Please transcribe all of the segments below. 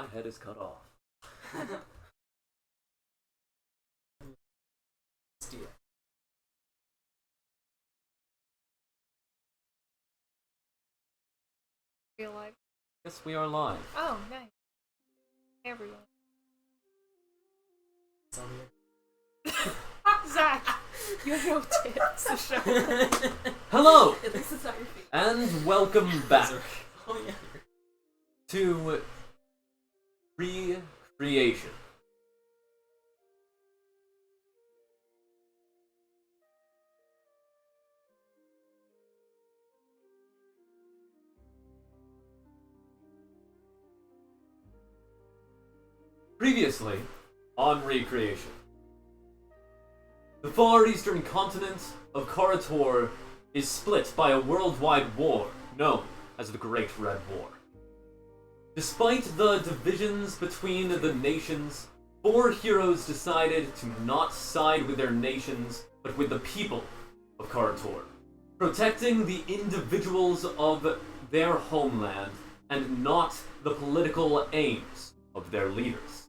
My head is cut off. Real life. Yes, we are live. Oh, nice. Hey, everyone. Zach, you have no tits to show. Hello! At least it's not your feet. And welcome back Oh, yeah. to Recreation. Previously on Recreation. The far eastern continent of Karator is split by a worldwide war known as the Great Red War. Despite the divisions between the nations, 4 heroes decided to not side with their nations, but with the people of Karator, protecting the individuals of their homeland and not the political aims of their leaders.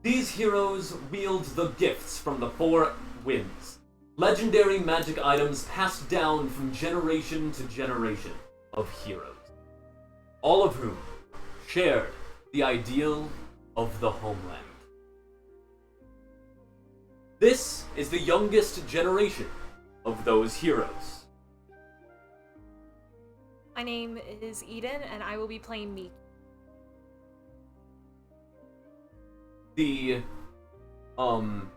These heroes wield the gifts from the 4 winds, legendary magic items passed down from generation to generation of heroes, all of whom shared the ideal of the homeland. This is the youngest generation of those heroes. My name is Eden, and I will be playing Miki. The owner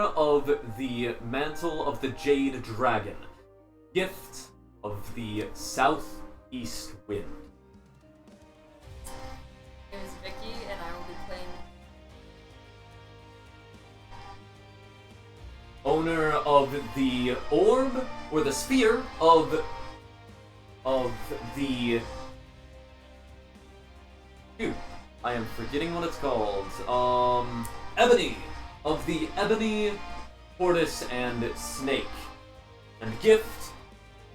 of the Mantle of the Jade Dragon, gift of the Southeast Wind. My name is Vicky, and I will be playing. Owner of the orb or the sphere of the. Dude, I am forgetting what it's called. Ebony of the Ebony Tortoise and Snake, and gift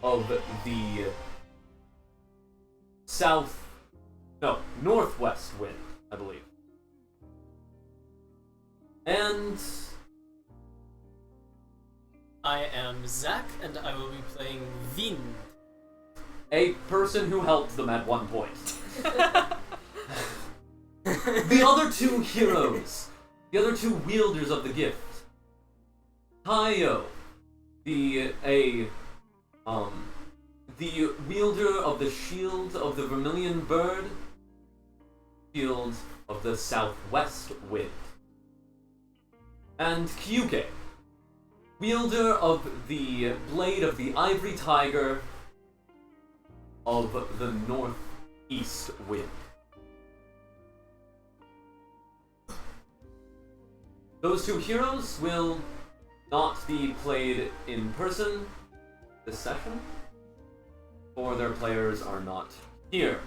of the Northwest Wind, I believe. And I am Zach, and I will be playing Vin. a person who helped them at one point. The other 2 heroes, the other 2 wielders of the gift. Tayo, the wielder of the shield of the Vermilion Bird, shield of the Southwest Wind. And Kyuke, wielder of the blade of the Ivory Tiger of the Northeast Wind. Those 2 heroes will not be played in person this session, for their players are not here.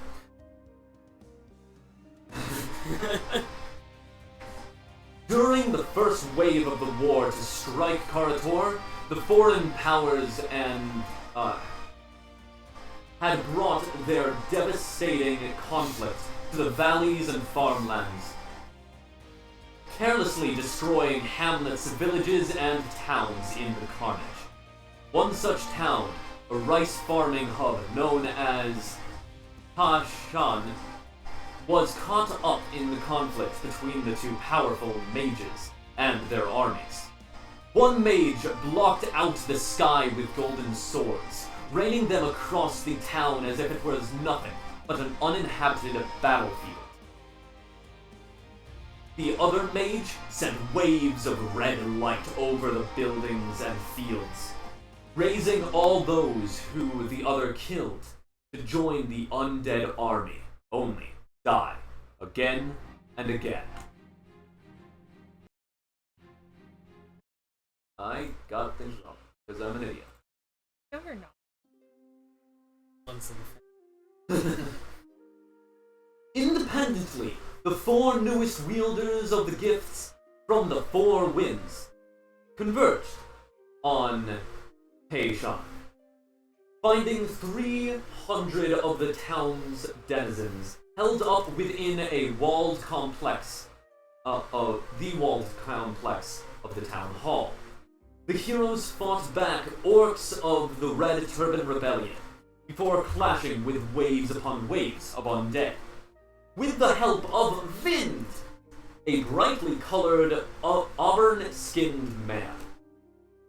During the first wave of the war to strike Karator, the foreign powers had brought their devastating conflict to the valleys and farmlands, carelessly destroying hamlets, villages, and towns in the carnage. One such town, a rice farming hub known as Neo-Taishan, was caught up in the conflict between the 2 powerful mages and their armies. One mage blocked out the sky with golden swords, raining them across the town as if it was nothing but an uninhabited battlefield. The other mage sent waves of red light over the buildings and fields, raising all those who the other killed to join the undead army, only die again and again. I got things wrong, because I'm an idiot. No, you're not. Once in the Independently, the 4 newest wielders of the gifts from the 4 winds converged on Taishan, finding 300 of the town's denizens held up within a walled complex, the walled complex of the town hall. The heroes fought back orcs of the Red Turban Rebellion before clashing with waves upon waves of undead. With the help of Vind, a brightly colored, auburn-skinned man.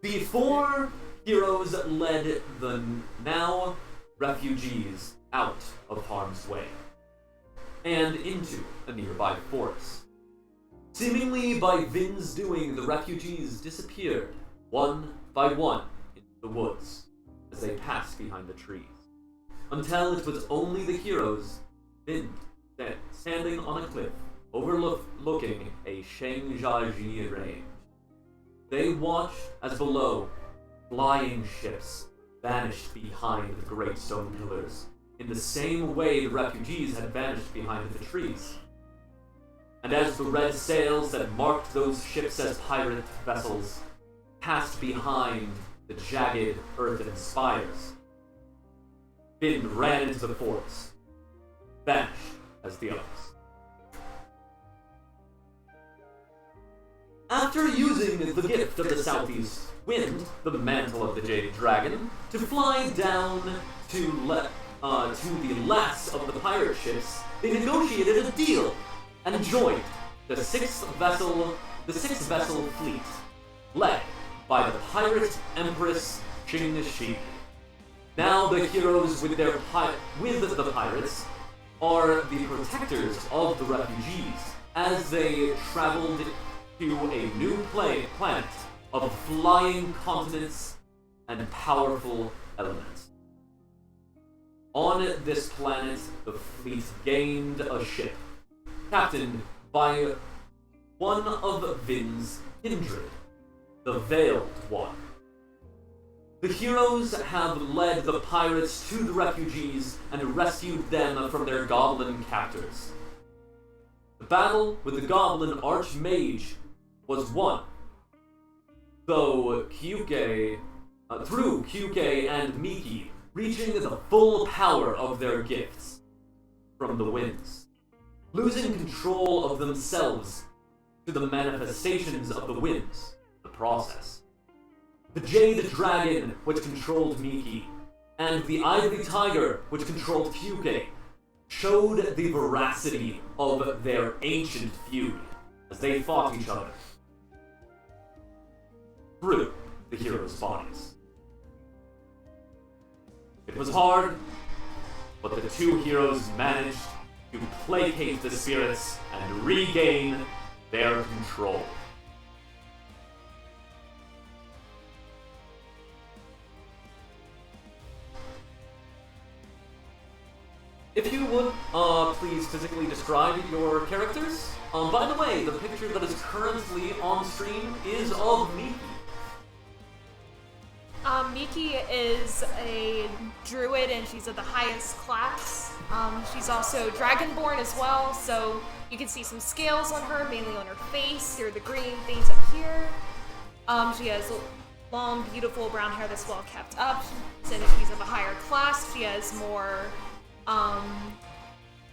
The four heroes led the now refugees out of harm's way and into a nearby forest. Seemingly by Vin's doing, the refugees disappeared one by one into the woods as they passed behind the trees, until it was only the heroes, Vin, standing on a cliff overlooking a Shengjiaji range. They watched as below, flying ships vanished behind the great stone pillars, in the same way the refugees had vanished behind the trees. And as the red sails that marked those ships as pirate vessels passed behind the jagged earthen spires, Finn ran into the forest, vanished as the others. After using the gift of the southeast wind, the mantle of the Jade Dragon, to fly down to the last of the pirate ships, they negotiated a deal and joined the sixth vessel fleet, led by the pirate empress Qingxi. Now the heroes with the pirates are the protectors of the refugees as they traveled to a new planet of flying continents and powerful elements. On this planet, the fleet gained a ship, captained by one of Vin's kindred, the Veiled One. The heroes have led the pirates to the refugees and rescued them from their goblin captors. The battle with the goblin archmage was won, though through Kyuke and Miki reaching the full power of their gifts from the winds, losing control of themselves to the manifestations of the winds in the process. The Jade Dragon, which controlled Miki, and the Ivory Tiger, which controlled Kyuke, showed the veracity of their ancient feud as they fought each other through the heroes' bodies. It was hard, but the two heroes managed to placate the spirits and regain their control. If you would, please physically describe your characters. By the way, the picture that is currently on stream is of Miki. Miki is a druid and she's of the highest class. She's also dragonborn as well, so you can see some scales on her, mainly on her face. Here are the green things up here. She has long, beautiful brown hair that's well kept up. Since she's of a higher class, she has more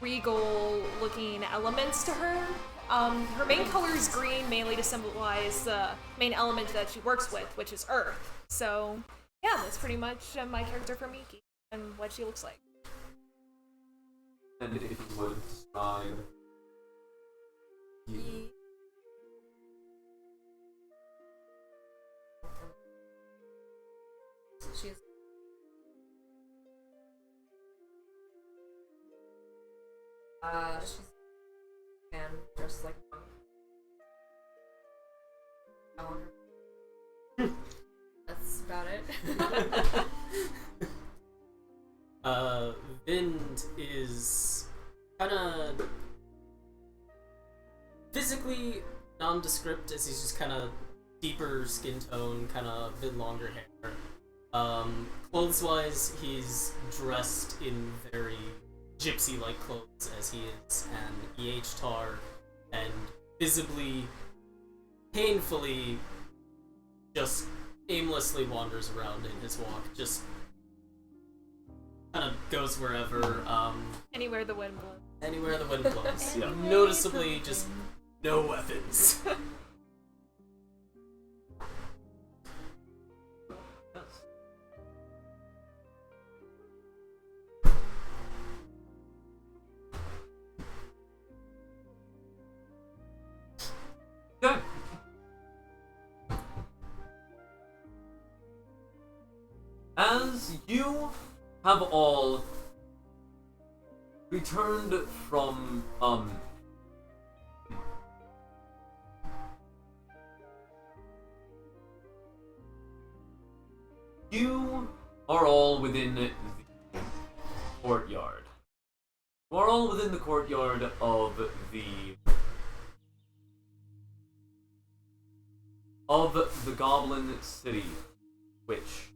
regal-looking elements to her. Her main color is green, mainly to symbolize the main element that she works with, which is earth. So, yeah, that's pretty much my character for Miki and what she looks like. And if you would describe... She's and dressed like a monk. I want her. That's about it. Vind is kinda physically nondescript, as he's just kinda deeper skin tone, kinda a bit longer hair. Clothes-wise, he's dressed in very gypsy-like clothes, as he is an EH-tar, and visibly, painfully, just aimlessly wanders around in his walk, just kind of goes wherever. And he Anywhere the wind blows. Anywhere the wind blows. Yeah. Noticeably, just no weapons. Yes. Okay. As you have all returned from, you are all within the courtyard. You are all within the courtyard of the Goblin City, which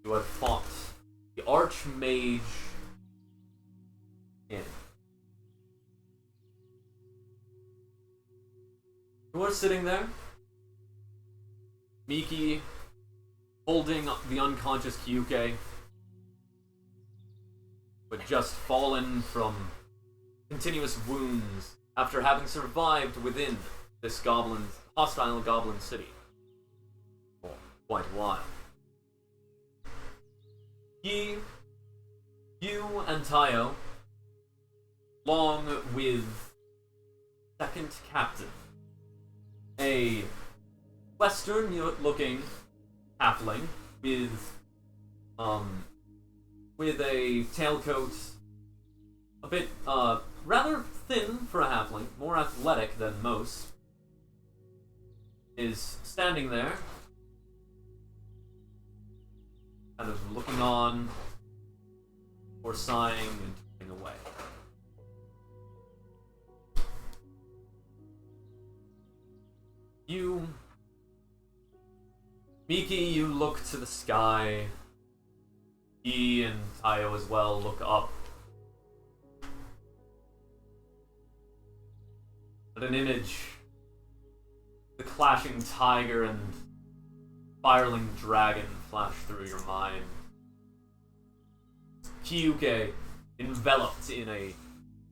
you have fought the Archmage in. You are sitting there, Miki holding the unconscious Kyuke, but just fallen from continuous wounds after having survived within this hostile goblin city for quite a while. You and Tayo, along with second captain, a western-looking halfling with a tailcoat, a bit rather thin for a halfling, more athletic than most, is standing there, kind of looking on, or sighing and turning away. Miki, you look to the sky. He and Tayo as well look up. At an image, the clashing tiger and spiraling dragon flash through your mind. Kyuke, enveloped in a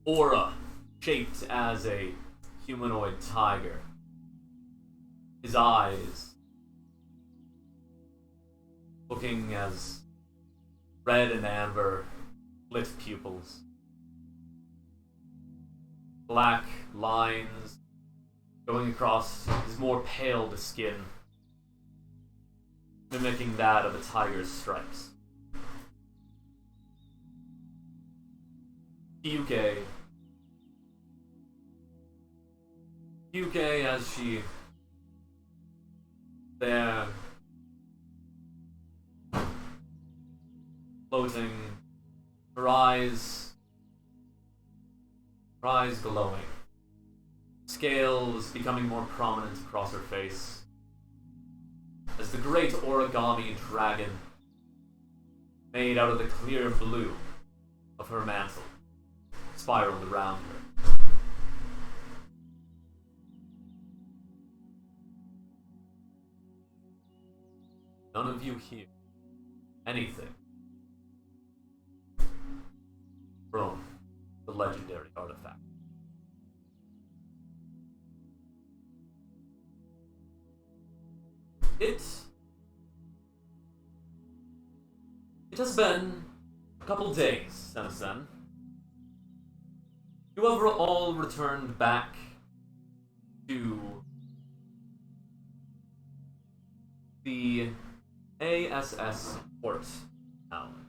aura shaped as a humanoid tiger. His eyes looking as red and amber, lit pupils. Black lines going across his more paled skin, mimicking that of a tiger's stripes. Kyuke, as she there, floating, her eyes glowing, scales becoming more prominent across her face, as the great origami dragon, made out of the clear blue of her mantle, spiraled around her. None of you hear anything from the legendary artifact. It has been a couple days since then. You have all returned back to the ASS port town.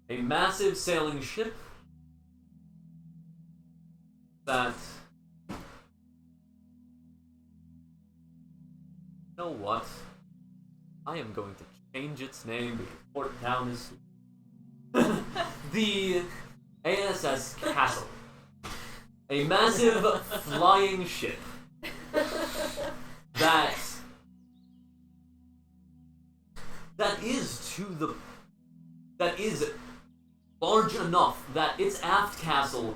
A massive sailing ship that... You know what? I am going to change its name because Port Town is... the ASS Castle. A massive flying ship that is large enough that its aft castle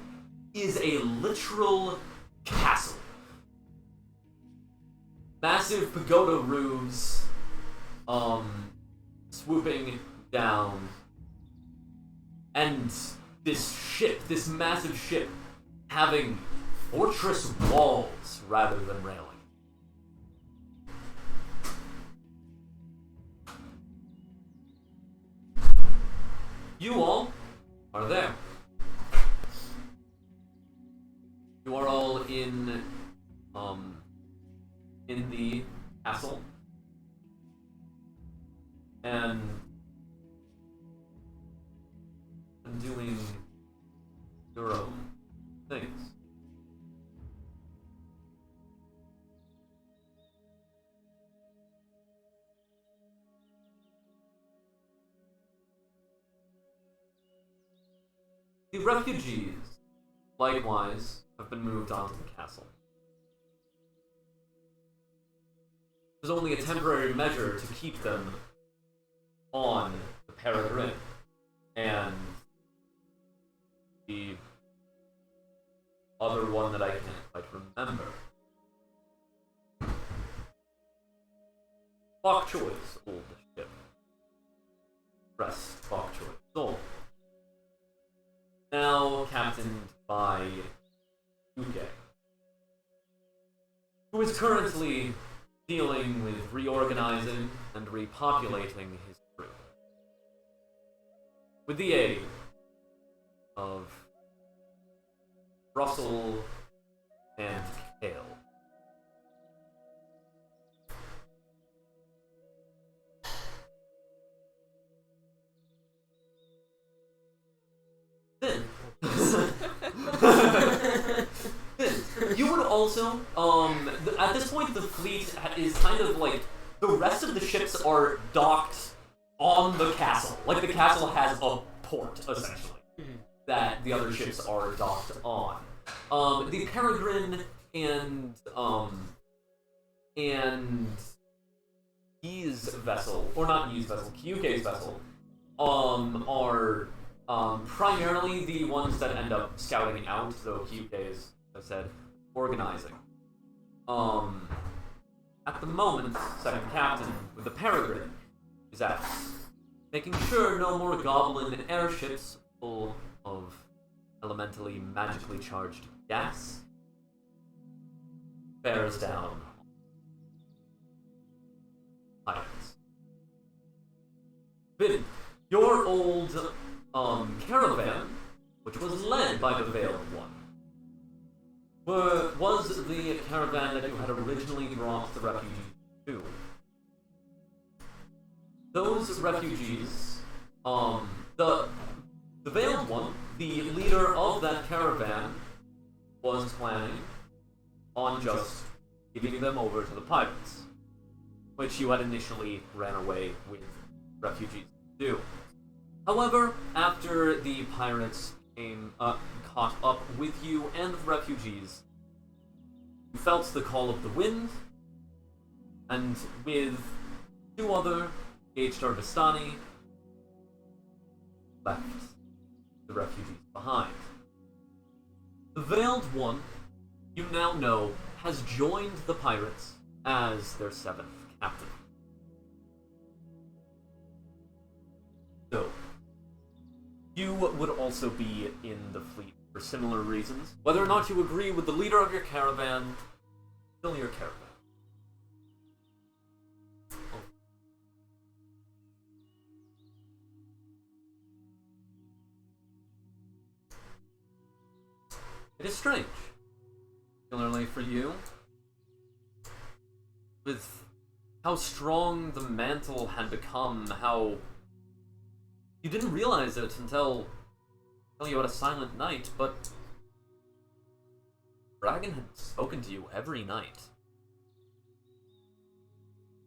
is a literal castle. Massive pagoda roofs, swooping down, and this ship, this massive ship, having fortress walls rather than railing. You all are there. You are all in the castle, and doing your own things. The refugees, likewise, have been moved onto the castle. It was only a temporary measure to keep them on the Peregrine and the other one that I can't quite remember. Bok Choi's old ship. Rest Bok Choi's soul. Now captained by Uke, who is currently dealing with reorganizing and repopulating his crew. With the aid of Russell and Kale. Then, you would also, at this point the fleet is kind of like, the rest of the ships are docked on the castle. Like the castle has a port, essentially, that the other ships are docked on. The Peregrine and Yi's vessel, or not Yi's vessel, Kyuke's vessel, are primarily the ones that end up scouting out, though Kyuke is, as I said, organizing. At the moment, second captain with the Peregrine is at making sure no more goblin airships full of elementally magically charged gas bears down pirates. Vin, your old caravan, which was led by the Veiled One, was the caravan that you had originally brought the refugees to. Those refugees, the Veiled One, the leader of that caravan, was planning on just giving them over to the pirates, which you had initially ran away with refugees to do. However, after the pirates caught up with you and the refugees, you felt the call of the wind, and with two other H.R. Vistani, left the refugees behind. The Veiled One, you now know, has joined the pirates as their seventh captain. So, you would also be in the fleet for similar reasons. Whether or not you agree with the leader of your caravan, still your caravan. It is strange, particularly for you, with how strong the mantle had become, how you didn't realize it until you had a silent night, but Dragon had spoken to you every night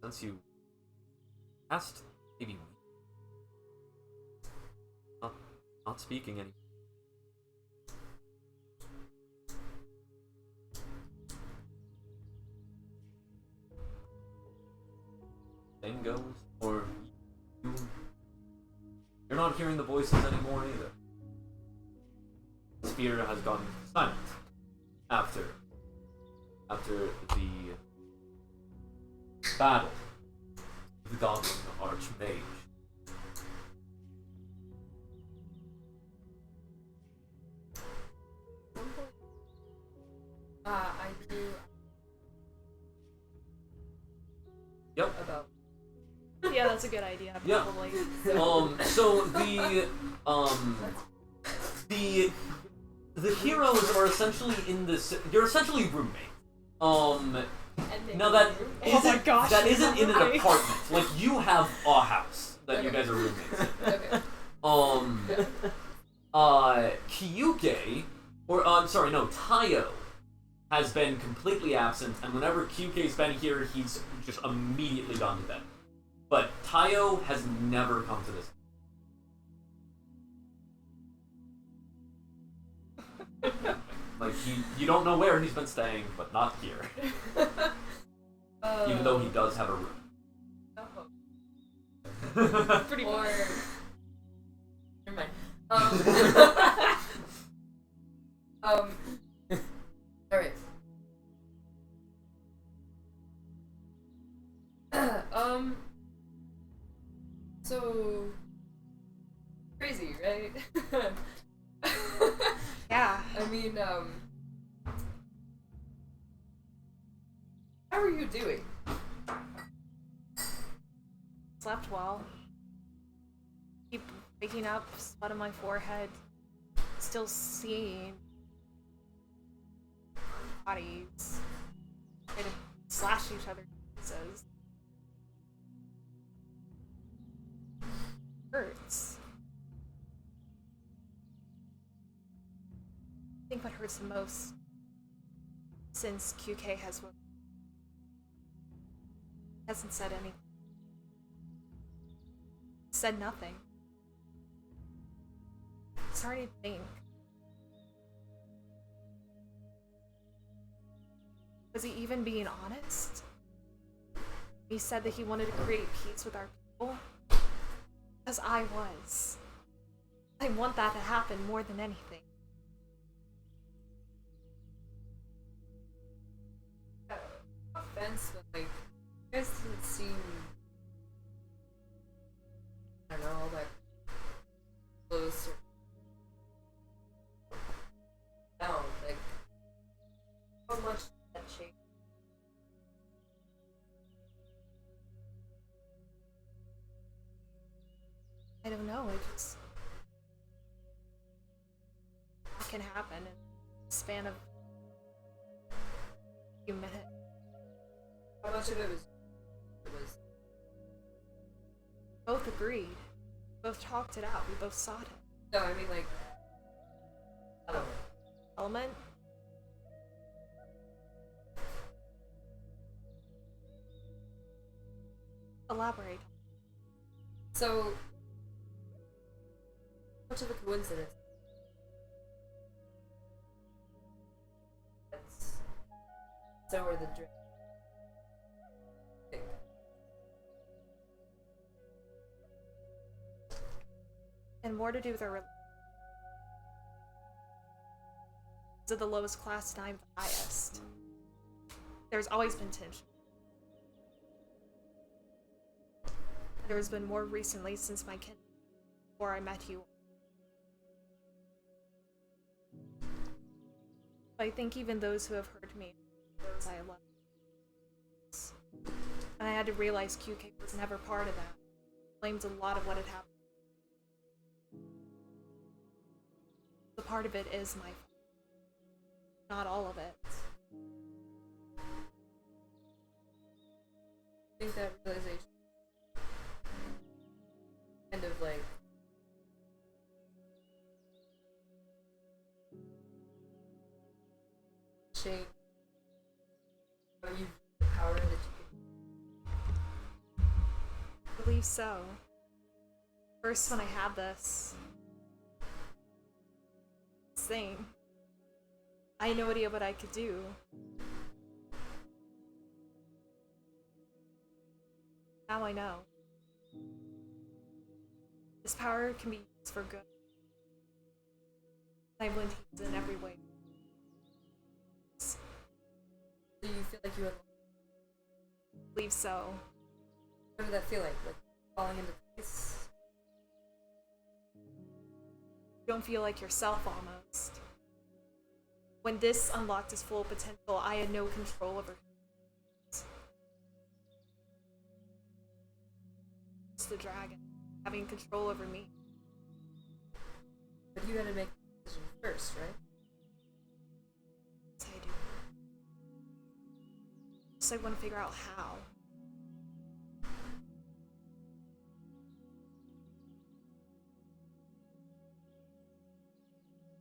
since you past maybe not speaking anymore. Same goes, or you're not hearing the voices anymore either. The spear has gone silent after the battle with the Goblin Archmage. Yep. About. Yeah, that's a good idea, Yeah. probably. So the heroes are essentially in this. You're essentially roommates. Now that Oh my isn't gosh, that isn't in an right. apartment. Like you have a house that you guys are roommates in. Okay. Kyuke, or I'm sorry, no, Tayo has been completely absent, and whenever Kyuke's been here, he's just immediately gone to bed. But Tayo has never come to this. Like, you don't know where he's been staying, but not here. Even though he does have a room. Pretty Or. much. Never mind. Alright. So. Crazy, right? Yeah. I mean, how are you doing? Slept well. Keep waking up, sweat on my forehead. Still seeing bodies. Try to slash each other to pieces. Hurts. I think what hurts the most since QK has woken hasn't said anything. Said nothing. Starting to think. Was he even being honest? He said that he wanted to create peace with our people. As I was. I want that to happen more than anything. No offense, but like, you guys didn't seem. I don't know, all that close or. Down, like. How much did that change? I don't know, it just it can happen in the span of a few minutes. How much of it was. Both agreed. Both talked it out. We both sought it. No, I mean, like. I don't know. Element? Elaborate. So. Much of a coincidence. That's. So are the drinks. And more to do with our of the lowest class and I'm the highest. There's always been tension. There's been more recently since my kin before I met you. But I think even those who have hurt me, those I love. And I had to realize QK was never part of that. Blames a lot of what had happened. The part of it is my fault. Not all of it. I think that realization kind of like change how you view the power that you I believe so. First, when I had this thing, I had no idea what I could do. Now I know. This power can be used for good. I went in every way. do you feel like you have I believe so. what did that feel like falling into place? You don't feel like yourself almost. When this unlocked its full potential, I had no control over it's the dragon having control over me. But you gotta make the decision first, right? Yes, I do. Just I want to figure out how.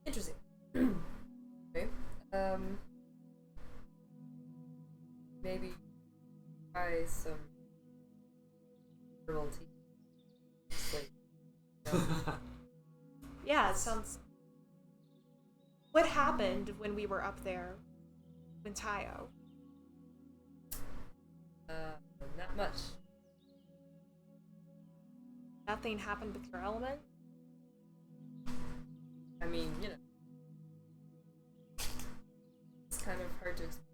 Interesting. Okay. Maybe try some herbal tea. Sleep. Yeah, it sounds. What happened when we were up there in Tayo? Not much. Nothing happened with your element? I mean, you know. It's kind of hard to explain.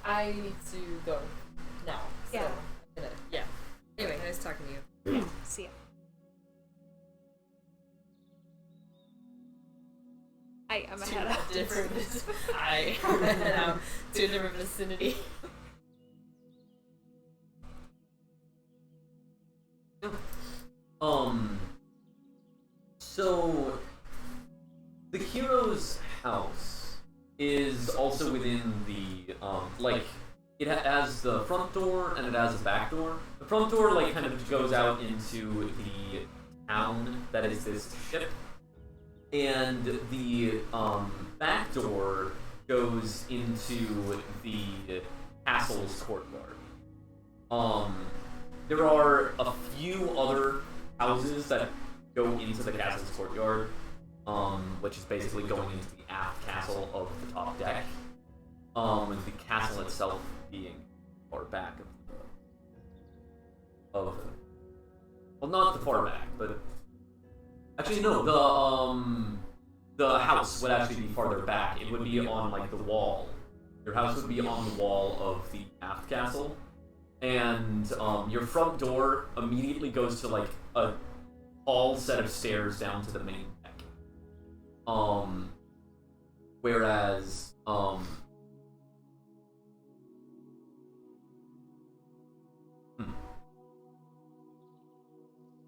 I need to go now. So Yeah. I'm gonna, yeah. Anyway, nice talking to you. See ya. I'm ahead of different. I head out to a different vicinity. So the hero's house is also within the like it has the front door and it has a back door. The front door like kind of goes out into the town that is this ship, and the back door goes into the castle's courtyard. There are a few other houses that go into the castle's courtyard, which is basically going into the aft castle of the top deck, with the castle itself being far back of the well, not the far back, but actually no, the house would actually be farther back. It would be on like the wall. Your house would be on the wall of the aft castle, and your front door immediately goes to like a tall set of stairs down to the main deck. Whereas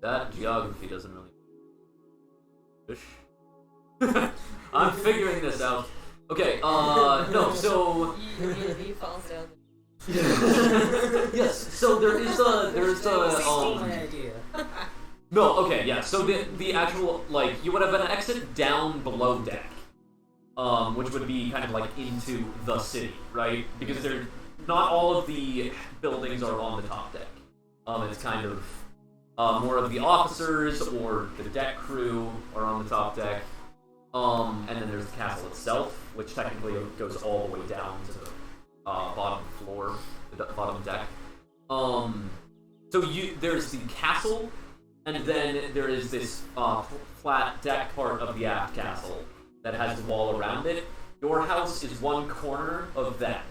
that geography doesn't really. I'm figuring this out. Okay, no, so He falls down. yes, so there's a My idea. no, okay, yeah. So the actual like you would have an exit down below deck, which would be kind of like into the city, right? Because they're not all of the buildings are on the top deck. It's kind of more of the officers or the deck crew are on the top deck, and then there's the castle itself, which technically goes all the way down to the bottom floor, the bottom deck. So there's the castle, and then there is this flat deck part of the aft castle that has the wall around it. Your house is one corner of that.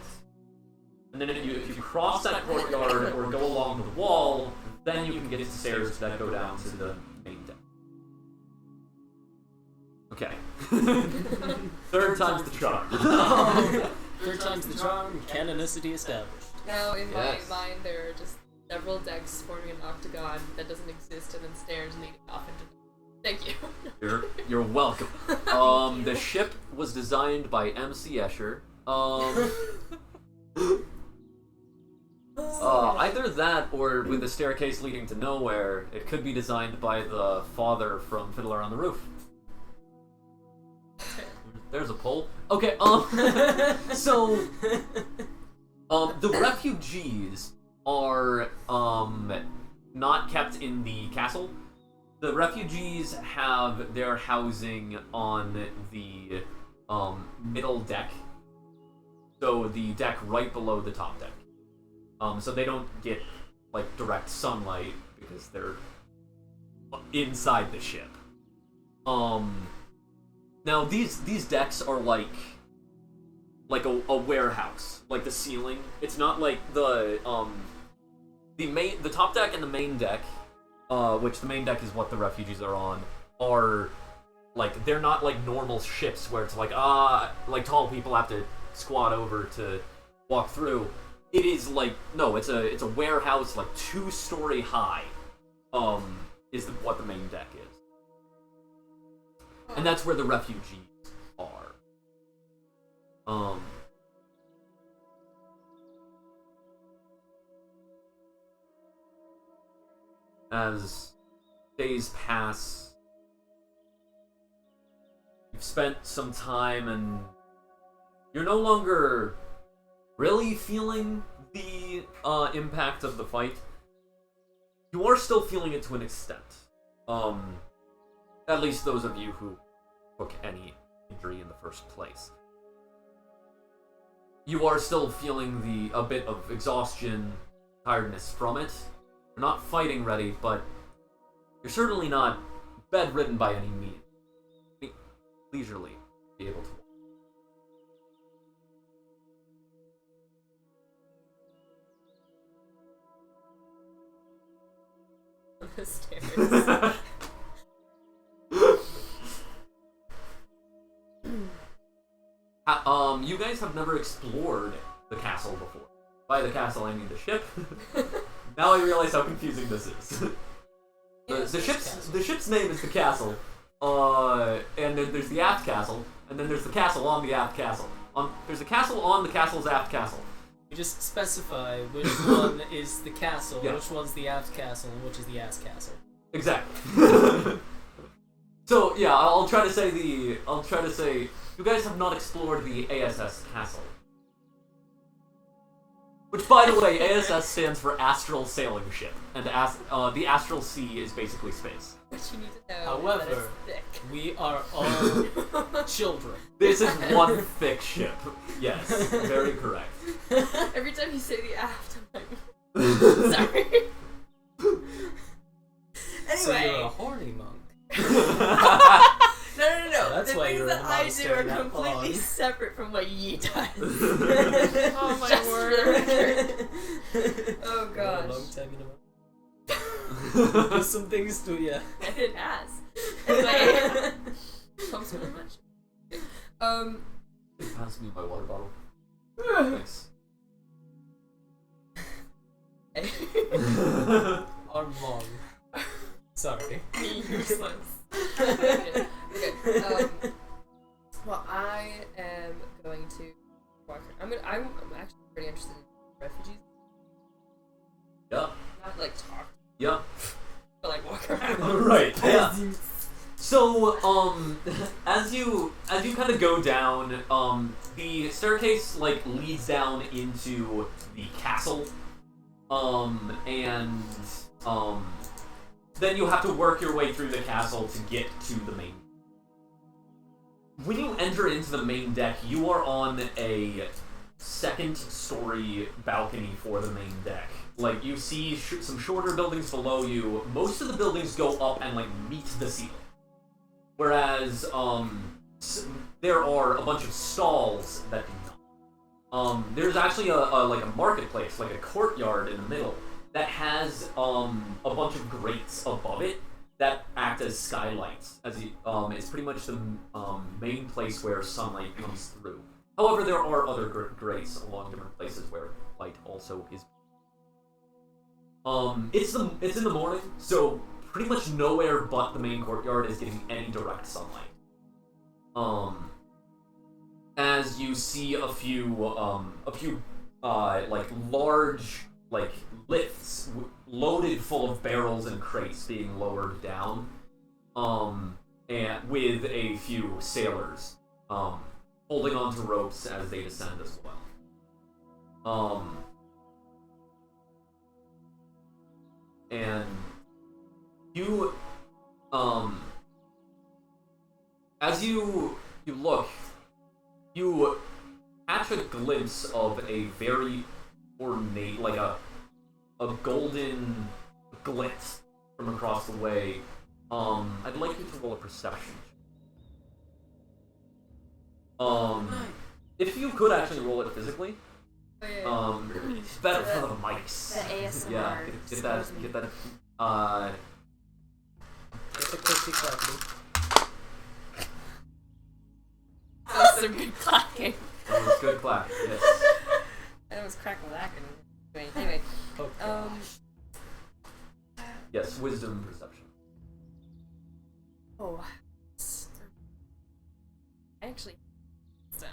And then if you cross that courtyard or go along the wall, then you can get to the stairs that go down to the main deck. Okay. Third time's the charm. Third time's the charm, canonicity established. Now, in Yes. my mind, there are just several decks forming an octagon that doesn't exist, and then stairs leading off into the... Thank you. You're welcome. The ship was designed by MC Escher. Either that or with a staircase leading to nowhere, it could be designed by the father from Fiddler on the Roof. There's a poll. Okay, so the refugees are not kept in the castle. The refugees have their housing on the middle deck. So the deck right below the top deck. So they don't get like direct sunlight because they're inside the ship. Now these decks are like a warehouse, like the ceiling. It's not like the top deck and the main deck which the main deck is what the refugees are on, are like they're not like normal ships where it's like like tall people have to squat over to walk through. It is like no, it's a warehouse like 2-story high. Is what the main deck is, and that's where the refugees are. As days pass, you've spent some time and you're no longer really feeling the impact of the fight. You are still feeling it to an extent. At least those of you who took any injury in the first place. You are still feeling a bit of exhaustion, tiredness from it. You're not fighting ready, but you're certainly not bedridden by any means. Leisurely be able to. The stairs. You guys have never explored the castle before. By the castle, I mean the ship. Now I realize how confusing this is. The ship's name is the castle, and then there's the aft castle, and then there's the castle on the aft castle. There's a castle on the castle's aft castle. You just specify which one is the castle, Yeah. which one's the aft castle, and which is the ass castle. Exactly. So yeah, I'll try to say you guys have not explored the ASS castle. Which, by the way, ASS stands for Astral Sailing Ship, and the Astral Sea is basically space. What you need to know However, is that it's thick. We are all children. This is one thick ship. Yes, very correct. Every time you say the aft, I'm like, sorry. So Anyway. you're a horny monk. No. That's the why things you're that in the I do are monastery that completely long. separate from what Yi does. Oh my Just word. for the record. Oh A gosh. long time in a monk. Do some things to ya. I didn't ask. Anyway. Thanks very much. Pass me my water bottle. Thanks. Arm long. Sorry. Useless. Okay. Well, I am going to walk. I'm actually pretty interested in refugees. Yeah. Not like talk, Yeah. but like walk around. Right. Yeah. So, as you kind of go down, the staircase like leads down into the castle, and then you have to work your way through the castle to get to the main. When you enter into the main deck, you are on a second-story balcony for the main deck. Like, you see some shorter buildings below you. Most of the buildings go up and, like, meet the ceiling. Whereas, there are a bunch of stalls that do not. There's actually a marketplace, like a courtyard in the middle, that has, a bunch of grates above it that act as skylights, it's pretty much the main place where sunlight comes through. However, there are other grates along different places where light also is. It's in the morning, so pretty much nowhere but the main courtyard is getting any direct sunlight. As you see a few like large lifts loaded full of barrels and crates being lowered down, and with a few sailors holding onto ropes as they descend as well. And you, as you look, you catch a glimpse of a very ornate, like a golden glitz from across the way. I'd like you to roll a perception. If you could actually roll it physically, better for the mics. The ASMR. Yeah, get that. the clicky clacky. That was some good clacking. That was good clap. Yes. That was crack-a-lacking. Anyway, Okay. Yes. Wisdom perception. oh, I actually so.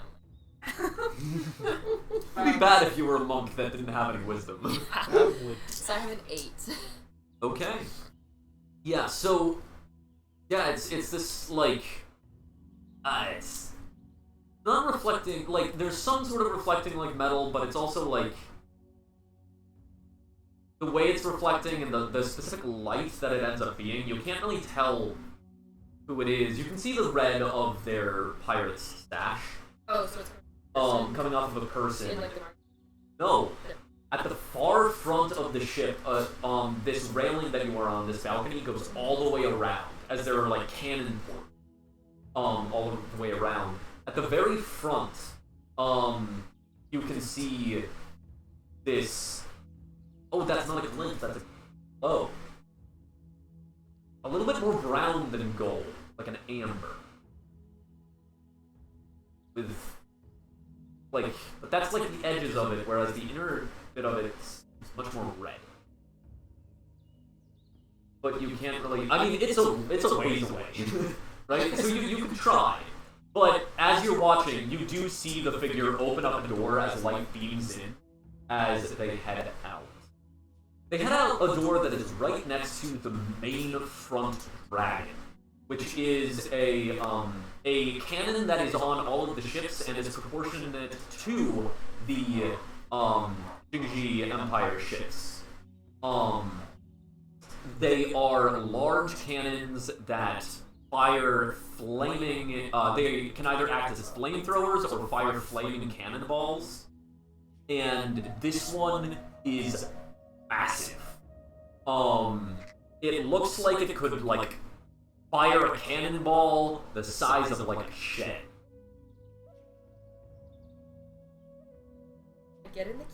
It'd be bad if you were a monk that didn't have any wisdom. That would. So I have an 8. Okay. Yeah, so yeah, it's this like it's not reflecting like there's some sort of reflecting like metal, but it's also like the way it's reflecting and the specific light that it ends up being, you can't really tell who it is. You can see the red of their pirate's stash. Oh, so it's Coming off of a person. in like the No. At the far front of the ship, this railing that you are on, this balcony, goes all the way around, as there are, like, cannon ports, all the way around. At the very front, you can see this... Oh, that's not a glint, that's a glow. A little bit more brown than gold, like an amber. With... Like, but that's like the edges of it, whereas the inner bit of it is much more red. But you can't really. I mean, it's a ways away, right? So you can try, but as you're watching, you do see the figure open up a door as light beams in, as they head out. They head out a door that is right next to the main front dragon, which is a cannon that is on all of the ships and is proportionate to the Jingji Empire ships. They are large cannons that fire flaming. They can either act as flamethrowers or fire flaming cannonballs. And this one is massive. It looks like it could like fire a cannonball the size of like a shed. Get in the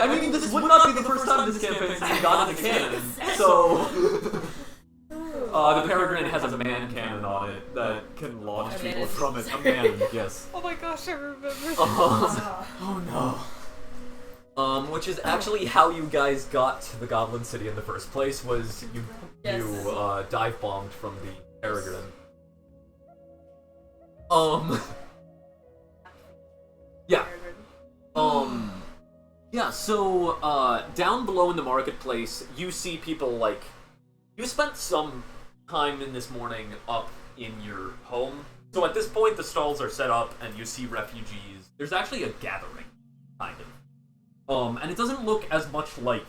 I mean, this would not be the first time this campaign's got in the cannon. So, the Peregrine has a man cannon on it that can launch people from it. A man, yes. Oh my gosh, I remember. Oh no. Which is actually how you guys got to the Goblin City in the first place, was you dive bombed from the Peregrine. Yeah. Yeah, so, down below in the marketplace, you see people, like, you spent some time in this morning up in your home. So at this point, the stalls are set up, and you see refugees. There's actually a gathering, kind of. And it doesn't look as much like,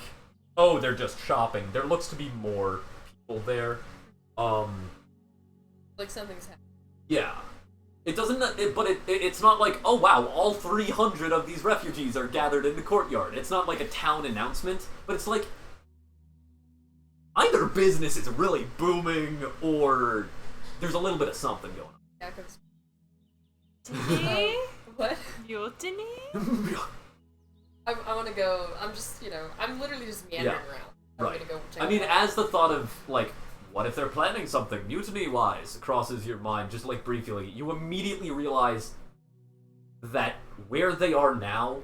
oh, they're just shopping. There looks to be more people there. like something's happening. Yeah. It doesn't, it's not like, oh wow, all 300 of these refugees are gathered in the courtyard. It's not like a town announcement, but it's like, either business is really booming, or there's a little bit of something going on. Jacob's. Mutiny? What? Mutiny? I want to go. I'm just, I'm literally just meandering around. I'm Right. gonna go check I mean, it out. as the thought of, like, what if they're planning something mutiny-wise crosses your mind, just like briefly, you immediately realize that where they are now,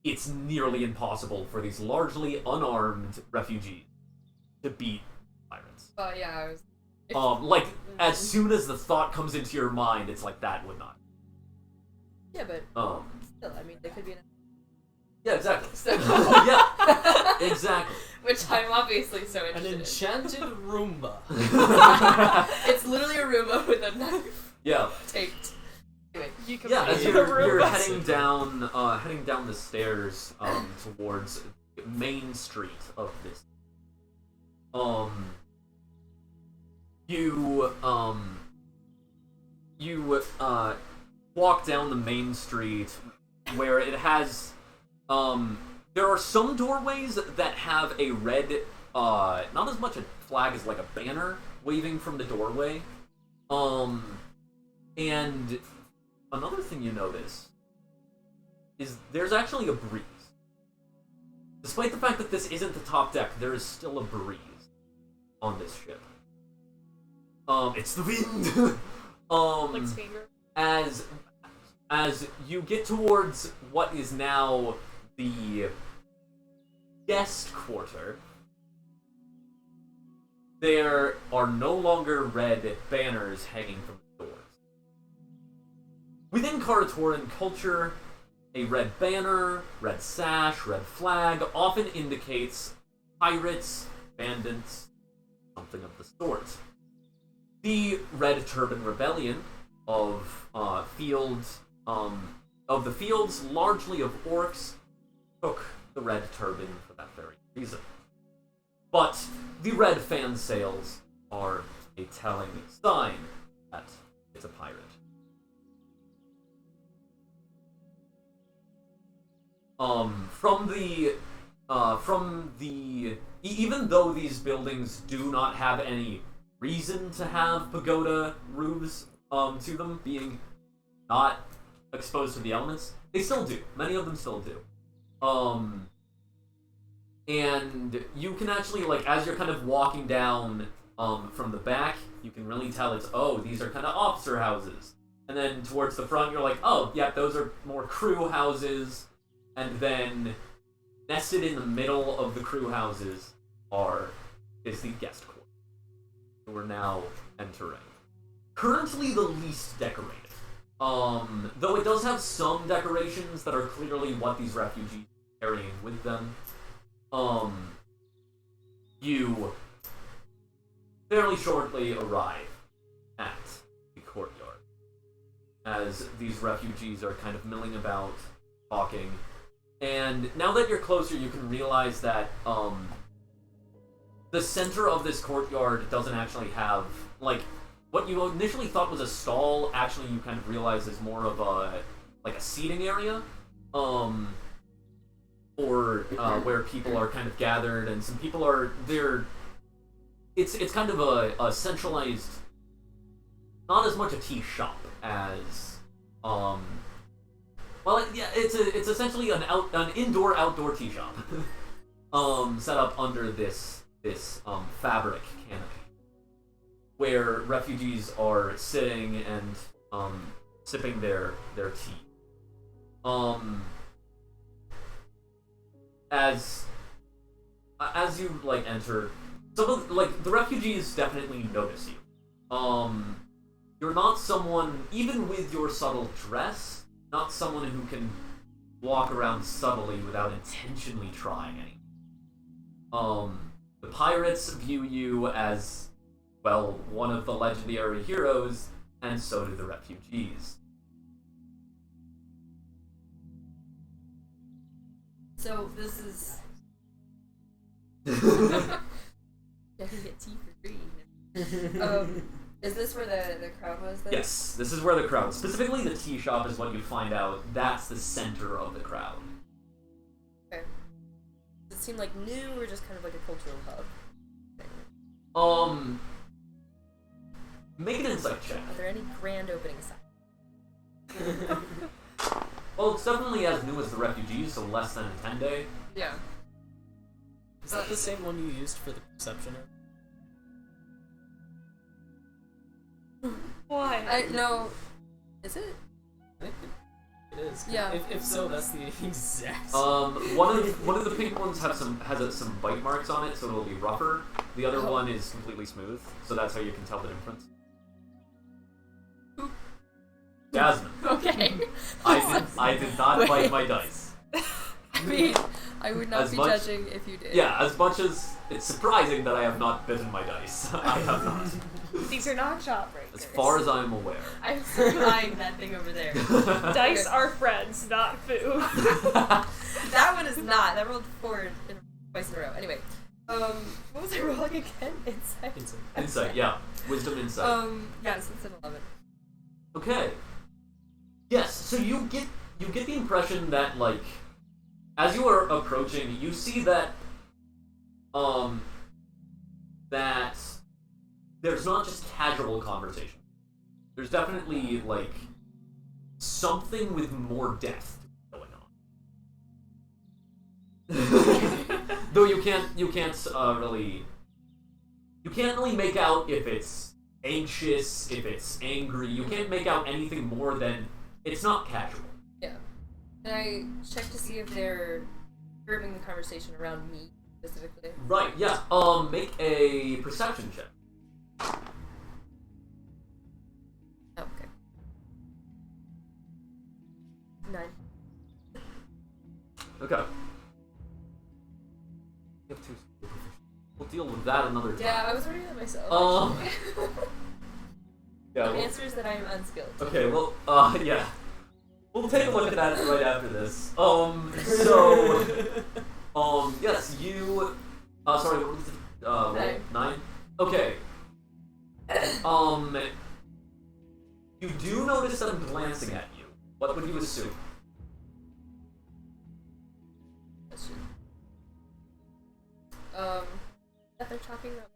it's nearly impossible for these largely unarmed refugees to beat pirates. Yeah, I was. Like, as soon as the thought comes into your mind, it's like, that would not. Yeah, but still, I mean, they could be an. Yeah, exactly. So. Yeah, exactly. Which I'm obviously so An interested enchanted Roomba. in. It's literally a Roomba with a knife Yeah. taped. Anyway, You can Yeah, make as it a you're robot. heading down the stairs towards Main Street of this. You walk down the main street where it has there are some doorways that have a red not as much a flag as like a banner waving from the doorway. And another thing you notice is there's actually a breeze. Despite the fact that this isn't the top deck, there is still a breeze on this ship. It's the wind. Licks finger. As you get towards what is now the guest quarter, there are no longer red banners hanging from the doors. Within Karatoran culture, a red banner, red sash, red flag often indicates pirates, bandits, something of the sort. The Red Turban Rebellion of the fields, largely of orcs, took the red turban for that very reason. But the red fan sails are a telling sign that it's a pirate. Even though these buildings do not have any reason to have pagoda roofs to them, being not exposed to the elements, they still do. Many of them still do. And you can actually, like, as you're kind of walking down from the back, you can really tell it's, oh, these are kind of officer houses. And then towards the front, you're like, oh, yeah, those are more crew houses. And then nested in the middle of the crew houses is the guest quarter. We're now entering. Currently the least decorated. Though it does have some decorations that are clearly what these refugees are carrying with them. You fairly shortly arrive at the courtyard as these refugees are kind of milling about, talking. And now that you're closer, you can realize that the center of this courtyard doesn't actually have, like, what you initially thought was a stall, actually you kind of realize is more of a seating area, or where people are kind of gathered, and some people are there. It's kind of a centralized, not as much a tea shop as it's essentially an indoor-outdoor tea shop, set up under this fabric canopy, where refugees are sitting and sipping their tea. As you enter, some of the refugees definitely notice you. You're not someone, even with your subtle dress, not someone who can walk around subtly without intentionally trying anything. The pirates view you as, well, one of the legendary heroes, and so do the refugees. So this is. I can get tea for free. Is this where the crowd was then? Yes, this is where the crowd. Specifically, the tea shop is what you find out. That's the center of the crowd. Okay. Does it seem like new or just kind of like a cultural hub thing? Make an insight check. Are there any grand opening signs? Well, it's definitely as new as the refugees, so less than a 10-day. Yeah. Is that the same one you used for the perception? Why? No. Is it? It is. Yeah. If so, that's the exact. One of the pink ones has some bite marks on it, so it'll be rougher. The other one is completely smooth, so that's how you can tell the difference. Jasmine. Okay. I did not bite my dice. I mean, I would not be judging if you did. Yeah, as much as it's surprising that I have not bitten my dice, I have not. These are not jawbreakers. As far as I'm aware. I'm supplying that thing over there. Dice are friends, not food. That one is not. That rolled 4 twice in a row. Anyway, what was I rolling again? Insight. Insight, yeah. Wisdom insight. Yes, it's an 11. Okay. Yes, so you get the impression that, like, as you are approaching, you see that that there's not just casual conversation. There's definitely, like, something with more depth going on. Though you can't really make out if it's anxious, if it's angry. You can't make out anything more than it's not casual. Yeah. And I check to see if they're curving the conversation around me specifically. Right, yeah. Make a perception check. Oh, okay. 9. Okay. You have 2 skill proficiency. We'll deal with that another time. Yeah, I was wondering that myself. actually. Yeah, The answer is that I am unskilled. okay, well, yeah. We'll take a look at that right after this. Yes, you, sorry, what was it? 9? Okay. You do notice them glancing at you. What would you assume? Question. That they're talking about.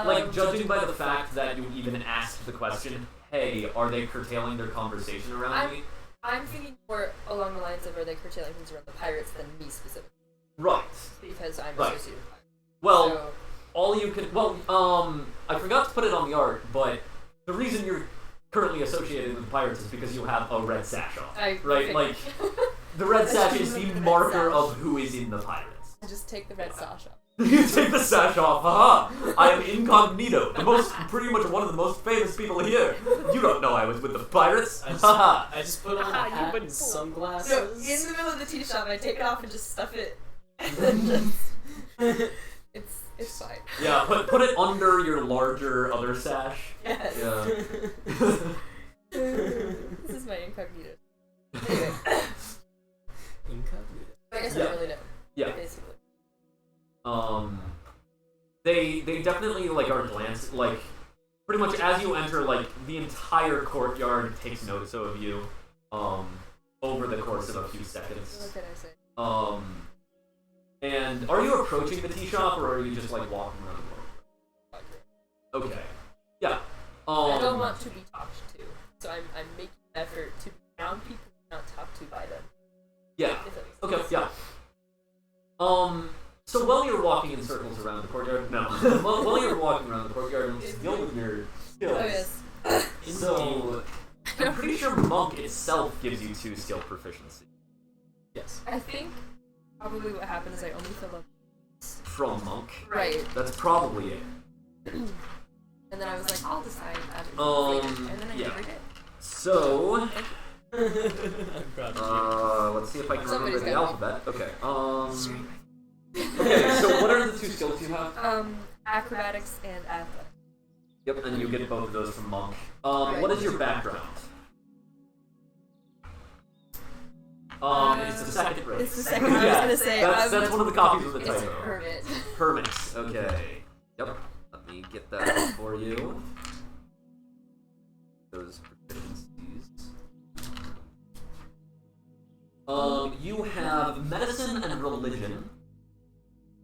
Like, judging by the fact that you even asked the question, hey, are they curtailing their conversation around me? I'm thinking more along the lines of are they curtailing things around the pirates than me specifically. Right. Because I'm Right. associated with pirates. Well, So, all you can... Well, I forgot to put it on the art, but the reason you're currently associated with pirates is because you have a red sash on. Right? Like, the red sash is the Red marker sash. of who is in the pirates. I just take the red sash off. You take the sash off, haha! I am incognito, pretty much one of the most famous people here. You don't know I was with the pirates, haha! I just put on a Haha, you hat would and fool. sunglasses. No, in the middle of the tea shop, I take it off and just stuff it. And then just... It's fine. Yeah, put it under your larger other sash. Yes. Yeah. This is my incognito. Anyway, Incognito. I guess I Yeah. don't really know. Yeah. Basically. They definitely like are glancing, like pretty much as you enter, like the entire courtyard takes notice of you, over the course of a few seconds. What can I say? And are you approaching the tea shop or are you just like walking around the courtyard? Okay. Yeah. I don't want to be talked to, so I'm making an effort to be around people and not talked to by them. Yeah. If that makes Okay, sense. yeah. So while you're walking in circles around the courtyard, no. while you're walking around the courtyard, let's deal with your skills. Oh yes. So, I'm pretty sure Monk itself gives you 2 skill proficiency. Yes. I think probably what happened is I only filled up. From Monk. Right. That's probably it. And then I was like, I'll decide as we Um, and then I yeah. never did. So, I'm proud of let's see if I can Somebody's remember the got alphabet. Okay, okay, so what are the 2 skills you have? Acrobatics and athletics. Yep, and you get both of those from Monk. Right. What is your background? It's the second race. It's the second. I was gonna say. That's one of the copies of the It's typo. hermit. Hermits, okay. Yep, let me get that up for you. Those proficiencies. You have medicine and religion.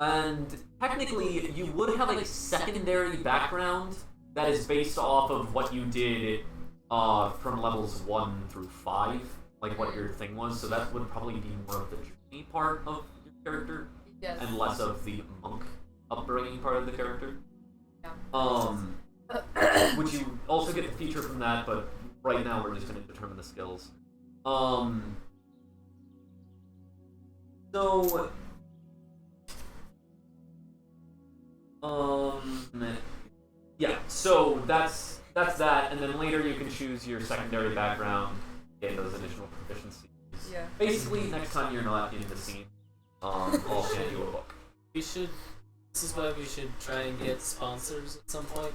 And technically, you would have a secondary background that is based off of what you did from levels 1 through 5, like what your thing was. So that would probably be more of the journey part of your character, Yes. and less of the monk upbringing part of the character. Yeah. Which you also get the feature from that, but right now we're just going to determine the skills. So, yeah, so that's that, and then later you can choose your secondary background, get those additional proficiencies. Yeah. Basically, next time you're not in the scene, I'll hand you a book. We should. This is why we should try and get sponsors at some point,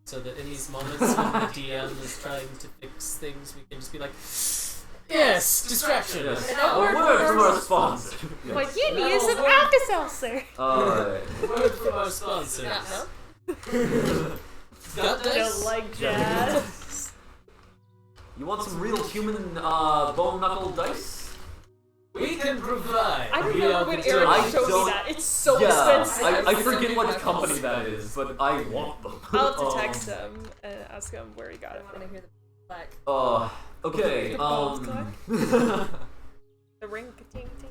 so that in these moments when the DM is trying to fix things, we can just be like, "Yes, distraction." Yes. And A I'll work word for from our sponsor. Yes. But you No, need some what? Alka-Seltzer. Word from our sponsors. Yeah. No? Got this? Don't like jazz. You want some real human bone knuckle dice? We can provide. I We remember are when the Eric I showed me don't- that. It's so Yeah, expensive. I forget what company that is, but I want them. I'll have to text him and ask him where he got I it want from. to hear the black. Okay, The balls um... The ring ting ting.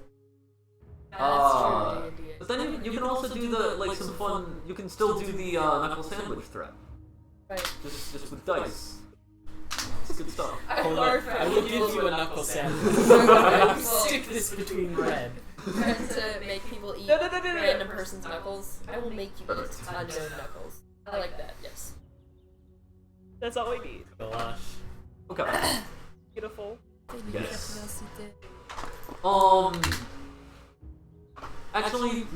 But then you can also do the like some fun. You can still do the knuckle sandwich threat. Right. Just with dice. It's good stuff. Hold on. I will give you a knuckle sandwich. I will stick this between bread. Trying to make people eat No. random person's knuckles. I will make you eat unknown knuckles. I like that, yes. That's all we need. Gosh. Okay. Beautiful. Yes. Actually,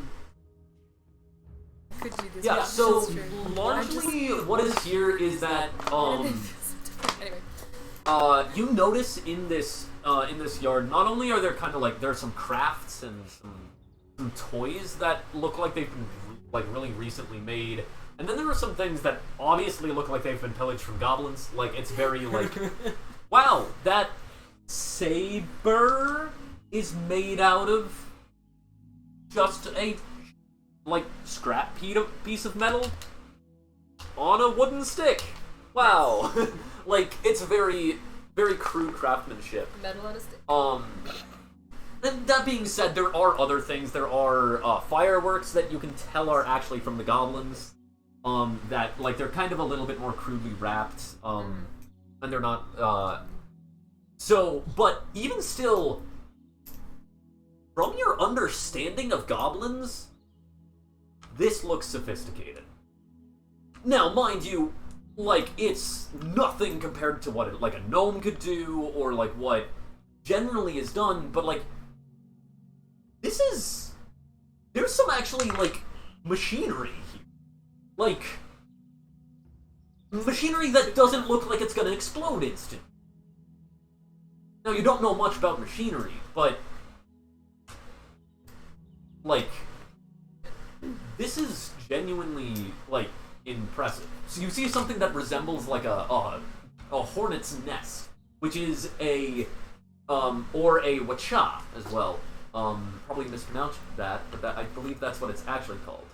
Could do this. yeah. So That's true. largely, what is here is that Anyway. you notice in this yard, not only are there kind of like there's some crafts and some toys that look like they've been like really recently made, and then there are some things that obviously look like they've been pillaged from goblins. Like it's very like, wow, that saber is made out of just a like scrap piece of metal on a wooden stick. Wow. Like it's very crude craftsmanship. Metal on a stick. And that being said, there are other things. There are fireworks that you can tell are actually from the goblins. That like they're kind of a little bit more crudely wrapped. And they're not. So, but even still, from your understanding of goblins, this looks sophisticated. Now, mind you, like, it's nothing compared to what, like, a gnome could do, or, like, what generally is done, but, like, this is... There's some actually, like, machinery here. Like, machinery that doesn't look like it's gonna explode instantly. Now, you don't know much about machinery, but... Like, this is genuinely, like, impressive. So you see something that resembles, like, a hornet's nest, which is a, or a wacha as well. Probably mispronounced that, but I believe that's what it's actually called.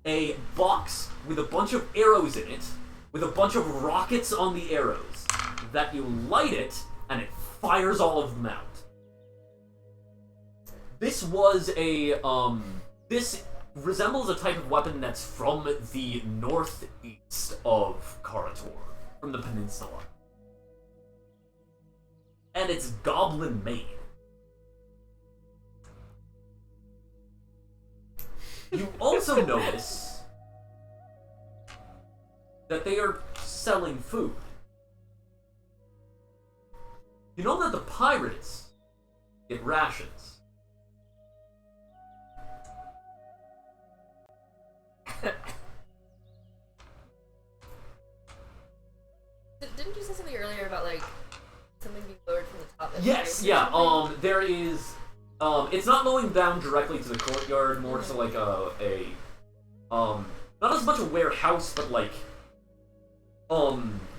A box with a bunch of arrows in it, with a bunch of rockets on the arrows, that you light it, and it fires all of them out. This was a, this resembles a type of weapon that's from the northeast of Karator, from the peninsula. And it's goblin made. You also notice that they are selling food. You know that the pirates get rations. Didn't you say something earlier about, like, something being lowered from the top? Yes, yeah, there is, it's not going down directly to the courtyard, more to like not as much a warehouse, but like,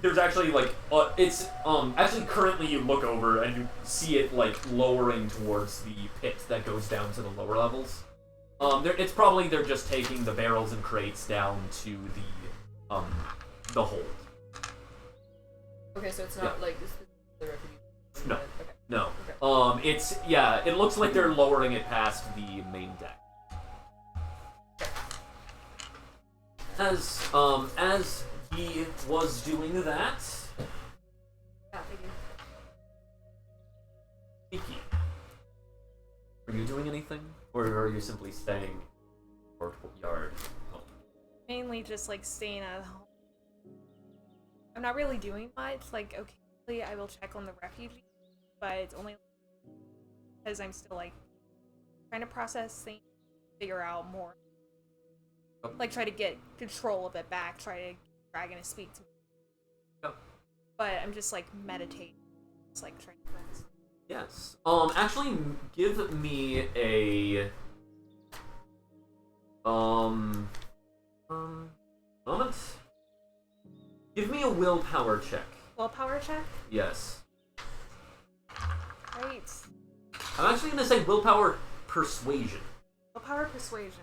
there's actually like, it's, actually currently you look over and you see it like lowering towards the pit that goes down to the lower levels. It's probably they're just taking the barrels and crates down to the hold. Okay, so it's not like this is the refugee. No. Okay. No. Okay. It's, yeah, it looks like they're lowering it past the main deck. As he was doing that, Yeah, thank you. Miki, are you doing anything? Or are you simply staying in the courtyard? Mainly just like staying at home. I'm not really doing much. Like occasionally I will check on the refugees, but it's only because I'm still like trying to process things, figure out more. Like try to get control of it back. Try to get the dragon to speak to me. Yep. But I'm just like meditating, just like trying to rest. Yes. Actually, give me a moment. Give me a willpower check. Willpower check? Yes. Right. I'm actually gonna say willpower persuasion. Willpower persuasion.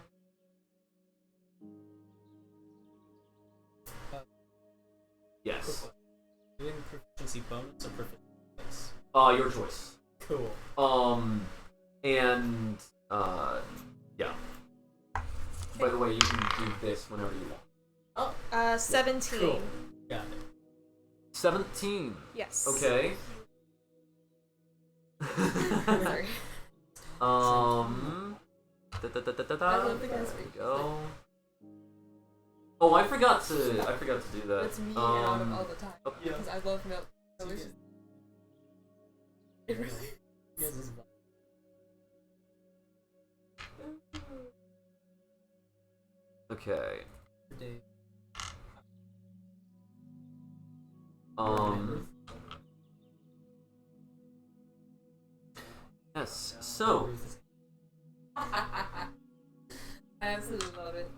Yes. Are you getting proficiency bonus or proficiency base? Your choice. Cool. And Yeah. By the way, you can do this whenever you want. 17. Cool. Got it. 17. Yes. Okay. Sorry. Da, da, da, da, da, I da. love the There guys we go. Oh, I forgot to do that. It's me and Autumn all the time. oh, Yeah. Because I love milk. So You it's guys- just... It really... you guys just- Okay. Day. Yes. So, I absolutely love it.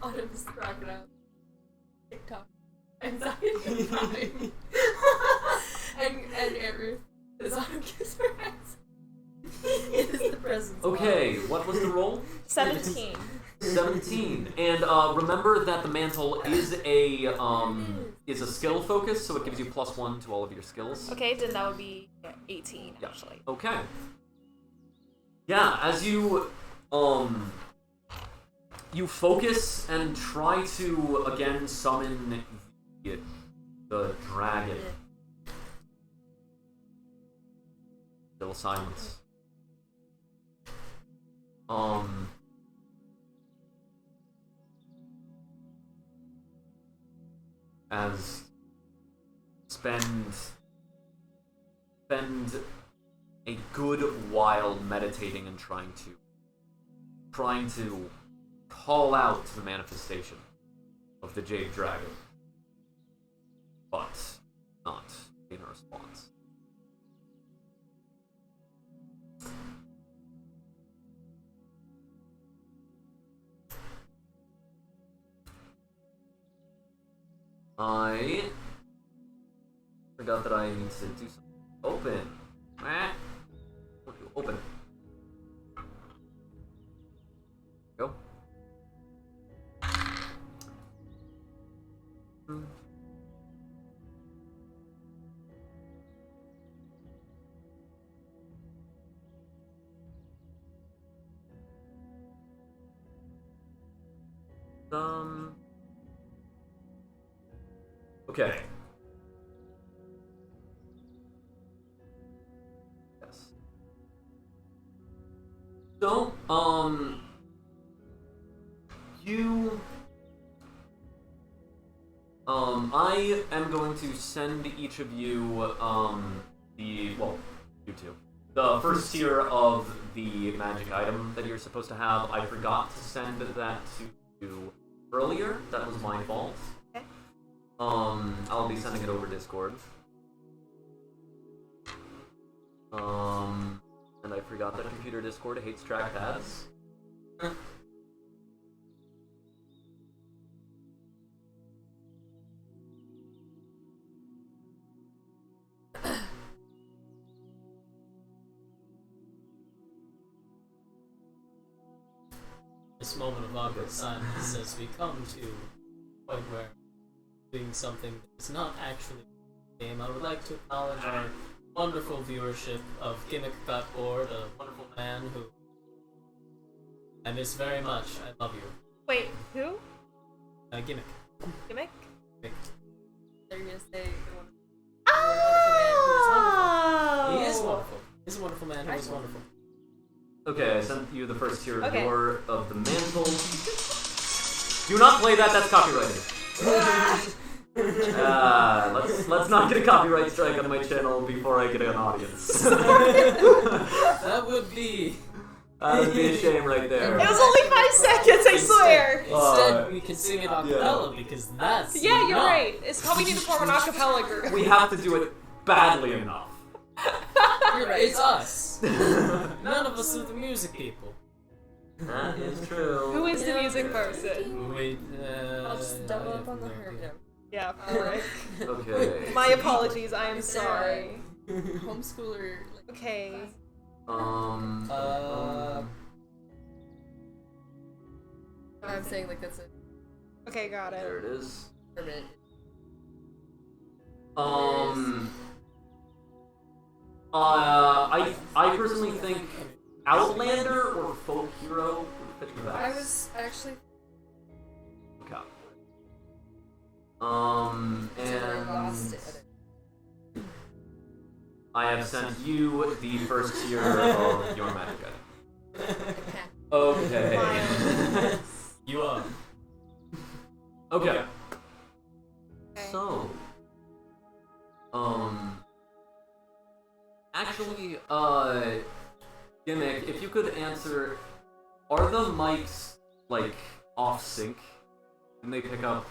Autumn's crocodile. TikTok. Anxiety crying. and Aunt Ruth. As Autumn gives her hands. It is the presence. okay. What was the roll? 17. 17. And remember that the mantle is a skill focus, so it gives you +1 to all of your skills. Okay, then that would be 18, Yeah. actually. Okay. Yeah, as you you focus and try to again summon the dragon. Still silence. As spend a good while meditating and trying to call out to the manifestation of the Jade Dragon, but not in a response. I forgot that I need to do something. Open. Open. Go. Okay. Yes. So, I am going to send each of you, you two. The first tier of the magic item that you're supposed to have. I forgot to send that to you earlier. That was my fault. Okay. I'll be sending it over Discord. And I forgot that computer Discord hates trackpads. This moment of awkward silence as we come to a point where doing something that is not actually a game. I would like to acknowledge our wonderful viewership of Gimmick Got Bored, a wonderful man who I miss very much. I love you. Wait, who? Gimmick. Gimmick? Gimmick. They're gonna say the one. Oh! He is wonderful. He's a wonderful man who is wonderful. Okay, I sent you the first tier Okay. door of the mantle. Do not play that, that's copyrighted. Let's not get a copyright strike on my channel before I get an audience. That would be... That would be a shame right there. It was only 5 seconds, I swear! Instead, we can sing it a cappella because that's Yeah, you're not- right. It's probably need to form an acapella group. We have to do it badly enough. You're right. It's us. None of us are the music people. That is true. Who is the music person? Wait, I'll just double up on the herb. No. Yeah, correct. Okay. My apologies, I am sorry. Homeschooler. Like, Okay. Um. I'm saying like that's a Okay, got There it. it is. permanent. I personally think Outlander or Folk Hero would fit the best. I was actually. Okay. I lost it. I have sent you the first tier of your magic item. Okay. You are. Okay. Okay. So, actually, Gimmick, if you could answer, are the mics, like, off sync? When they pick up,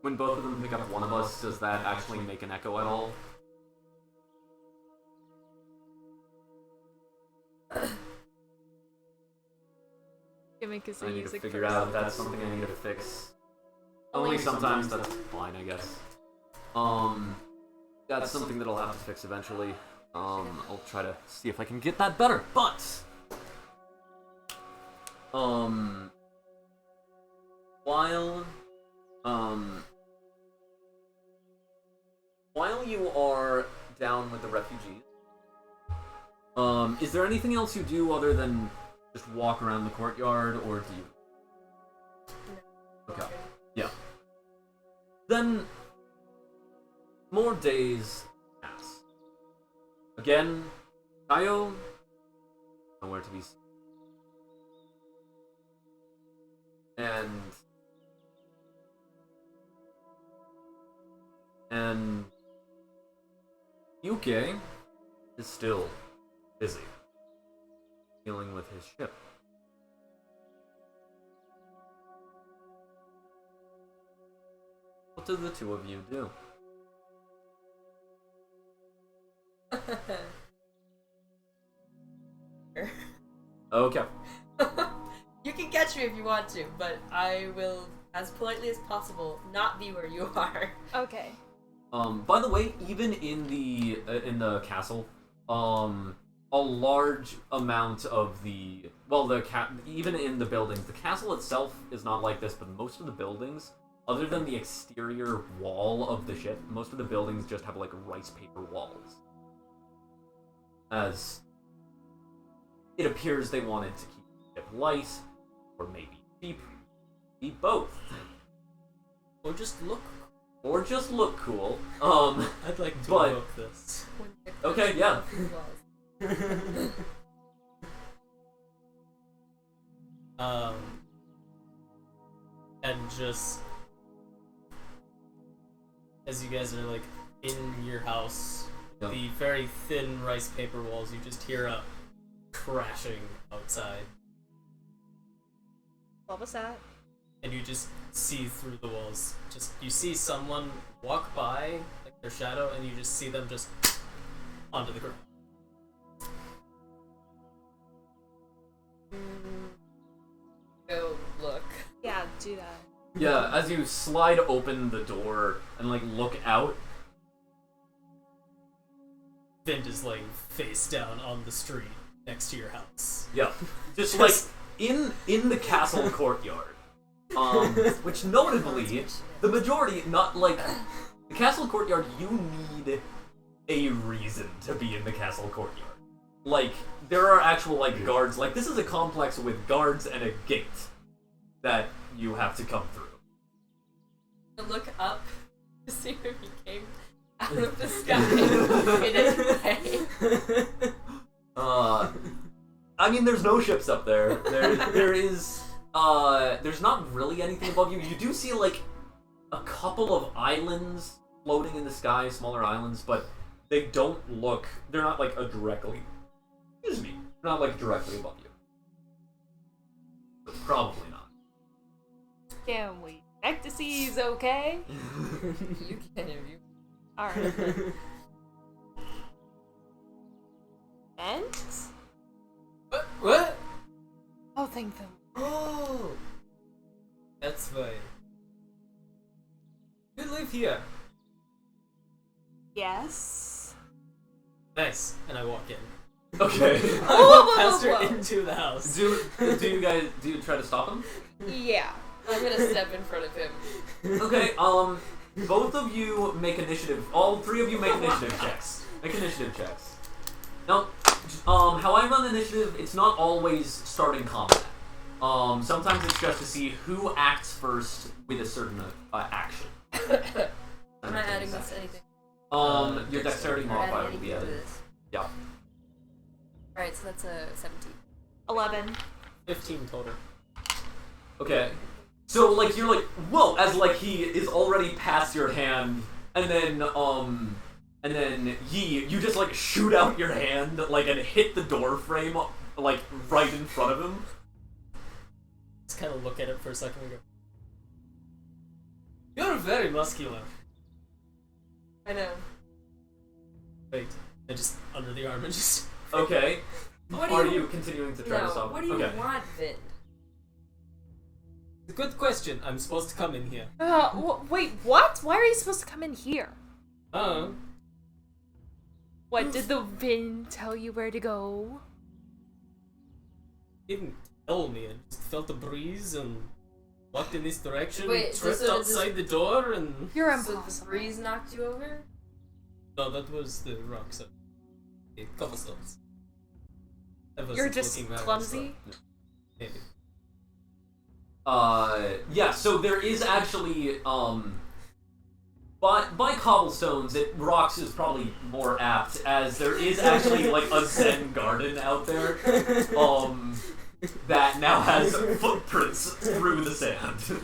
when both of them pick up one of us, does that actually make an echo at all? Gimmick is a I need to music figure person. out if that's something I need to fix. Only sometimes, that's fine, I guess. That's something that I'll have to fix eventually. I'll try to see if I can get that better, but... While you are down with the refugees, is there anything else you do other than just walk around the courtyard, or do you... Okay. Yeah. Then, more days pass. Again, Kaio, nowhere to be seen. And Yuke is still busy dealing with his ship. What do the two of you do? Okay. You can catch me if you want to, but I will, as politely as possible, not be where you are. Okay. By the way, even in the castle, a large amount of the even in the buildings, the castle itself is not like this, but most of the buildings, other than the exterior wall of the ship, most of the buildings just have like rice paper walls. As it appears they wanted to keep the ship light, or maybe cheap, maybe both. Or just look. Or just look cool. I'd like to but- evoke this. Okay, yeah. And just as you guys are like in your house, Yep. the very thin rice paper walls, you just hear a crashing outside, What was that? and you just see through the walls. Just you see someone walk by, like their shadow, and you just see them just onto the ground. Go look. Yeah, do that. Yeah, as you slide open the door and like look out. Vint is laying face down on the street next to your house. Yeah, just like in the castle courtyard. Which notably, the majority, not like the castle courtyard. You need a reason to be in the castle courtyard. Like there are actual like guards. Like this is a complex with guards and a gate that you have to come through. To look up to see if he came out of the sky in any way. I mean, there's no ships up there. There is, there's not really anything above you. You do see, like, a couple of islands floating in the sky, smaller islands, but they don't look, they're not, like, they're not, like, directly above you. But probably not. Can we check to see he's okay? You can if you. Alright. And? What? Oh, thank them. Oh, that's fine. You live here. Yes. Nice. And I walk in. Okay. I walk past her into the house. do you try to stop him? Yeah. I'm gonna step in front of him. Okay, both of you make initiative, all three of you make initiative checks. Make initiative checks. Now, how I run initiative, it's not always starting combat. Sometimes it's just to see who acts first with a certain action. I'm not adding this to anything. Your dexterity modifier will be added. Yeah. Alright, so that's a 17. 11. 15 total. Okay. So, like, you're like, whoa, as, like, he is already past your hand, and then you just, like, shoot out your hand, like, and hit the door frame, like, right in front of him. Just kind of look at it for a second and go, "You're very muscular." I know. Wait, and just under the arm and just... Okay. What do Are you- you continuing to try to stop? What do you Okay. want, Vin? It's a good question. I'm supposed to come in here. Wait, what? Why are you supposed to come in here? Oh. What, did the wind tell you where to go? Didn't tell me. I just felt the breeze and walked in this direction. Wait, tripped so outside the door and... You're So the impossible. breeze knocked you over? No, that was the rock, so... A couple stones. I wasn't You're just looking very clumsy? slow. Maybe. Yeah, so there is actually, by cobblestones, rocks is probably more apt, as there is actually, like, a Zen garden out there, that now has footprints through the sand.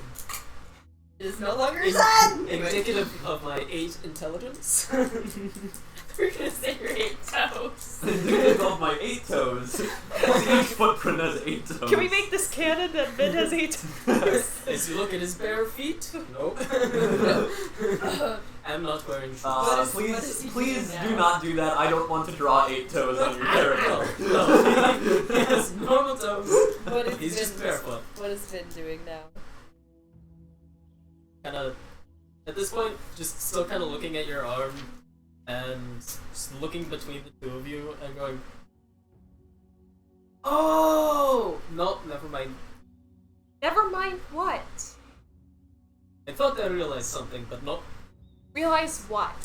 It is no longer Zen! Indicative of my 8 intelligence. We're gonna say your 8 toes. Indicative of my 8 toes. Each footprint has 8 toes. Can we make this canon that Vin has 8 toes? As you look at his bare feet, nope. I'm not wearing shoes. What is he Please doing do now? not do that. I don't want to draw 8 toes on your character. No, he has normal toes. What is He's just Vin- barefoot. What is Vin doing now? Kind of, at this point, just still kind of looking at your arm and just looking between the two of you and going, "Oh! No, never mind. Never mind what? I thought I realized something, but no. Realize what?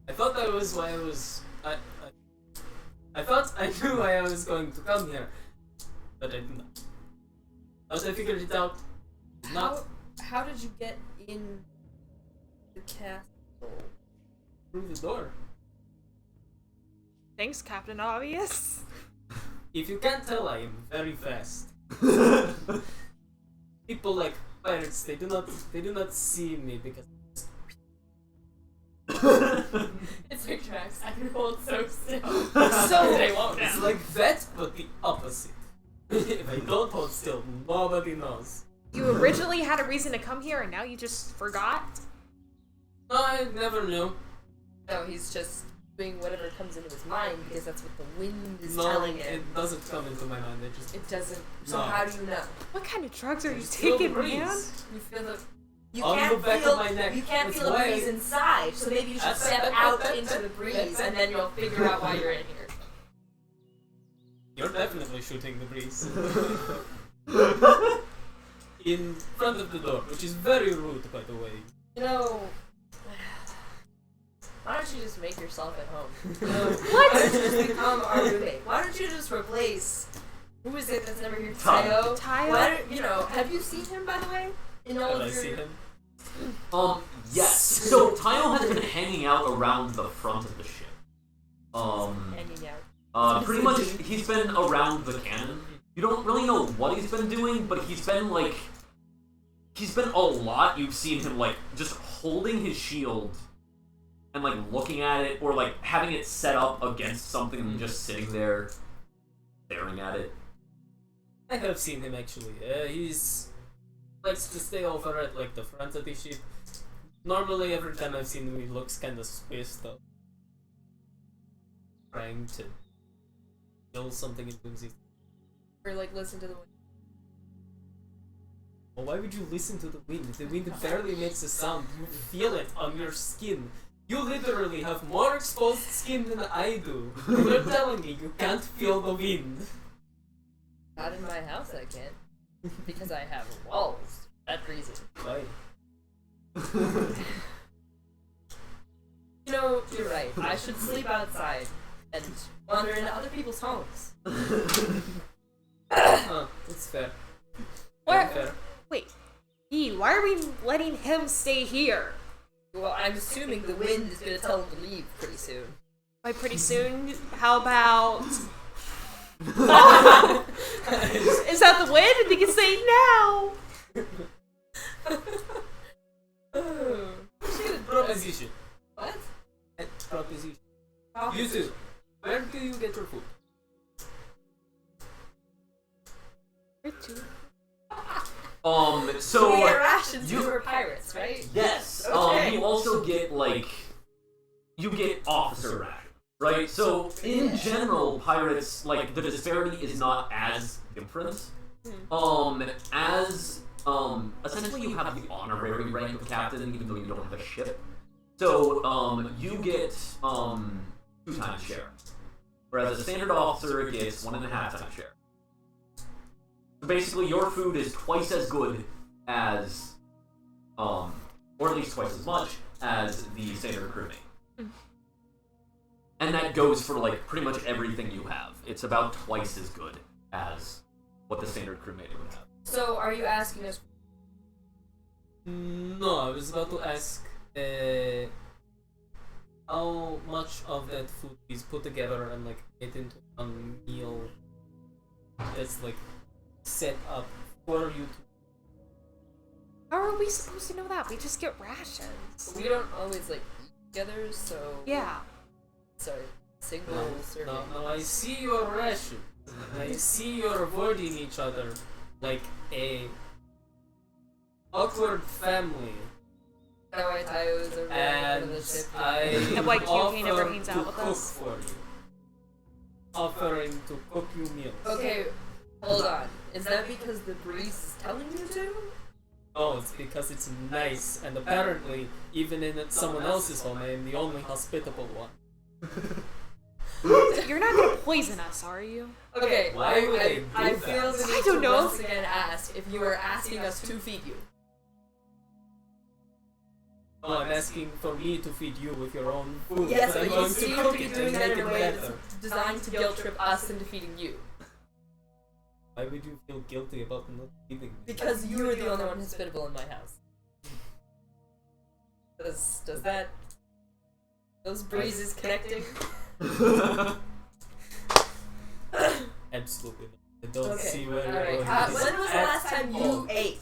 I thought that was why I was... I thought I knew why I was going to come here, but I did not. Once I figured it out, not How did you get in the castle? through the door. Thanks, Captain Obvious. If you can't tell, I am very fast. People like pirates, they do not see me because It's your tracks. I can hold so still. So- they won't it's now. like that, but the opposite. If I don't hold still, nobody knows. You originally had a reason to come here and now you just forgot? No, I never knew. No, he's just doing whatever comes into his mind because that's what the wind is No, telling him. it doesn't come into my mind. It just It doesn't. So No. how do you know? What kind of drugs are you just feel the taking, breeze. man? You feel the. You On can't the back feel. of my neck. You can't It's feel the why- breeze inside. So maybe you should step out into the breeze, and then you'll figure out why you're in here. You're definitely shooting the breeze. In front of the door, which is very rude, by the way. You know. Why don't you just make yourself at home? What? Why don't you just become our roommate? Why don't you just replace? Who is it that's never here? Tayo. Tayo. Why don't you know? Have you seen him by the way? In all Have of I your. seen him? Yes. So Tayo has been hanging out around the front of the ship. Hanging out. Pretty much he's been around the cannon. You don't really know what he's been doing, but he's been a lot. You've seen him like just holding his shield and like looking at it, or like having it set up against something and just sitting there staring at it. I have seen him actually. He's likes to stay over at like the front of the ship. Normally, every time I've seen him, he looks kind of Swiss though, trying to kill something in Whimsy. Or like listen to the wind. Well, why would you listen to the wind? The wind barely makes a sound. You feel it on your skin. You literally have more exposed skin than I do. And you're telling me you can't feel the wind. Not in my house, I can't. Because I have walls. That reason. Why? You know, you're right. I should sleep outside and wander into other people's homes. It's fair. What? Fair. Wait, E, why are we letting him stay here? Well, I'm assuming the wind is gonna tell him to leave pretty soon. By pretty soon, how about... Is that the wind? We can say now! Proposition. What? Proposition. You two, where do you get your food? Where to? So we get rations you- because we're pirates, right? yes. Okay. You also get you get officer rations, right? So in general, pirates the disparity is not as different. As essentially you have the honorary rank of captain, even though you don't have a ship. So you get 2 times share, whereas a standard officer gets 1.5 times share. So basically, your food is twice as good as, or at least twice as much as the standard crewmate. And that goes for pretty much everything you have. It's about twice as good as what the standard crewmate would have. So, are you asking us? No, I was about to ask how much of that food is put together and made into a meal that's set up for you to. How are we supposed to know that? We just get rations. We don't always eat together, so Yeah. sorry. Single serving. No, I see your ration. I see you're avoiding each other like a awkward family. That's why Taio's are And on the ship. And why QK never offer hangs to out with cook us. for you. Offering to cook you meals. Okay, hold on. Is that because the breeze is telling you to? No, it's because it's nice, and apparently, even in someone else's home, I am the only hospitable one. You're not gonna poison us, are you? Okay, Why would they I do feel that? the I need don't to know. once again ask if you are asking us to feed you. No, I'm asking for me to feed you with your own food. Yes, but I'm but you going to seem to cook be it doing and that make in a it way better. that's designed to guilt trip us into feeding you. Why would you feel guilty about not feeding me? Because you are the only one hospitable in my house. Does that... Those breezes connecting? Absolutely not. I don't Okay, see where you're alright. going with When this was the at last time all. you ate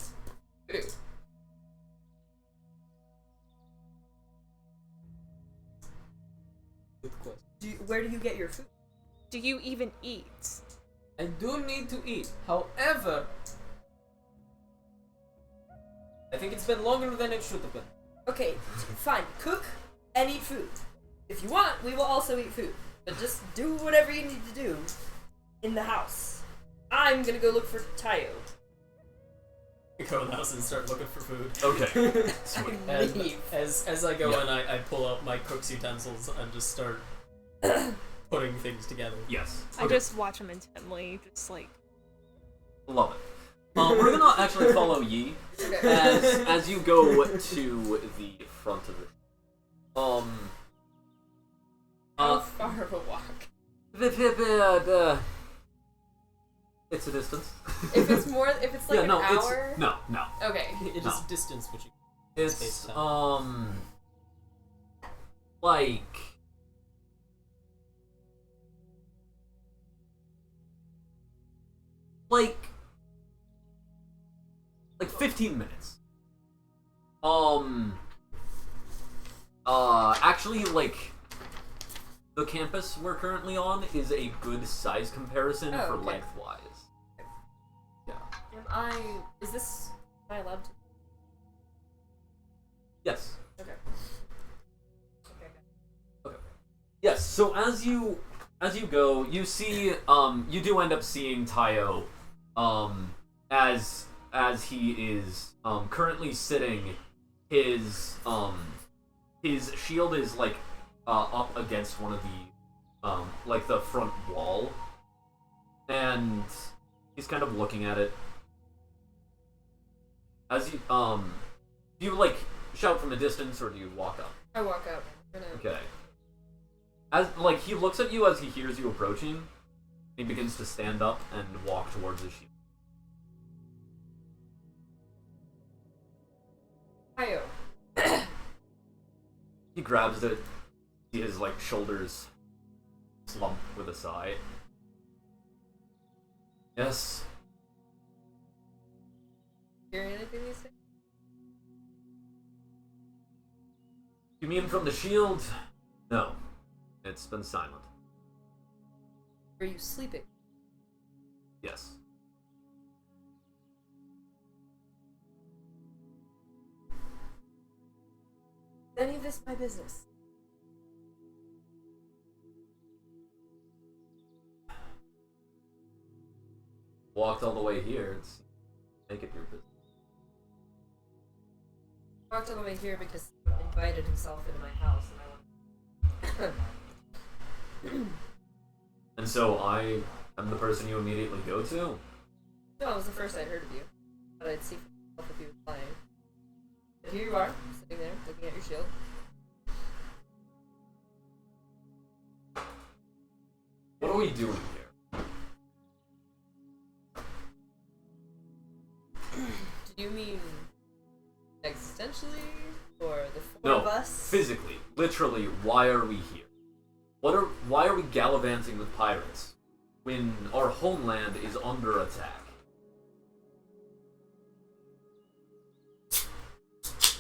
food? Good question. Where do you get your food? Do you even eat? I do need to eat. However, I think it's been longer than it should have been. Okay, fine. Cook and eat food. If you want, we will also eat food. But just do whatever you need to do in the house. I'm gonna go look for Taio. Go in the house and start looking for food. Okay. And Leave. as I go Yeah. in, I pull out my cook's utensils and just start putting things together. Yes. I just watch him intently, just Love it. We're gonna actually follow Yi Okay. as you go to the front of it. How far of a walk? It's a distance. If it's like yeah, no, an hour. no. Okay. It No. is distance which you It's Space-time. like like 15 minutes. Actually, the campus we're currently on is a good size comparison Oh, for okay. lengthwise. Yeah. Am I allowed to? Yes. Okay. Yes, so as you go, you see you do end up seeing Taio as he is currently sitting. His shield is up against one of the the front wall, and he's kind of looking at it. As you do you shout from a distance or do you walk up? I walk up. Okay. As like he looks at you as he hears you approaching, he begins to stand up and walk towards the shield. Ayo. He grabs it, see his like shoulders slump with a sigh. Yes. Hearing anything these days? You mean from the shield? No. It's been silent. Are you sleeping? Yes. Is any of this my business? Walked all the way here. It's make it your business. Walked all the way here because he invited himself into my house and I want. And so I am the person you immediately go to? No, it was the first I'd heard of you. But I'd see for myself if you were playing. But here you are, sitting there, looking at your shield. What are we doing here? Do you mean existentially? Or the four No, of us? physically. Literally, why are we here? Why are we gallivanting with pirates when our homeland is under attack?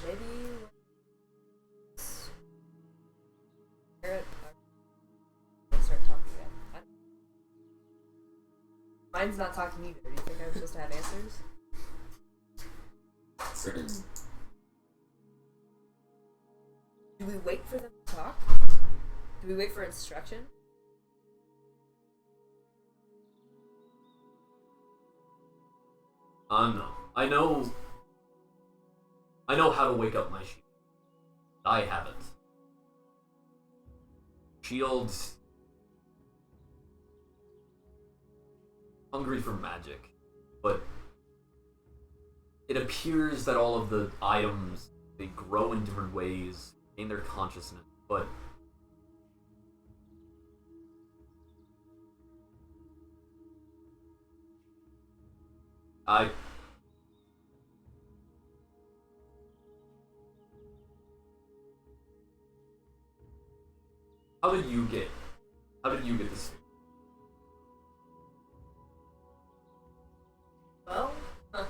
Maybe start talking again. Mine's not talking either. Do you think I'm supposed to have answers? Do we wait for them to talk? Do we wait for instruction? No. I know how to wake up my shield. I haven't. Shield's hungry for magic, but it appears that all of the items, they grow in different ways, gain their consciousness, but How did you get this? Well, there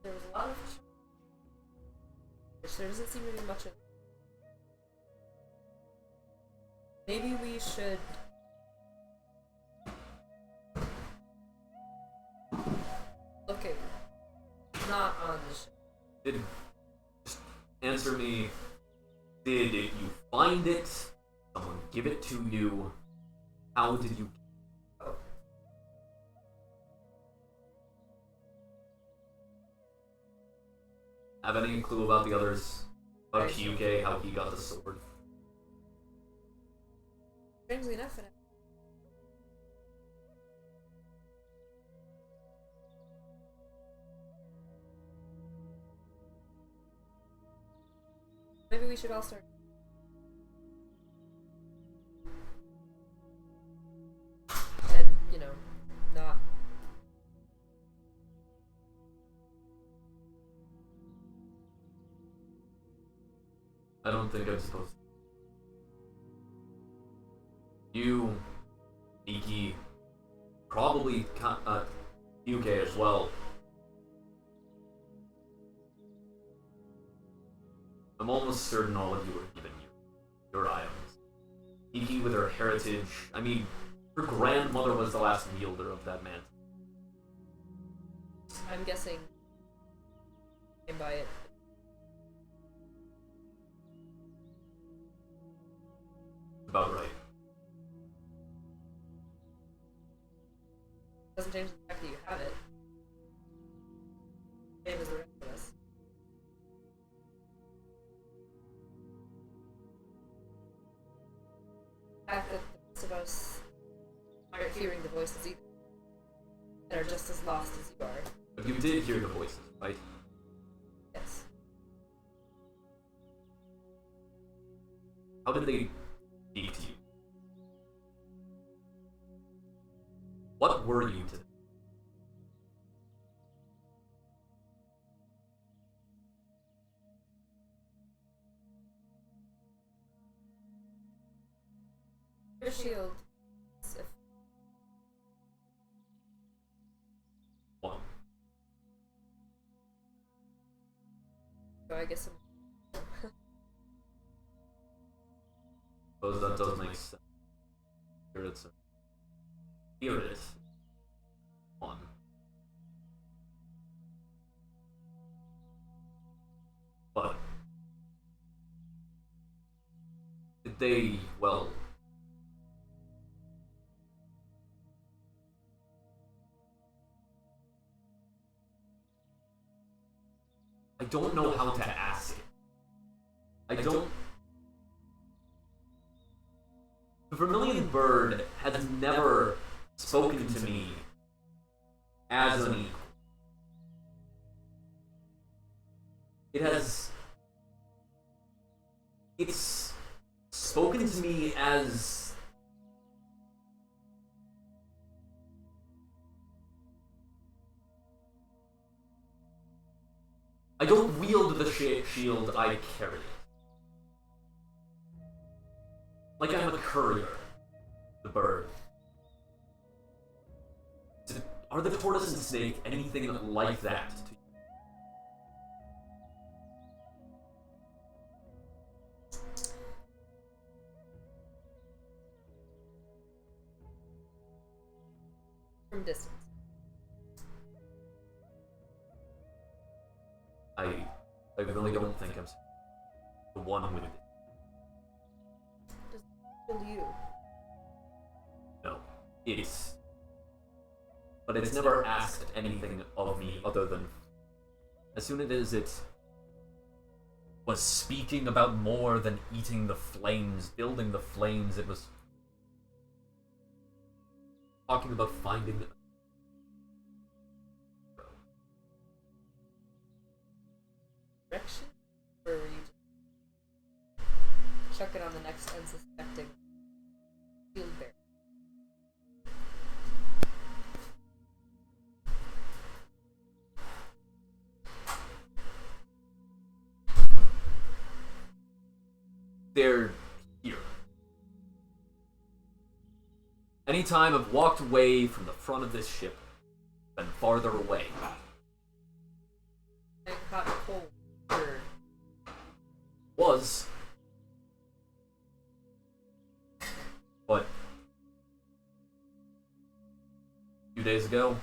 was a lot of which there doesn't seem to be much of. Maybe we should look at not on the ship. Just answer me. Did you find it? Someone give it to you? How did you? Oh. Have any clue about the others? About Kyuke, how he got the sword? Strangely enough, maybe we should all start. And, you know, not. I don't think I'm supposed to. You, Miki, probably Kyuke as well. I'm almost certain all of you were given your items. Miki with her heritage, I mean, her grandmother was the last wielder of that mantle. I'm guessing. Came by it. About right. Doesn't change the fact that you have it. Same as the rest of us. The fact that the rest of us aren't hearing the voices either. And are just as lost as you are. But you did hear the voices, right? Yes. How did they speak to you? What were you to them? Your shield. One. So I guess Suppose that does make sense. Spirit's a spirit. One. But did they, well, I don't know how to ask it. I don't. The Vermilion Bird has never spoken to me as an equal. It's spoken to me as I don't wield the shield, I carry it. Like I'm a courier. The bird. Are the tortoise and snake anything like that to you? from distance. I really don't think I'm the one with it. Just kill you. No. But it's never asked anything of me other than as soon as it was speaking about more than eating the flames, building the flames, it was talking about finding Direction? Or were you just chuck it on the next unsuspecting field bear? they're here. Anytime I've walked away from the front of this ship, been farther away. And caught cold. Or Was. But a few days ago,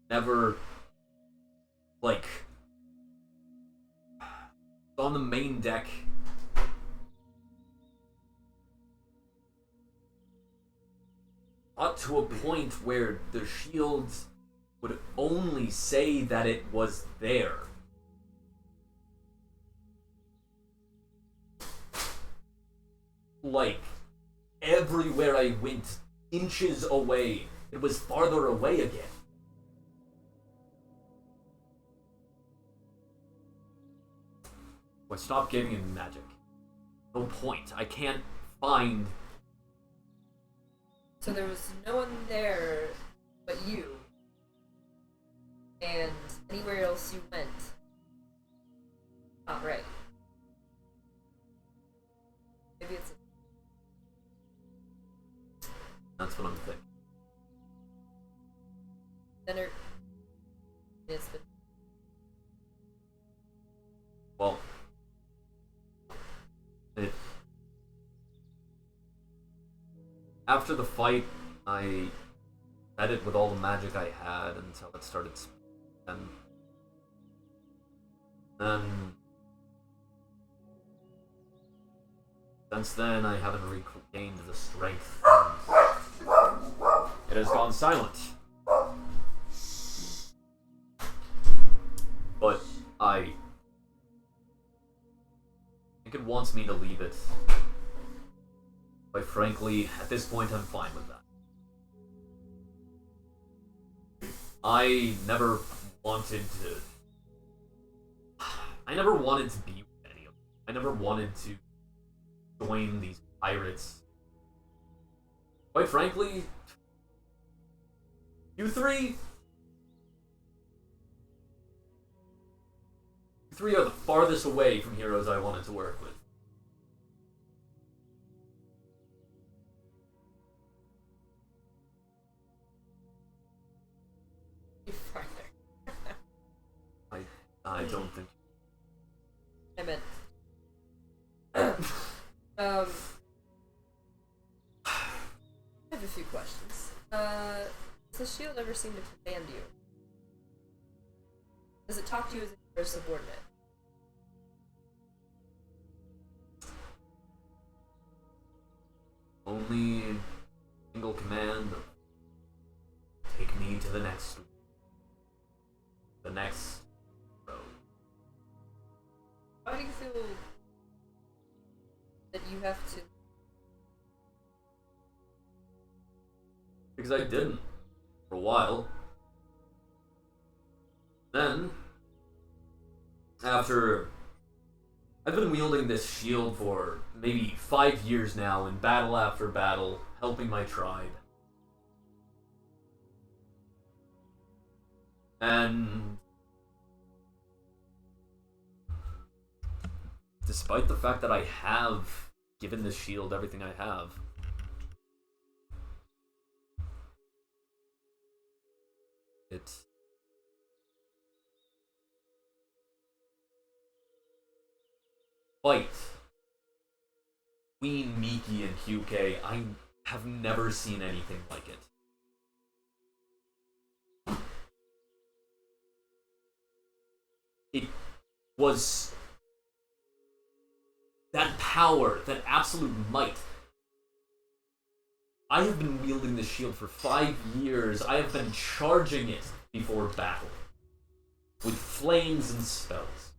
never, like, on the main deck, up to a point where the shields would only say that it was there. Like, everywhere I went, inches away, it was farther away again. Well, stop giving him magic. No point. I can't find. so there was no one there but you. And anywhere else you went. Not right. Maybe it's That's what I'm thinking. center. It's been Well, after the fight, I fed it with all the magic I had until it started speaking. Then, since then, I haven't regained the strength. It has gone silent. But I think it wants me to leave it. Quite frankly, at this point, I'm fine with that. I never wanted to. I never wanted to be with any of them. I never wanted to join these pirates. Quite frankly, you three are the farthest away from heroes I wanted to work with. You're farther. I don't think. I meant. I have a few questions. Does the shield ever seem to command you? Does it talk to you as if you're a subordinate? Only single command of take me to the next road. How do you feel that you have to? Because I didn't for a while. Then, after I've been wielding this shield for maybe 5 years now, in battle after battle, helping my tribe. And despite the fact that I have given this shield everything I have, it's fight between Miki and QK, I have never seen anything like it. It was that power, that absolute might. I have been wielding this shield for 5 years. I have been charging it before battle with flames and spells.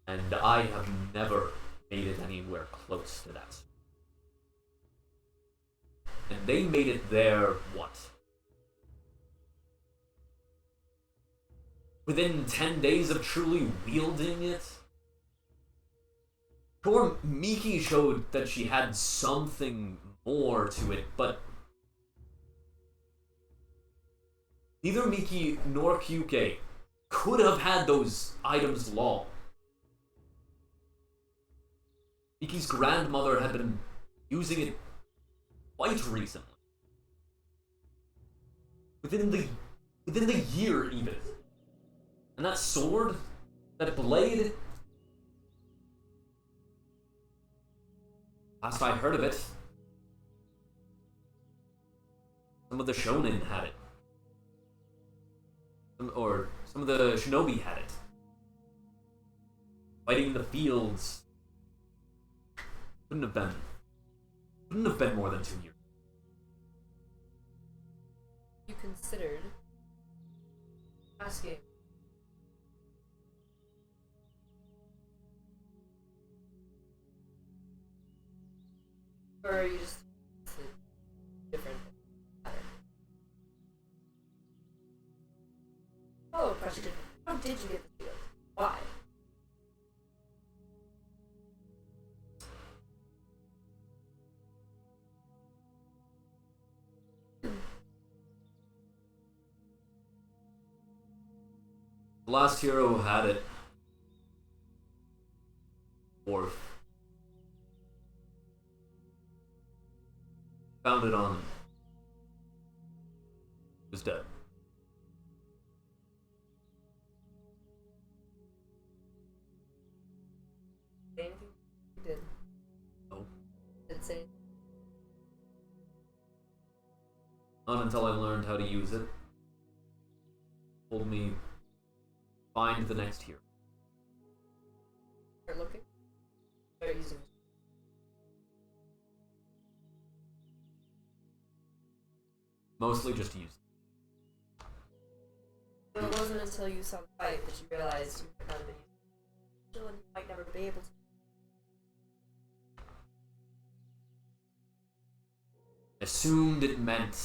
And I have never made it anywhere close to that. And they made it there, what? Within 10 days of truly wielding it? Sure, Miki showed that she had something more to it, but neither Miki nor QK could have had those items long. Miki's grandmother had been using it quite recently. Within the year, even. And that sword, that blade, last I heard of it, some of the shonen had it. Or some of the shinobi had it. Fighting in the fields. Couldn't have been more than 2 years. You considered asking. Or are you just different pattern? Oh, question. How did you get the field? Why? The last hero had it. Or found it on him. He was dead. Say anything? You did. No. Didn't say anything. Not until I learned how to use it. Told me, find the next hero. Start looking. Start using. Mostly just use it. So it wasn't until you saw the fight that you realized you might not have been using it. And you might never be able to. Assumed it meant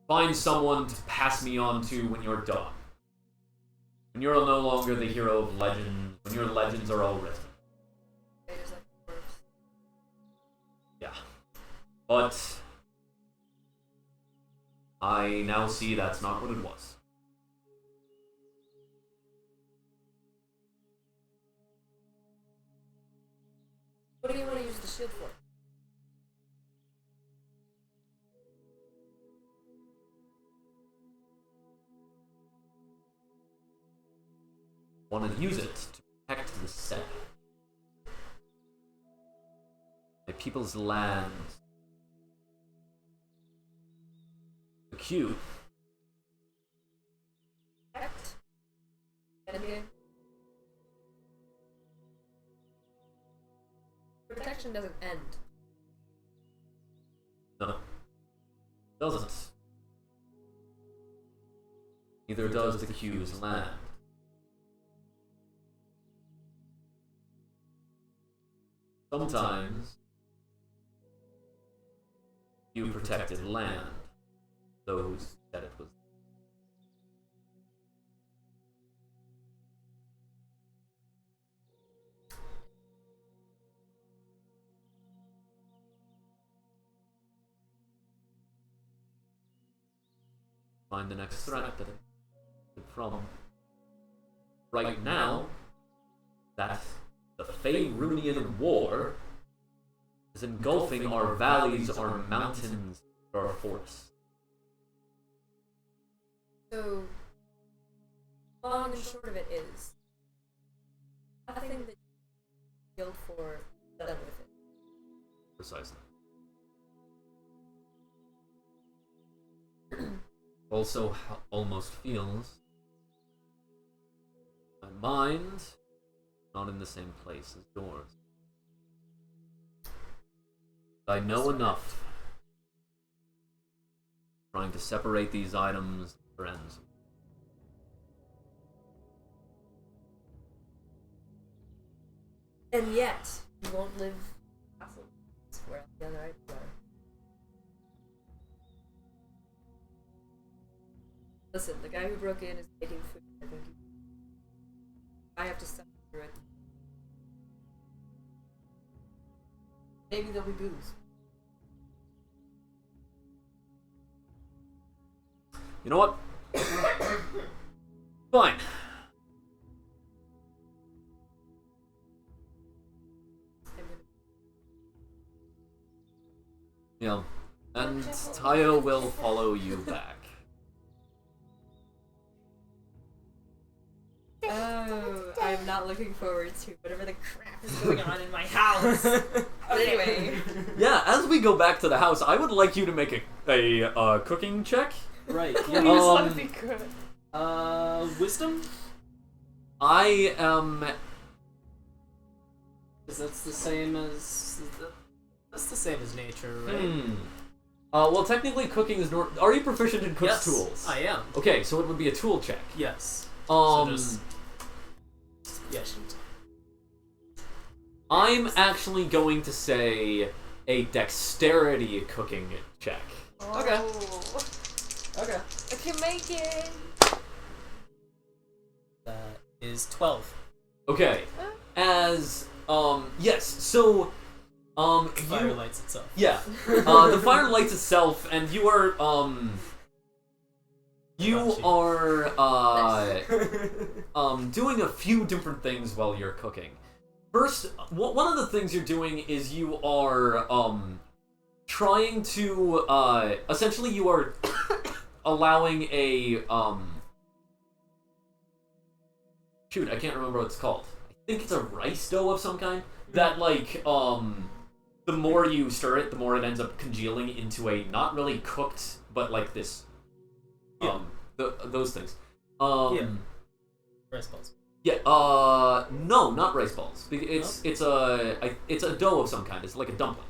find someone to pass me on to when you're done. When you're no longer the hero of legends, when your legends are all written. There's like dwarves. Yeah. But I now see that's not what it was. What do you want to use the shield for? Want to use it to protect the steppe. My people's land. The Q. Protect. Enemy. Protection doesn't end. No. Doesn't. Neither does the Q's land. Sometimes you protected land, those that it was. Find the next threat that it from. Right now, that the Faerunian War is engulfing our valleys, our mountains, our forests. So, long and short of it is, nothing that you killed for done with it. Precisely. Also, almost feels my mind not in the same place as yours. I know enough. Trying to separate these items, friends. And yet, you won't live castle where the other items are. Listen, the guy who broke in is making food. I have to step through it. Maybe there'll be booze. You know what? Fine. Yeah. And Tayo will follow you back. Oh, I'm not looking forward to whatever the crap is going on in my house. But anyway. Yeah, as we go back to the house, I would like you to make a cooking check. Right, Please yeah. let it be good. Wisdom? I am... Because that's the same as... That's the same as nature, right? well, technically cooking is... Are you proficient in cook's Yes, tools? I am. Okay, so it would be a tool check. Yes. So just... Yeah, shoot. I'm actually going to say a dexterity cooking check. Okay. Oh, Okay. I can make it. That is 12. Okay. As, yes, so, Fire you... lights itself. Yeah. The fire lights itself, and you are, you are, doing a few different things while you're cooking. First, one of the things you're doing is you are, trying to, essentially you are allowing a, shoot, I can't remember what it's called. I think it's a rice dough of some kind. That, like, the more you stir it, the more it ends up congealing into a not really cooked, but like this, those things. Yeah. Rice balls. Yeah, no, not rice balls. It's a dough of some kind. It's like a dumpling.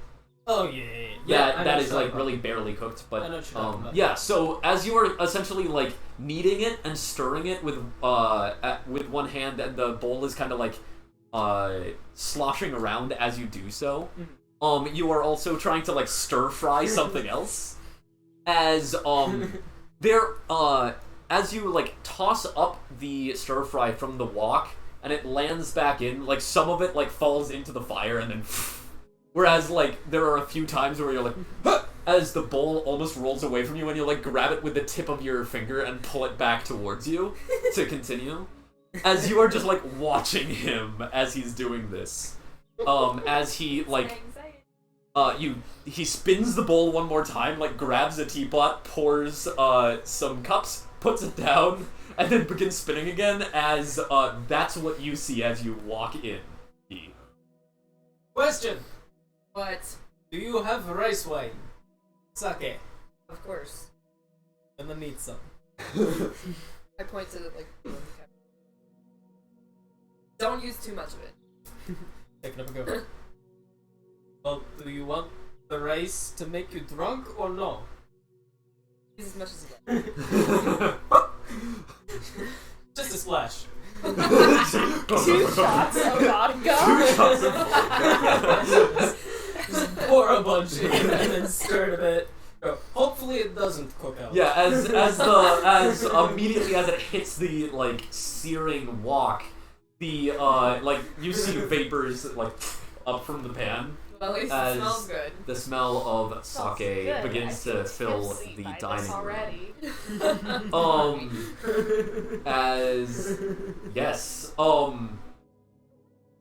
Oh, yeah. That is like really barely cooked, but I know what you're talking about. yeah. So as you are essentially like kneading it and stirring it with one hand, and the bowl is kind of like sloshing around as you do so. You are also trying to like stir fry something else, as there as you like toss up the stir fry from the wok and it lands back in, like some of it like falls into the fire and then whereas like there are a few times where you're like as the bowl almost rolls away from you and you like grab it with the tip of your finger and pull it back towards you to continue. As you are just like watching him as he's doing this. As he like he spins the bowl one more time, like grabs a teapot, pours some cups, puts it down, and then begins spinning again as that's what you see as you walk in. Question: What? do you have rice wine? Sake. Of course. And then need some. I point to like. Don't use too much of it. Take it up and go. Well, do you want the rice to make you drunk or no? Use as much as you like. Just a splash. 2 shots of vodka. Just pour a bunch in and then stir it a bit. Hopefully it doesn't cook out. Yeah, as immediately as it hits the like searing wok, the like you see vapors like up from the pan. Well, at least As it smells good. the smell of sake Good. begins I feel to fill tipsy the by dining this room. already.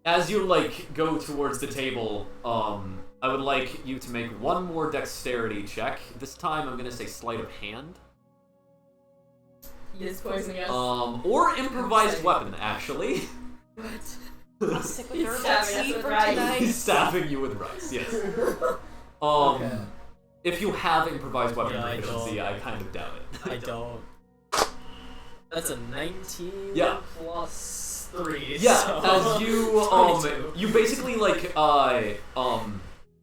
As you like go towards the table, I would like you to make one more dexterity check. This time I'm gonna say sleight of hand. He is poisoning us. Or improvised weapon, actually. What? I'll stick with your Stabbing us seat with for rice. tonight. He's stabbing you with rice, yes. Okay. If you have improvised weapon Yeah, I proficiency, don't. I kind of doubt it. I don't. That's a 19 Yeah. plus 3. Yeah, so as you 22. you basically like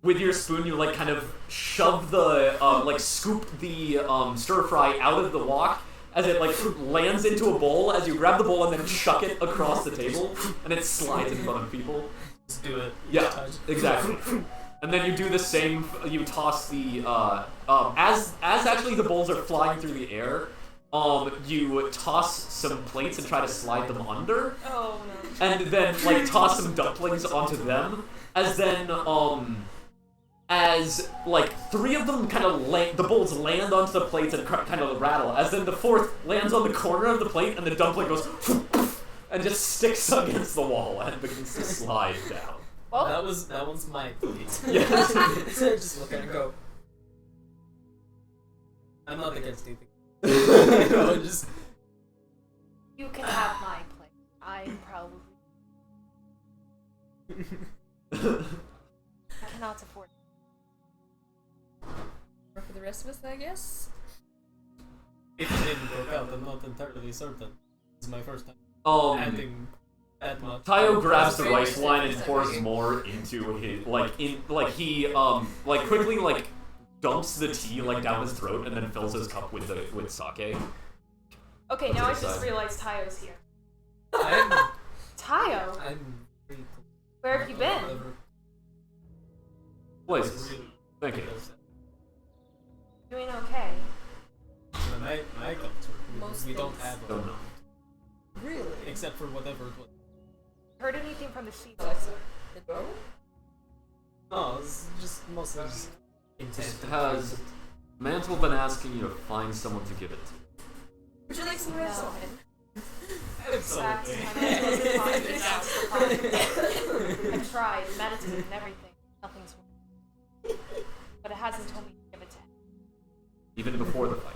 with your spoon you like kind of shove the like scoop the stir fry out of the wok as it like lands into a bowl as you grab the bowl and then chuck it across the table and it slides in front of people. Just do it. Yeah, Touch. exactly. And then you do the same. You toss the as actually the bowls are flying through the air. You toss some plates and try to slide them under, Oh no. and then like toss some dumplings onto them. As then as like 3 of them kind of the bowls land onto the plates and kind of rattle. As then the 4th lands on the corner of the plate and the dumpling goes and just sticks against the wall and begins to slide down. Well, That one's my plate. Yes. Just look at it and go. I'm not against anything. No, just you can have my plate. I probably I cannot afford it. Or for the rest of us, I guess. if it didn't work out, I'm not entirely certain. This is my first time adding that much. Tayo grabs the Okay. rice wine and pours more into his he quickly like dumps the tea like down his throat and then fills his cup with sake. Okay, now I just Decide. realized Tayo's here. I'm Tayo, pretty cool. where have you been? Whatever. Places. Thank you. Doing okay. My culture, Most we don't things. have Don't a, know. Really? except for whatever it was. Heard anything from the sheep? The bow? No, it's just mostly just intent. Has Mantle been asking you to find someone to give it to? Would you like some No. rice wine? Exactly. I've tried, meditated and everything. Nothing's working. But it hasn't told me to give it to him. Even before the fight.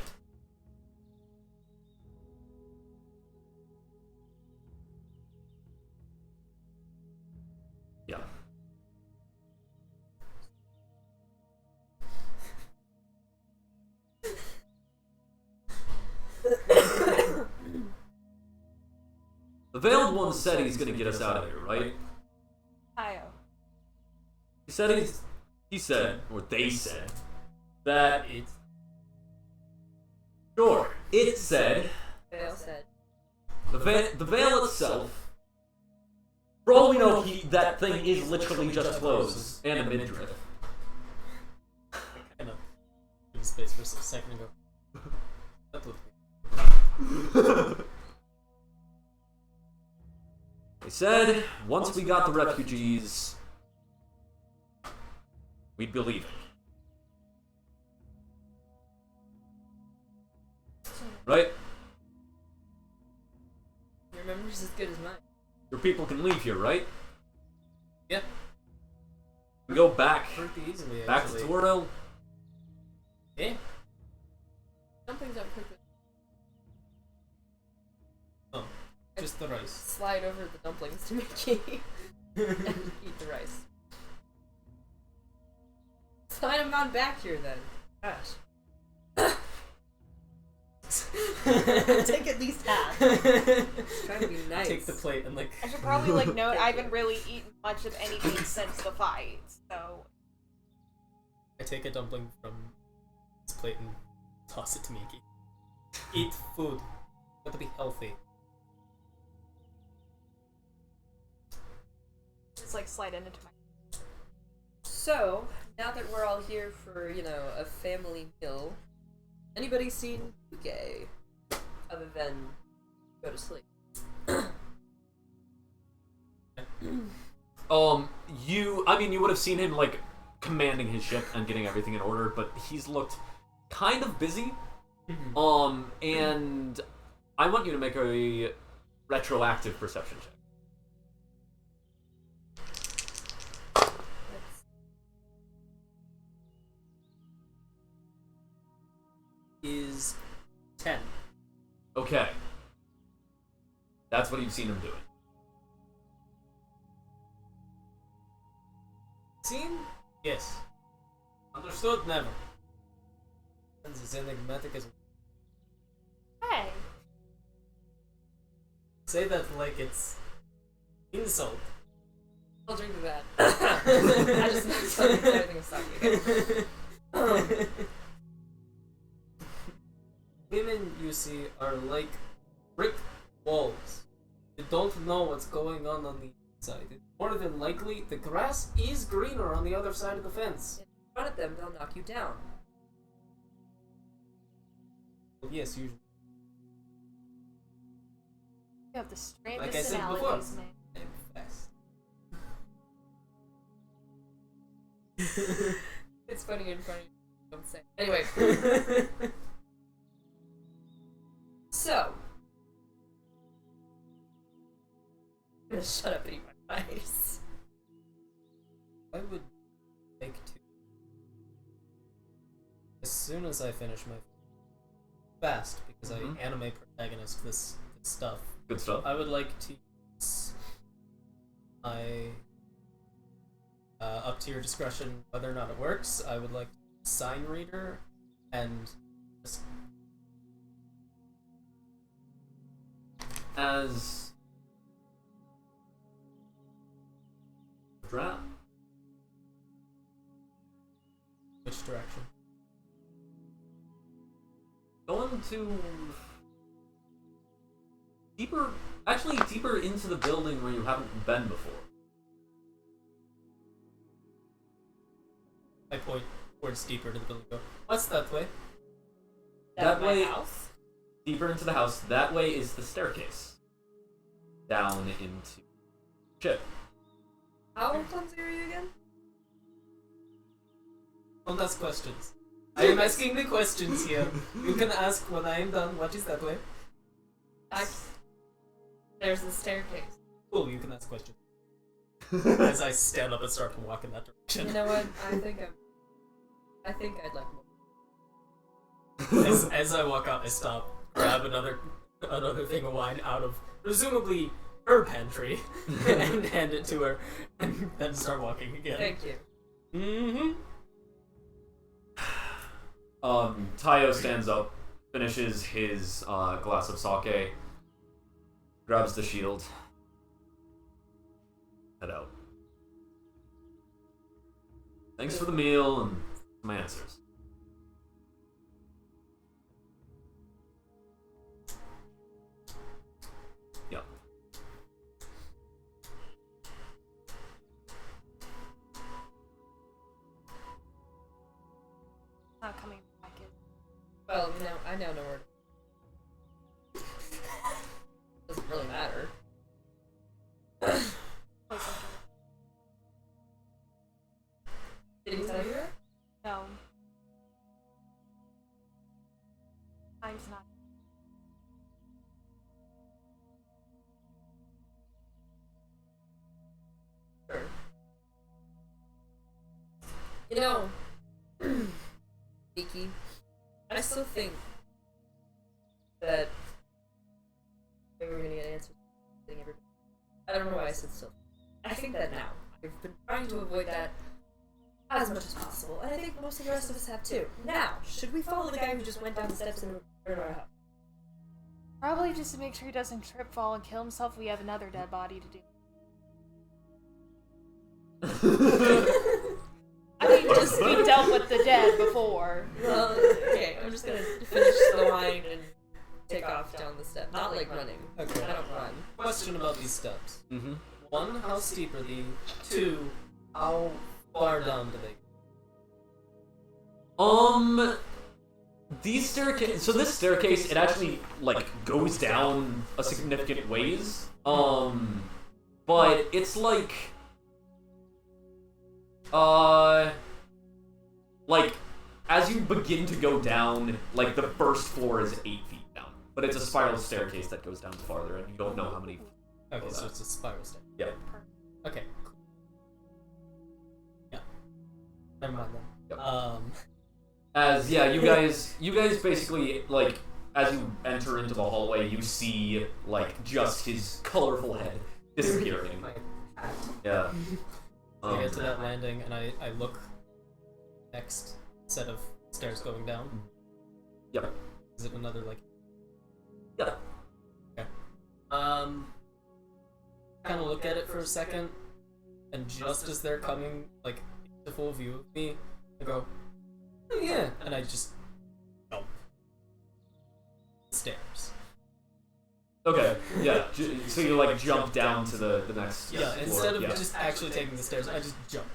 Yeah. The Veiled One said he's gonna get us out of here, right? Tayo. He said, or they said, that It's sure, it said, Vale said. the veil itself, for all we know, that thing is literally just clothes and a midriff. kind of in space for a second ago. That would be. They said once we got the refugees, we'd be leaving. Right? Your memory's as good as mine. Your people can leave here, right? Yeah. We go back. Pretty easily, Back actually. to Toro. Yeah. Dumplings don't cook. Oh, just the rice. Slide over the dumplings to Miki and eat the rice. Slide them on back here then. Gosh. Take at least half. Trying to be nice. Take the plate and like. I should probably note I haven't really eaten much of anything since the fight, so. I take a dumpling from this plate and toss it to Miki. Eat food. Got to be healthy. Just slide into my. So, now that we're all here for, a family meal, anybody seen Uge? Other than go to sleep. You would have seen him commanding his ship and getting everything in order, but he's looked kind of busy. And I want you to make a retroactive perception check. Is 10. Okay. That's what you've seen him doing. Seen? Yes. Understood? Never. That's as enigmatic as. Hey! Say that like it's insult. I'll drink to that. I just started everything was talking. Women, you see, are like brick walls. You don't know what's going on the inside. It's more than likely the grass is greener on the other side of the fence. If you run at them, they'll knock you down. Well, yes, usually. You have the strangest Like I said analogies, before. man. I'm fast. It's funny in front of you. Don't say. Anyway. So. I'm gonna shut up and eat my rice. I would like to. As soon as I finish my. Fast, because I anime protagonist this stuff. Good stuff. I would like to use my. Up to your discretion whether or not it works. I would like sign reader and just As draft. which direction? Going to deeper into the building where you haven't been before. I point towards deeper to the building. Go. What's that way? That my way- house? Deeper into the house. That way is the staircase down into ship. How clumsy are you again? Don't ask questions. I am asking the questions here. You can ask when I am done. What is that way? There's the staircase. Cool, you can ask questions. As I stand up and start to walk in that direction. You know what? I think I'd like more. As I walk out, I stop, grab another thing of wine out of presumably her pantry, and hand it to her, and then start walking again. Thank you. Mm-hmm. Tayo stands up, finishes his glass of sake, grabs the shield, head out. Thanks for the meal and my answers. Yep. Not coming back in. Well, I now know where. Did he tell you that? No. Time's not. Sure. You know, Miki, I still think that we were gonna get answers. I don't know why I said still. I think that now. I've been trying to avoid that as much as possible, and I think most of the rest of us have too. Now, should we follow the guy who just went down the steps and returned our house? Probably just to make sure he doesn't trip, fall, and kill himself. We have another dead body to do. I mean, just we dealt with the dead before. Well, okay, I'm just gonna finish the line and take off down the step. Not like running. Okay. I don't run. Question about these steps. Mm-hmm. 1, how steep are they? 2, how far down do they go? These staircase. So this staircase, it actually like goes down a significant ways. But it's like as you begin to go down, like the first floor is 8 feet down, but it's a spiral staircase that goes down farther, and you don't know how many. Okay, so it's a spiral step. Yeah. Okay. Cool. Yeah. Never mind then. Yep. As you guys basically like as you enter into the hallway, you see like just his colorful head disappearing. My hat. Yeah. I get to that landing and I look next set of stairs going down. Yep. Is it another like? Yeah. Okay. Kind of look at it for a second, and just as they're coming like into full view of me, I go, oh, yeah, and I just jump the stairs. Okay. Yeah. So you like jump down to the next. Yeah. floor. Instead of Yeah. just actually taking the stairs, I just jump.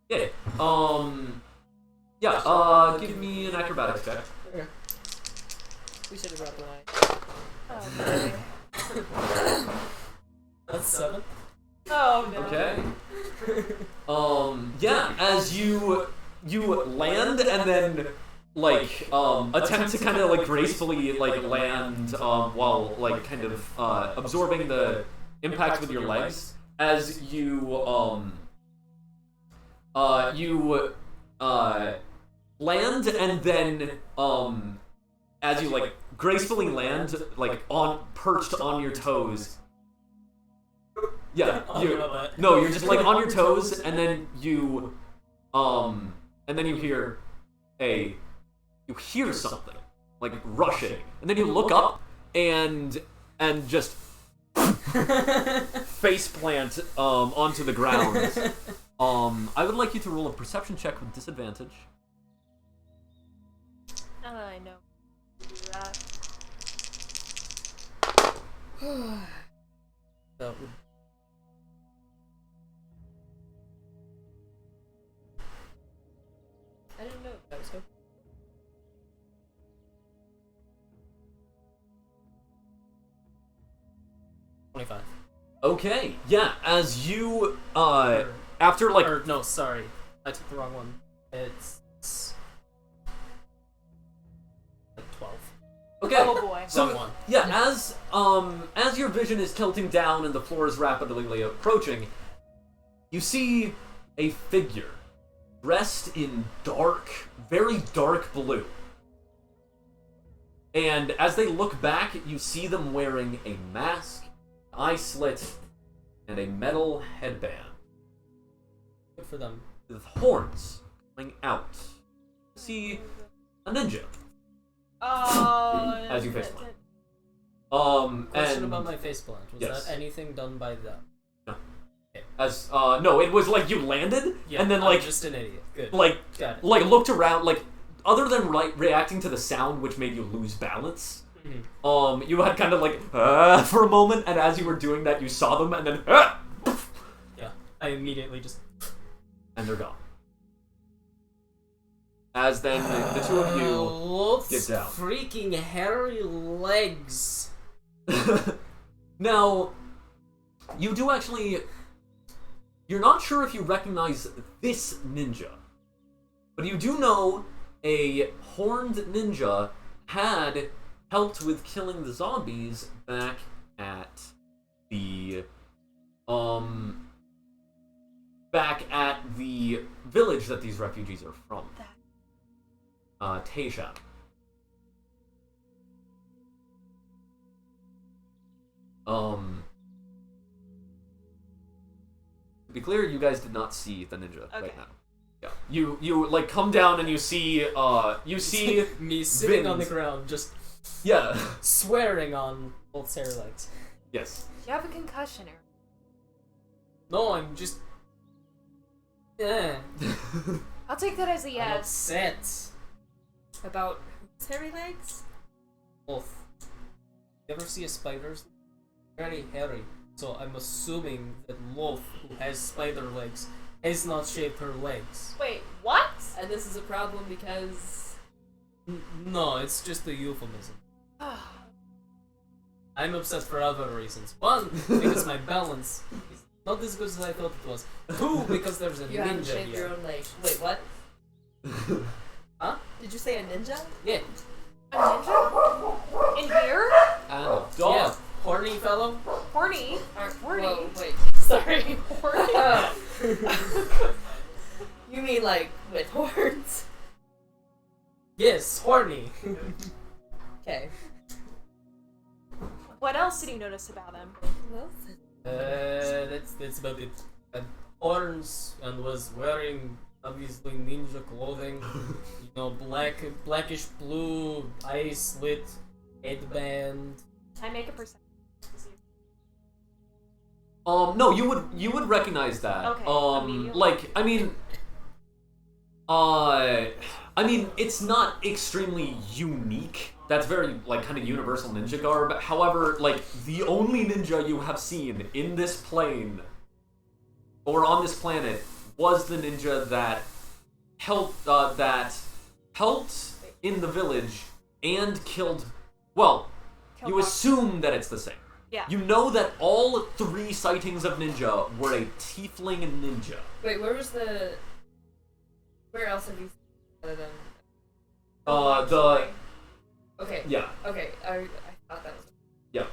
Yeah. Give me an acrobatics check. Okay. We should have brought the wine. Okay. That's 7. Oh no. Okay. Yeah, as you land and then like attempt to kind of like gracefully like land while like kind of absorbing the impact with your legs as you land and then as you like gracefully land like perched on your toes. Yeah, you're just like on your toes, and then you hear something like rushing, and then you look up and just face plant onto the ground. I would like you to roll a perception check with disadvantage. Now that I know to do that. That would. I didn't know that was so. Okay, yeah, as you after like Or, no, sorry, I took the wrong one. It's like 12. okay. Oh boy. So Wrong one. yeah, as your vision is tilting down and the floor is rapidly approaching, you see a figure dressed in very dark blue. And as they look back, you see them wearing a mask, eye slit, and a metal headband Good for them. with horns coming out. You see a ninja. Oh. As you face plant. Question and about my face plant. Was Yes. that anything done by them? as no, it was like you landed Yeah, and then I'm like just an idiot. Good. like Got it. like looked around like other than reacting to the sound which made you lose balance. Mhm. You had kind of like for a moment, and as you were doing that, you saw them, and then Yeah, I immediately just. and they're gone. As then the two of you get down. Freaking hairy legs. Now, you do actually. You're not sure if you recognize this ninja, But you do know a horned ninja had helped with killing the zombies back at the village that these refugees are from. Taishan. To be clear, you guys did not see the ninja right now. Yeah. You like come down and you see me sitting on the Vin's- ground, just Yeah. swearing on both Sarah legs. Yes. You have a concussion, Eric. No, I'm just. I'll take that as a I'm yes. upset. About hairy legs? Both. You ever see a spider's very hairy? So I'm assuming that Loth, who has spider legs, has not shaved her legs. Wait, what? And this is a problem because... No, it's just a euphemism. I'm upset for other reasons. One, because my balance is not as good as I thought it was. Two, because there's a You haven't ninja shaved your here. own legs. Wait, what? Huh? Did you say a ninja? Yeah. A ninja? In here? And a Yeah. dog. Horny fellow? Horny? Horny? Whoa, wait. Sorry. Horny? You mean like with horns? Yes, horny. Okay. What else did you notice about him? Well, That's about it. Had horns and was wearing obviously ninja clothing. You know, blackish blue, eye slit, headband. Can I make a perception? No, you would recognize that. Okay, immediately. Like, I mean, it's not extremely unique. That's very, like, kind of universal ninja garb. However, like, the only ninja you have seen in this plane, or on this planet, was the ninja that helped in the village and killed, well, you Bak. assume that it's the same. Yeah. You know that all 3 sightings of ninja were a tiefling ninja. wait, where else have you seen other than... Okay. Yeah. Okay, I thought that was... Yeah.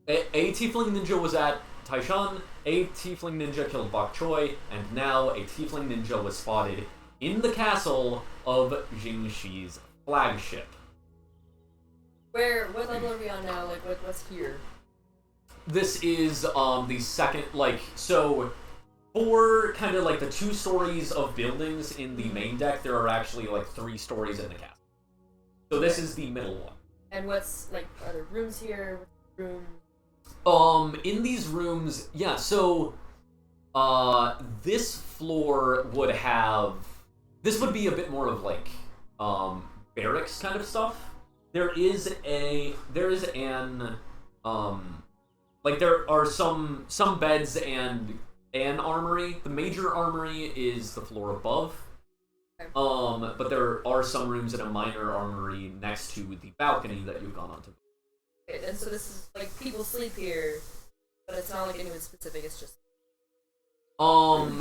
A tiefling ninja was at Taishan, a tiefling ninja killed Bok Choy, and now a tiefling ninja was spotted in the castle of Jingxi's flagship. What level are we on now? Like, what's here? This is the second, like, so for kind of like the 2 stories of buildings in the main deck, there are actually like 3 stories in the castle. So this is the middle one. And what's, like, are there rooms here? Room? In these rooms, yeah, so this floor would have, this would be a bit more of like barracks kind of stuff. There are some beds and an armory. The major armory is the floor above. Okay. But there are some rooms in a minor armory next to the balcony that you've gone onto. Okay, and so this is, like, people sleep here, but it's not like anyone specific, it's just... I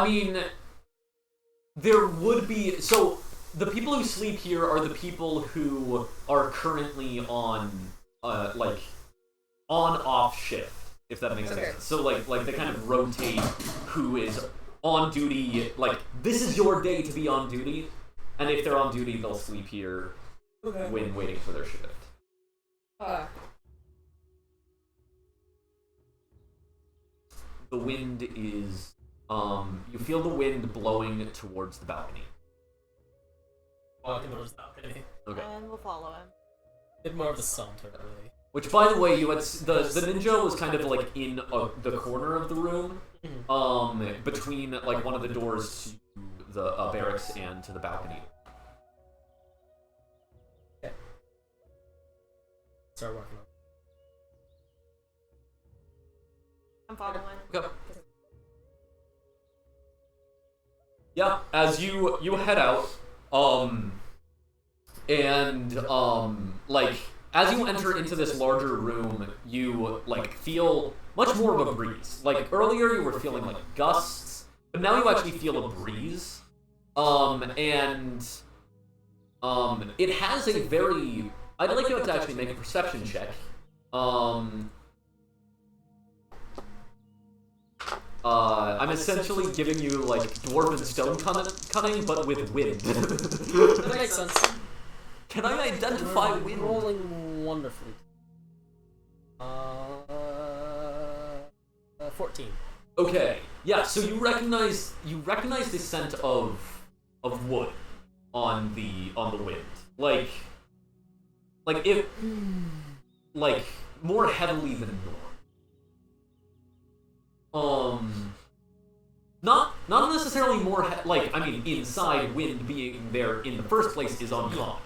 mean, there would be, so the people who sleep here are the people who are currently on, like, on-off shift, if that makes Okay. sense. So, like they kind of rotate who is on duty, like, this is your day to be on duty, and if they're on duty, they'll sleep here when waiting for their shift. The wind is, you feel the wind blowing towards the balcony. Walking towards the balcony. Okay. And we'll follow him. Bit more of a saunter, really. Which, by the way, you had the ninja was kind of like in the corner of the room, between like one of the doors to the barracks and to the balcony. Okay. Start walking up. I'm following. Okay. Yeah, as you head out, like, as you enter into this larger room, you, like, feel much more of a breeze. Like, earlier you were feeling, like, gusts, but now you actually feel a breeze. And it has a very... I'd like you to actually make a perception check. I'm essentially giving you, like, dwarven stone cutting, but with wind. That makes sense. Can I identify You're wind? rolling wonderfully. 14. Okay, yeah, so you recognize the scent of wood on the wind. Like if more heavily than normal. Not necessarily more inside wind being there in the first place is uncommon.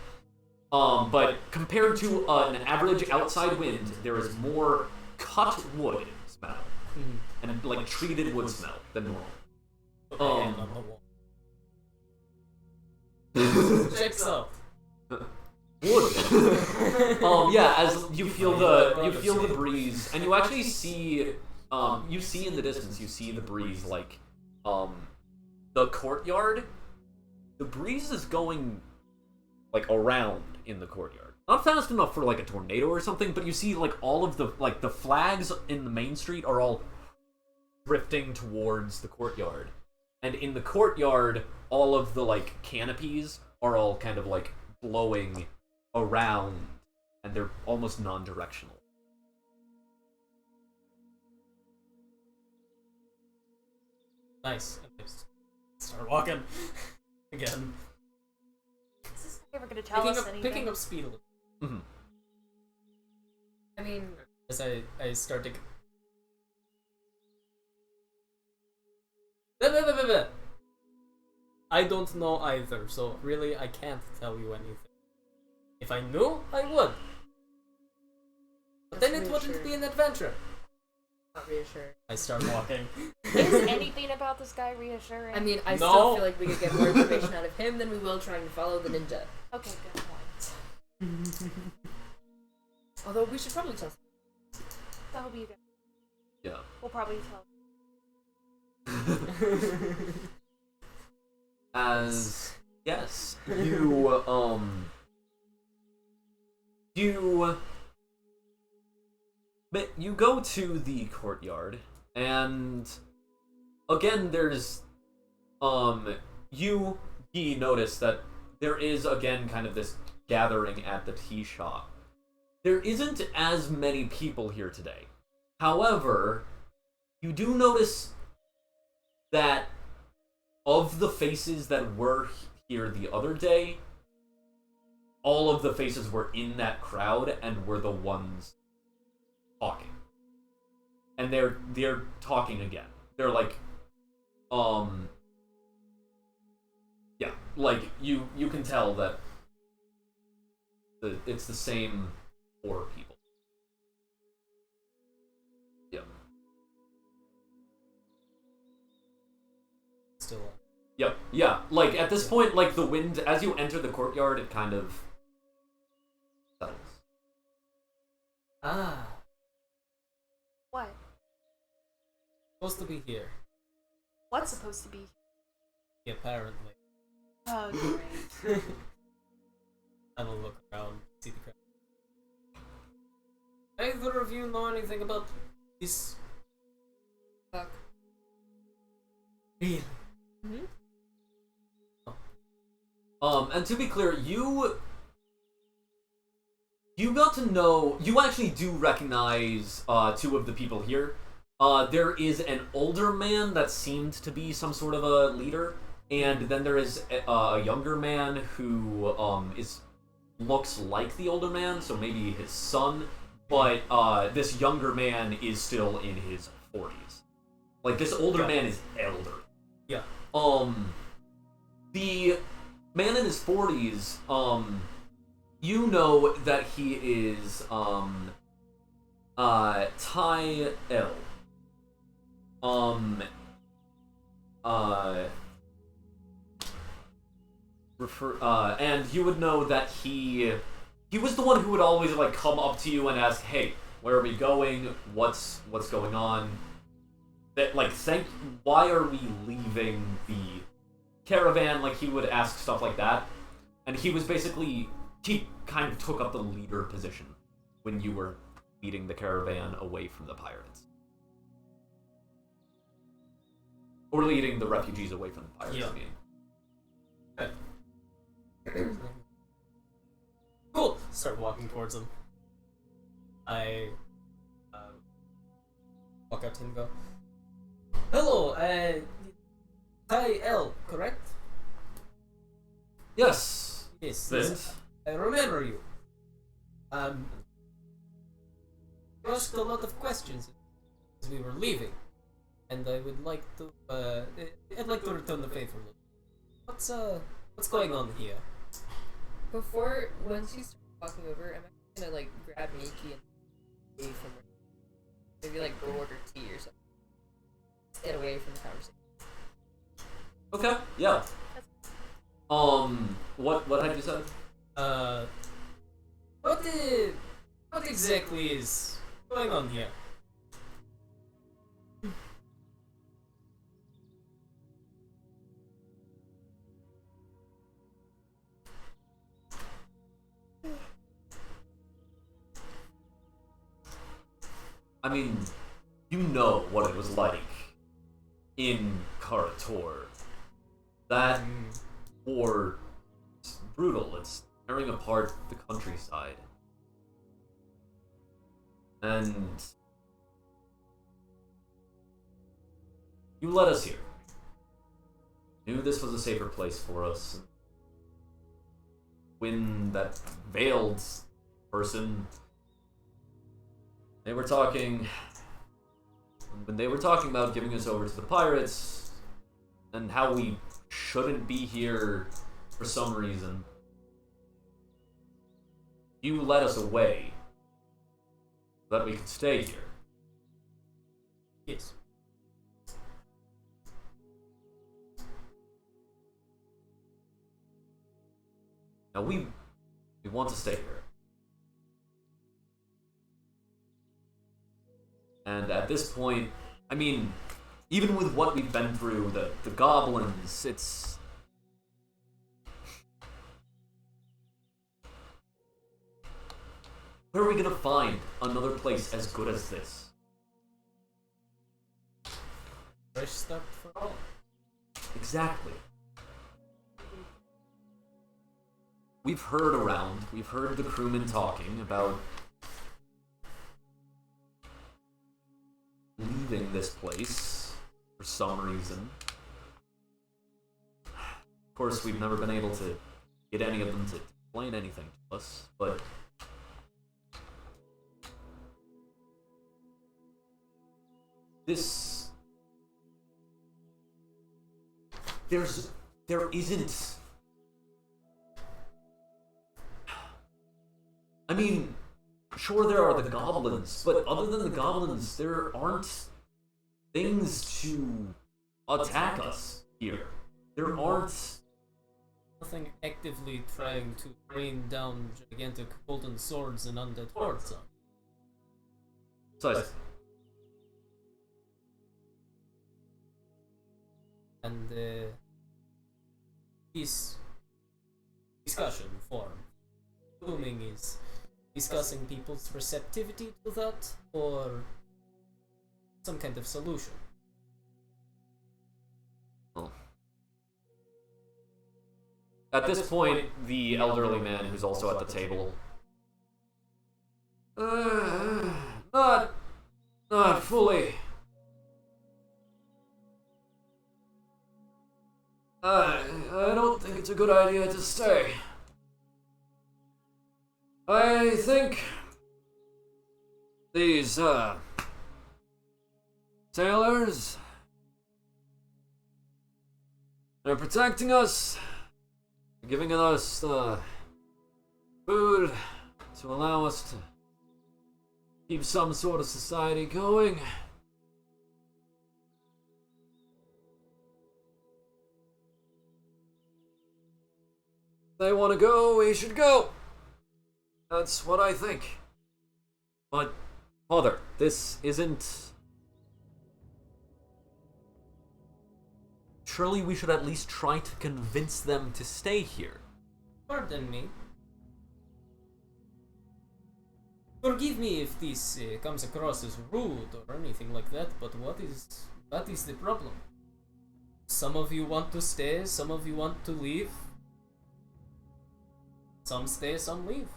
But compared to an average outside wind, there is more cut wood smell and like treated wood smell than normal. Checks out. Wood. Yeah, as you feel the breeze, and you actually see you see in the distance, you see the breeze like the courtyard. The breeze is going like around in the courtyard. Not fast enough for like a tornado or something, but you see like all of the flags in the main street are all drifting towards the courtyard. And in the courtyard, all of the like canopies are all kind of like blowing around, and they're almost non-directional. Nice. Start walking again. Is this guy ever gonna tell us anything? Picking up speed a little. Mm-hmm. I mean, As I start to. Blah. I don't know either, so really I can't tell you anything. If I knew, I would. But then it wouldn't be an adventure. not reassuring. I start walking. Is anything about this guy reassuring? I mean, I No. still feel like we could get more information out of him than we will trying to follow the ninja. Okay, good point. Although we should probably tell. That would be good. Yeah. We'll probably tell. As yes, you go to the courtyard, and again there's you notice that there is again kind of this gathering at the tea shop. There isn't as many people here today. However, you do notice that of the faces that were here the other day, all of the faces were in that crowd and were the ones talking. And they're talking again. They're like, yeah, like you can tell that it's the same four people. Yeah. Still on. Yep, yeah. Like, at this point, like, the wind, as you enter the courtyard, it kind of settles. Ah, What? supposed to be here. What's supposed to be? Apparently. Oh, great. I don't look around, see the crowd. Either of you know anything about this? Fuck. Really? Mm-hmm. And to be clear, you got to know, you actually do recognize two of the people here. There is an older man that seemed to be some sort of a leader, and then there is a younger man who looks like the older man, so maybe his son, but this younger man is still in his 40s. Like, this older man is elder. Yeah. The man in his 40s, you know that he is, Tai El. And you would know that he was the one who would always, like, come up to you and ask, hey, where are we going? What's going on? that, like, why are we leaving the caravan? Like, he would ask stuff like that. And he was basically, he kind of took up the leader position when you were leading the caravan away from the pirates. Or leading the refugees away from the pirates, yeah. I mean. Cool. Start walking towards him. I walk up to him and go, "Hello, Tai L, correct?" Yes. Yes. This. I remember you. You asked a lot of questions as we were leaving, and I would like to. I'd like to return the favor. What's going on here? Before, when she starts walking over, I'm actually gonna like grab Miki and leave from her. Maybe like go order tea or something. Just get away from the conversation. Okay, yeah. What had you said? What exactly is going on here? I mean, you know what it was like in Karator. That war is brutal. It's tearing apart the countryside. And you led us here. Knew this was a safer place for us. When that veiled person, when they were talking about giving us over to the pirates and how we shouldn't be here for some reason, you led us away so that we could stay here. Yes. Now we want to stay here. And at this point, I mean, even with what we've been through, the goblins, it's... Where are we gonna find another place as good as this? Fresh start for all. Exactly. We've heard the crewmen talking about leaving this place for some reason. Of course, we've never been able to get any of them to explain anything to us, but there isn't. I mean, sure there are the goblins, but other than the goblins, there aren't things to attack us here. There aren't... Nothing actively trying to rain down gigantic golden swords and undead hordes on. So And this discussion form, assuming is discussing people's receptivity to that, or some kind of solution. At this point, the elderly man who's also at the table... Not fully. I don't think it's a good idea to stay. I think these, sailors, they're protecting us, giving us the food to allow us to keep some sort of society going. If they want to go, we should go. That's what I think. But, Father, this isn't... surely we should at least try to convince them to stay here. Pardon me. Forgive me if this comes across as rude or anything like that, but what is the problem? Some of you want to stay, some of you want to leave. Some stay, some leave.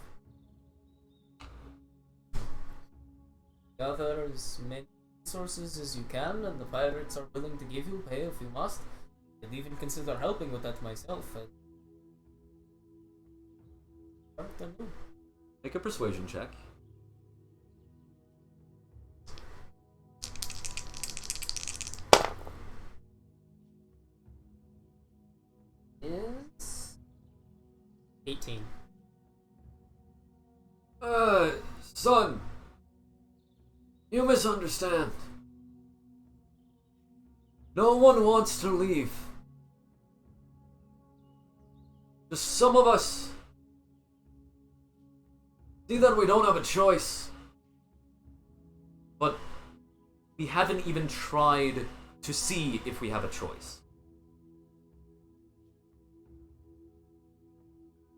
Gather as many resources as you can, and the pirates are willing to give you, pay if you must. I'd even consider helping with that myself. Make a persuasion check. Is 18. Son, you misunderstand. No one wants to leave. Just some of us see that we don't have a choice. But we haven't even tried to see if we have a choice.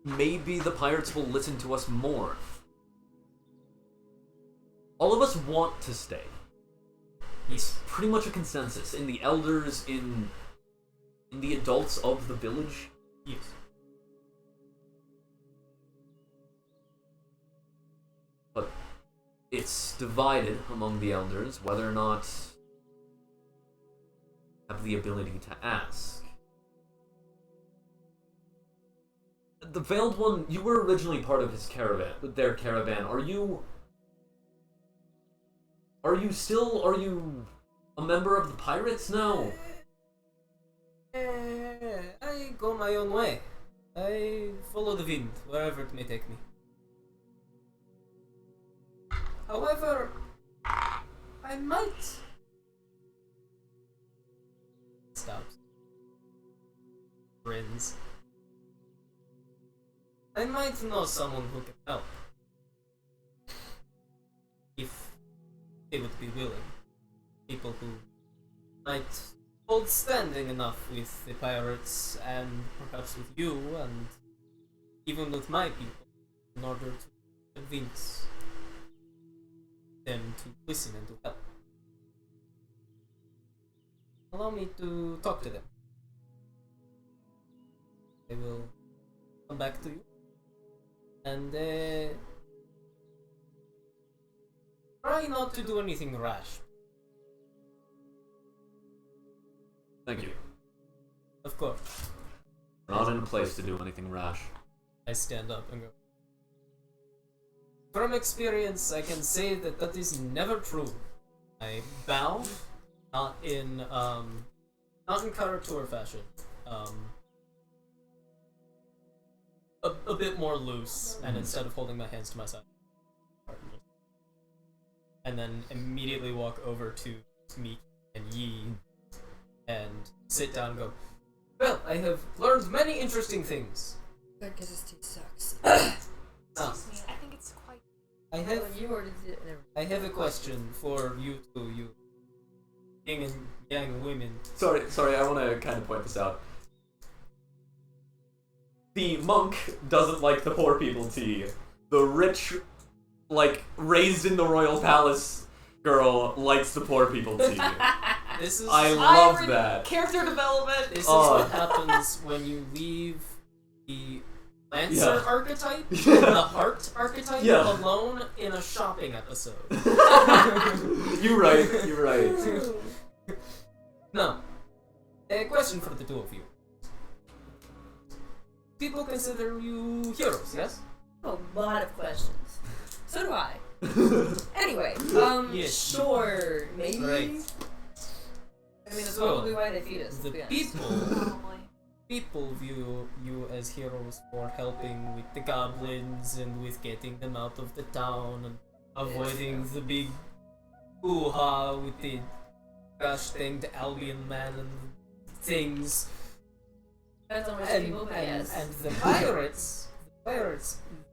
Maybe the pirates will listen to us more. All of us want to stay. It's pretty much a consensus in the elders, in the adults of the village. Yes. But it's divided among the elders whether or not have the ability to ask. The Veiled One, you were originally part of his caravan, their caravan. Are you a member of the pirates now? I go my own way. I follow the wind, wherever it may take me. However, I might... Stops. Grins. I might know someone who can help. If they would be willing. People who might hold standing enough with the pirates and perhaps with you and even with my people in order to convince them to listen and to help. Allow me to talk to them. I will come back to you. And try not to do anything rash. Thank you. Of course. Not in a place to do anything rash. I stand up and go. From experience, I can say that that is never true. I bow, not in caricature fashion. A bit more loose, and instead of holding my hands to my side, and then immediately walk over to Miki and Yi and sit down and go, well, I have learned many interesting things. That because his teeth sucks. Excuse me, I think it's quite. I have a question for you two, you yin and yang women. Sorry, I want to kind of point this out. The monk doesn't like the poor people tea. The rich, raised in the royal palace girl likes the poor people tea. I love that. Character development. This is what happens when you leave the Lancer archetype, the heart archetype, alone in a shopping episode. You're right. No. A question for the two of you. People consider you heroes, yes? A lot of questions. So do I. Anyway, Yes. sure, maybe. Right. I mean, that's So, probably why they feed us. The to be honest. people view you as heroes for helping with the goblins and with getting them out of the town and avoiding the big hoo-ha with the gosh-danged alien man and things. Depends on which people, but yes. And the pirates,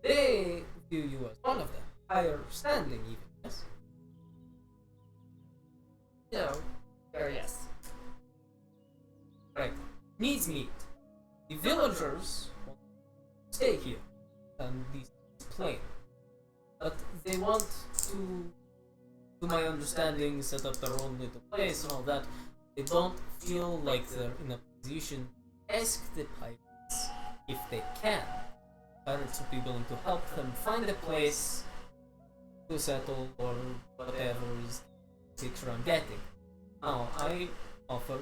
they view you as one of them. Higher standing, even, yes? No. Or yes. Right. needs meet. The villagers want to stay here on this plain, but they want to my understanding, set up their own little place and all that. They don't feel like they're in a position to ask the pirates if they can. Pirates would be willing to help them find a place to settle or whatever is the picture I'm getting. Now, I offer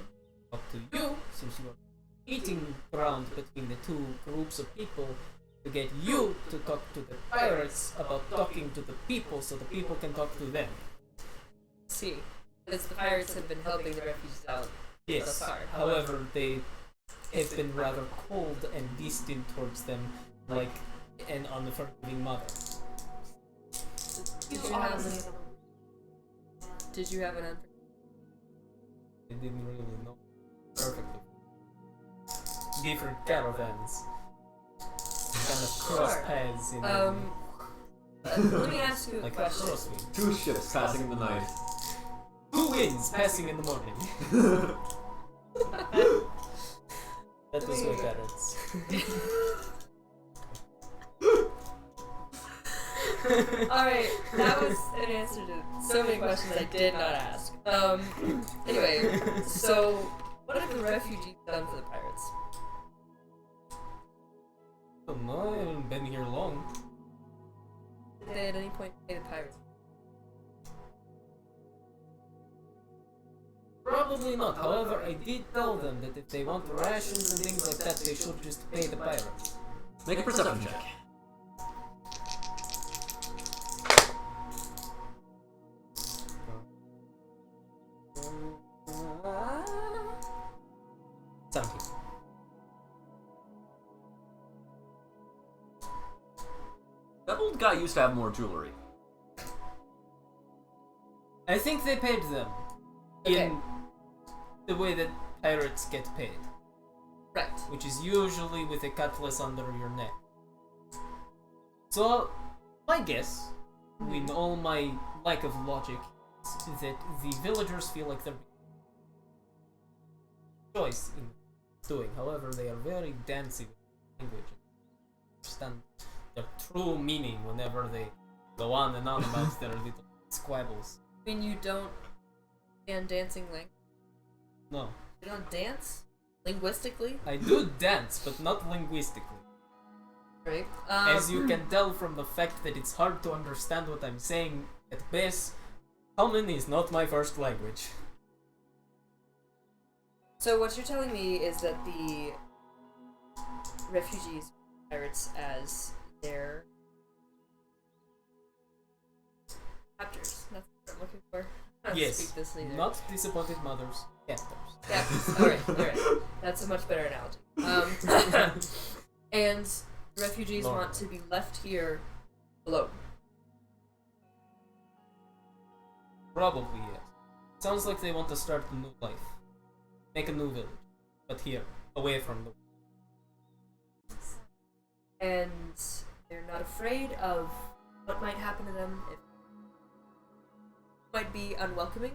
up to you, since you are meeting ground between the two groups of people, to get you to talk to the pirates about talking to the people so the people can talk to them. See, because the pirates have been helping the refugees out Yes, thus far. however, they have been rather cold and distant towards them, like an unforgiving mother. Did you have an They didn't really know perfectly. Different caravans. Kind of cross paths in let me ask you a like question. crosswind. Two ships passing in the night. Two winds passing in the morning. That was my parents. Alright, that was an answer to so many questions I did not ask. Anyway, so what have the refugees done for the pirates? Oh no, I haven't been here long. Did they at any point pay the pirates? Probably not. However, I did tell them that if they want rations and things like that, they should just pay the pirates. Make a perception check. Something. That old guy used to have more jewelry. I think they paid them Okay. in the way that pirates get paid, Right. which is usually with a cutlass under your neck. So, my guess, in all my lack of logic, is that the villagers feel like they're choice in doing. However, they are very dancey with language. Understand their true meaning whenever they go on and on about their little squabbles. I mean, you don't stand dancing language? No. You don't dance? Linguistically? I do dance, but not linguistically. Right. As you can tell from the fact that it's hard to understand what I'm saying at base, common is not my first language. So what you're telling me is that the refugees pirates as their captors. That's what I'm looking for. I don't Yes, speak this either. not disappointed mothers, captors. Captors. Alright. That's a much better analogy. And the refugees Lord. want to be left here alone. Probably yes. Sounds like they want to start a new life. Make a new village. But here, away from the... And they're not afraid of what might happen to them if might be unwelcoming.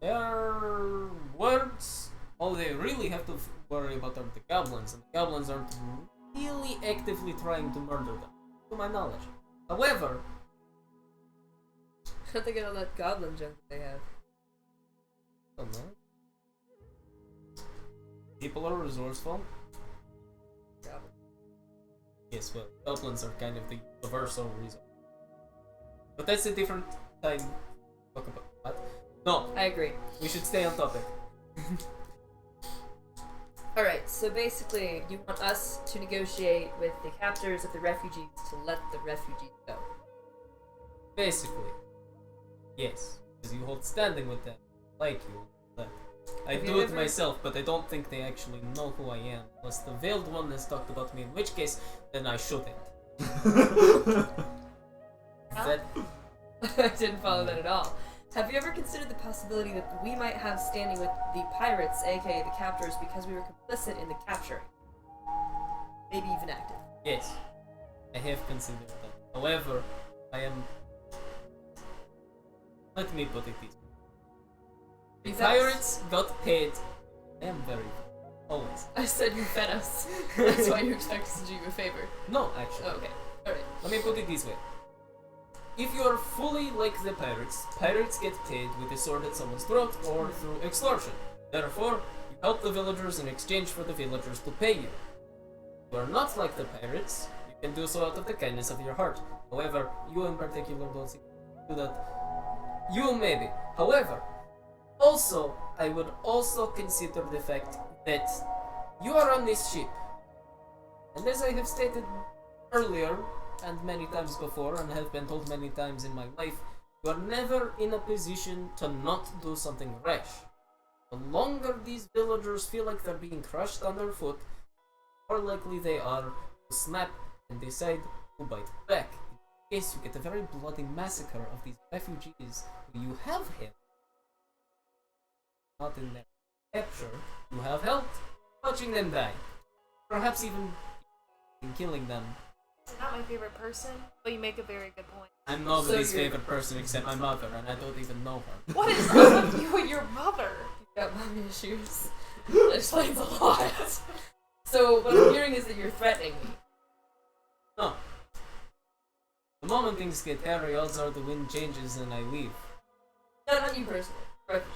Their words, all they really have to worry about are the goblins, and the goblins aren't really actively trying to murder them, to my knowledge. However, How'd they get all that goblin junk that they have? I don't know. People are resourceful. Goblin. Yes, well, goblins are kind of the universal reason. But that's a different time to talk about. What? No, I agree. we should stay on topic. Alright, so basically, you want us to negotiate with the captors of the refugees to let the refugees go. Basically. Yes, because you hold standing with them, like you. But I Have do you it ever- myself, but I don't think they actually know who I am. Unless the veiled one has talked about me, in which case, then I shouldn't. That I didn't follow that at all. Have you ever considered the possibility that we might have standing with the pirates, aka the captors, because we were complicit in the capturing? Maybe even active. yes, I have considered that. However, I am. Let me put it this way. The That's- pirates got paid. I am very. Always. I said you fed us. That's why you expect us to do you a favor. No, actually. Oh, okay. Alright. Let me put it this way. If you are fully like the pirates get paid with a sword at someone's throat or through extortion. Therefore, you help the villagers in exchange for the villagers to pay you. If you are not like the pirates, you can do so out of the kindness of your heart. However, you in particular don't seem to do that. You maybe. However, also, I would also consider the fact that you are on this ship. And as I have stated earlier, and many times before, and have been told many times in my life, you are never in a position to not do something rash. The longer these villagers feel like they're being crushed underfoot, the more likely they are to snap and decide to bite back. In case you get a very bloody massacre of these refugees who you have helped, not in their capture, you have helped watching them die. Perhaps even in killing them. Not my favorite person, but you make a very good point. I'm nobody's So you're- favorite person except my mother, and I don't even know her. What is up with you and your mother? You've got mommy issues. That explains a lot. So what I'm hearing is that you're threatening me. No. The moment things get hairy, odds are the wind changes and I leave. No, not you personally. Refugees.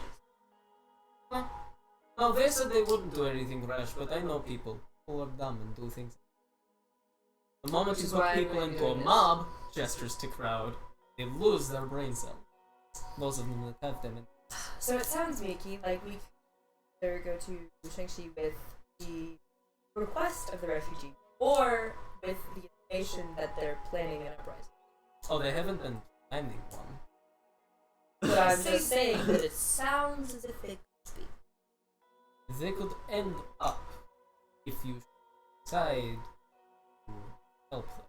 No, they said they wouldn't do anything rash, but I know people who are dumb and do things. The moment you Which is put why people I'm into a doing this. mob, gestures to crowd, they lose their brain cells. Those of them that have them. So it sounds, Miki, like we could either go to Shang-Chi with the request of the refugee, or with the information that they're planning an uprising. Oh, they haven't been planning one. But I'm just saying that it sounds as if they could be. They could end up if you decide to help them.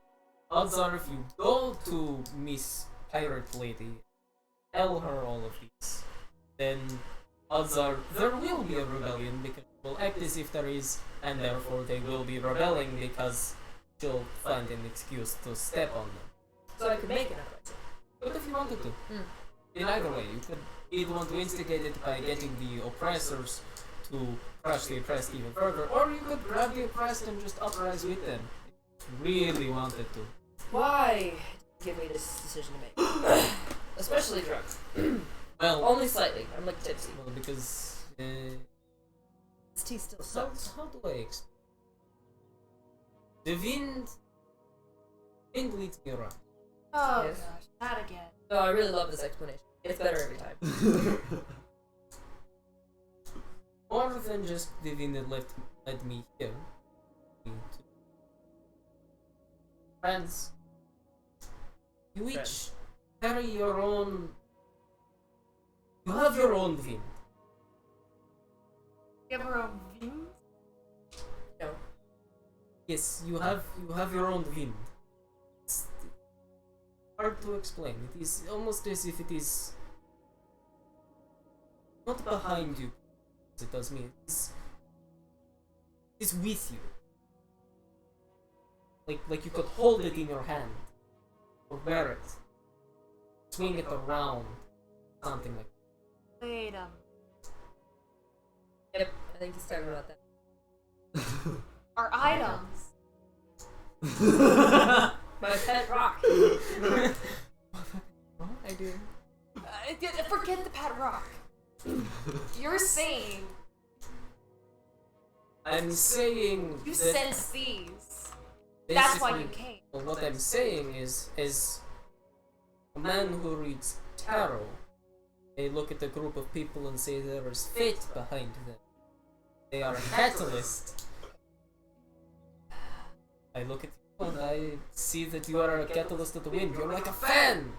Odds are if you go to Miss Pirate Lady, tell her all of these, then odds are there will be a rebellion because she will act as if there is, and therefore they will be rebelling because she'll find an excuse to step on them. So I could make an uprising. But if you wanted to, in either way, you could either want to instigate it by getting the oppressors to crush the oppressed even further, or you could grab the oppressed and just uprise with them. If you really wanted to. Why give me this decision to make? Especially drugs. Well, Only slightly. I'm like tipsy. well because This tea still how sucks. do I explain? The wind leads me around. Oh Yes. gosh, not again. No, I really love this explanation. It's better every time. More than just the wind that led me here. Friends, you each carry your own. You have your own wind. You have her own views? No. Yes, you have your own wind. It's hard to explain. It is almost as if it is not behind you, as it does me. It's with you. Like you could hold it in your hand, or wear it, swing it around, something like that. Wait Yep, I think he's talking about that. Our items. My pet rock. I do. Forget the pet rock. You're saying I'm saying you that sense these. That's why you basically- came. Well, what I'm saying is, as a man who reads tarot, they look at a group of people and say there is fate behind them. They are a catalyst. I look at you and I see that you are a catalyst of the wind. You're like a fan!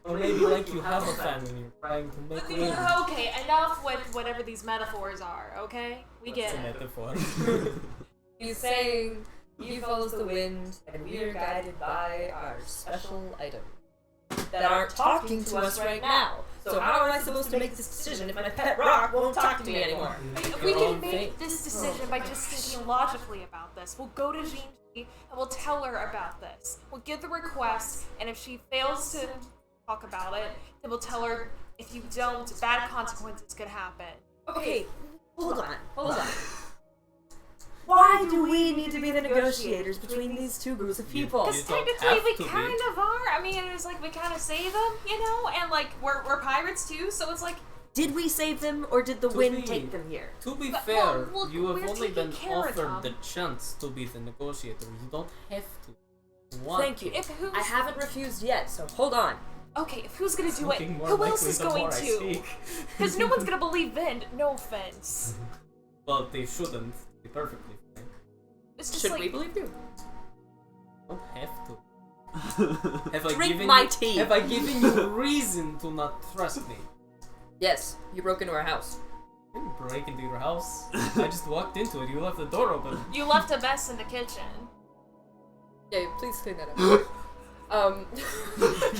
Or maybe like you have a fan when you're trying to make wind. Okay, enough with whatever these metaphors are, okay? We get It's a it. metaphor. He's saying he follows the wind, and we are guided by our special items that aren't talking to us right now. So how am I supposed to make this decision if my pet rock won't talk to me anymore? We Your can own make fate. this decision by just thinking logically about this. We'll go to Jinji and we'll tell her about this. We'll give the request, and if she fails to talk about it, then we'll tell her if you don't, bad consequences could happen. Okay, hold on. Why do we need to be the negotiators between these two groups of people? Because You don't technically have we to be. kind of are. I mean, it's like we kind of save them, you know? And like, we're pirates too, so it's like, Did we save them, or did the To wind be- take them here? To be But, fair, well, look, you have we're only been taking care of offered the them. chance to be the negotiator. You don't have to. Want Thank you. to. if who's... I haven't refused yet, so hold on. Okay, if who's gonna do it, Looking more who else likely is the going more I to? speak. Because no one's gonna believe Vind, no offense. Well, they shouldn't. Be perfectly fine. It's just Should like, we believe you? Don't have to. Have I Drink given my you, tea. Have I given you reason to not trust me? Yes, you broke into our house. I didn't break into your house. I just walked into it. You left the door open. you left a mess in the kitchen. Yeah, please clean that up.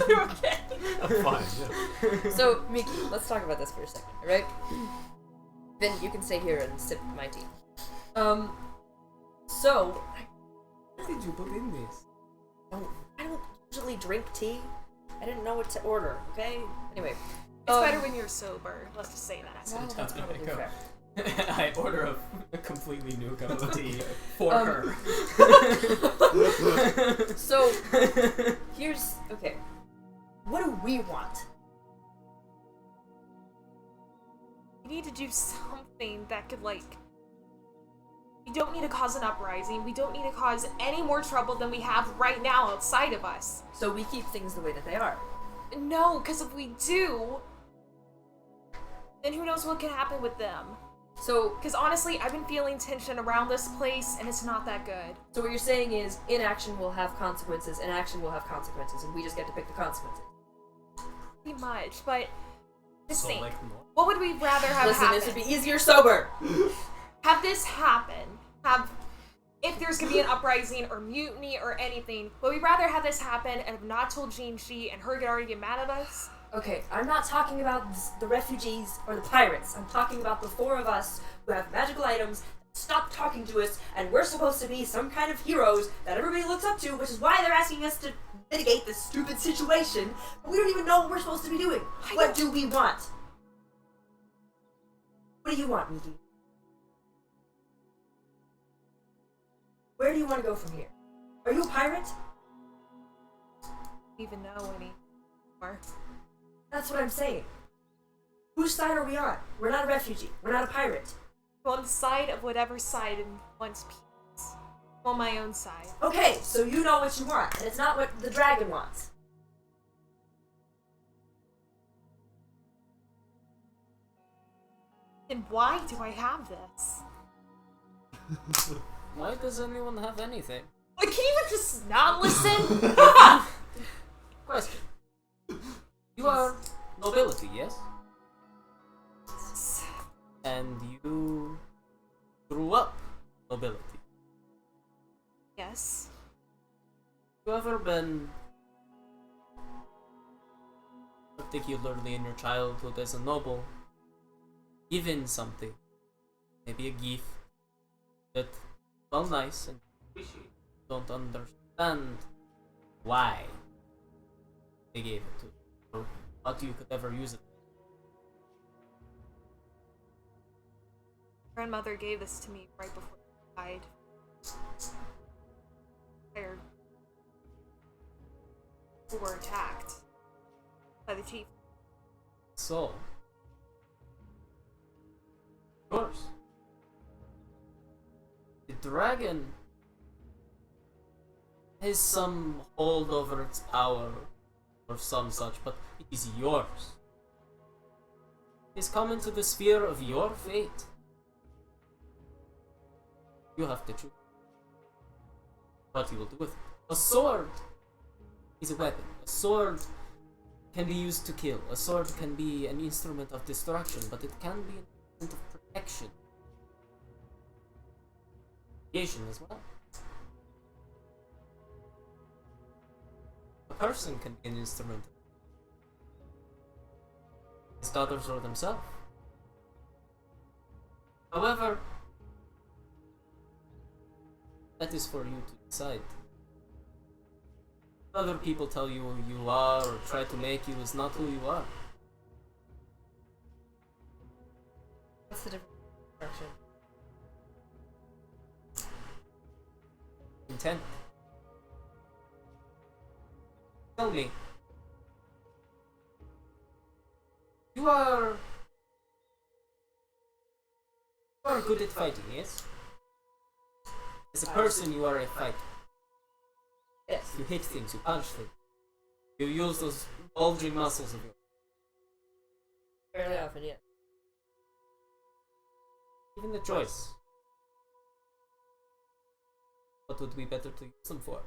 You're okay. I'm fine. Yeah. So, Miki, let's talk about this for a second, alright? Then you can stay here and sip my tea. So, What did you put in this? I don't usually drink tea. I didn't know what to order, okay? Anyway. It's better when you're sober, let's just say that. Well, that's Sometimes probably I go. fair. I order a completely new cup of tea for her. So, here's... Okay. What do we want? We need to do something that could, like... We don't need to cause an uprising. We don't need to cause any more trouble than we have right now outside of us. So we keep things the way that they are. No, because if we do, then who knows what can happen with them. So, Because honestly, I've been feeling tension around this place, and it's not that good. so what you're saying is, inaction will have consequences, and action will have consequences, and we just get to pick the consequences. Pretty much, but... Just So, think, like, no. what would we rather have Listen, happen? this would be easier sober! Have this happen. If there's gonna be an uprising or mutiny or anything, would we rather have this happen and have not told Jean-Shi and her already get mad at us? Okay, I'm not talking about the refugees or the pirates. I'm talking about the four of us who have magical items. Stop talking to us, and we're supposed to be some kind of heroes that everybody looks up to, which is why they're asking us to mitigate this stupid situation. But we don't even know what we're supposed to be doing. What do we want? What do you want, Miki? Where do you want to go from here? Are you a pirate? Don't even know anymore. That's what I'm saying. Whose side are we on? We're not a refugee. We're not a pirate. On the side of whatever side wants peace. I'm on my own side. Okay, so you know what you want, and it's not what the dragon wants. Then why do I have this? Why does anyone have anything? Like, can you even just not listen? Question. You are nobility, yes? And you grew up nobility. Yes. Have you ever been, particularly in your childhood as a noble, given something, maybe a gift that felt nice and appreciate, don't understand why they gave it to you, or what you could ever use it? Grandmother gave this to me right before she died. Tired. We were attacked by the chief. So, of course, the dragon has some hold over its power or some such, but it is yours. It has come into the sphere of your fate. You have to choose what you will do with it. A sword is a weapon. A sword can be used to kill. A sword can be an instrument of destruction, but it can be an instrument of protection. Creation as well. A person can be an instrument. His daughters or themselves. However, that is for you to decide. Other people tell you who you are or try to make you is not who you are. What's Destruction. Intent. Tell me. You are good at fighting, yes? As a person, you are a fighter. Yes. You hit things, you punch things. You use those bulging muscles of yours. Fairly often, yes. Given the choice, what would be better to use them for?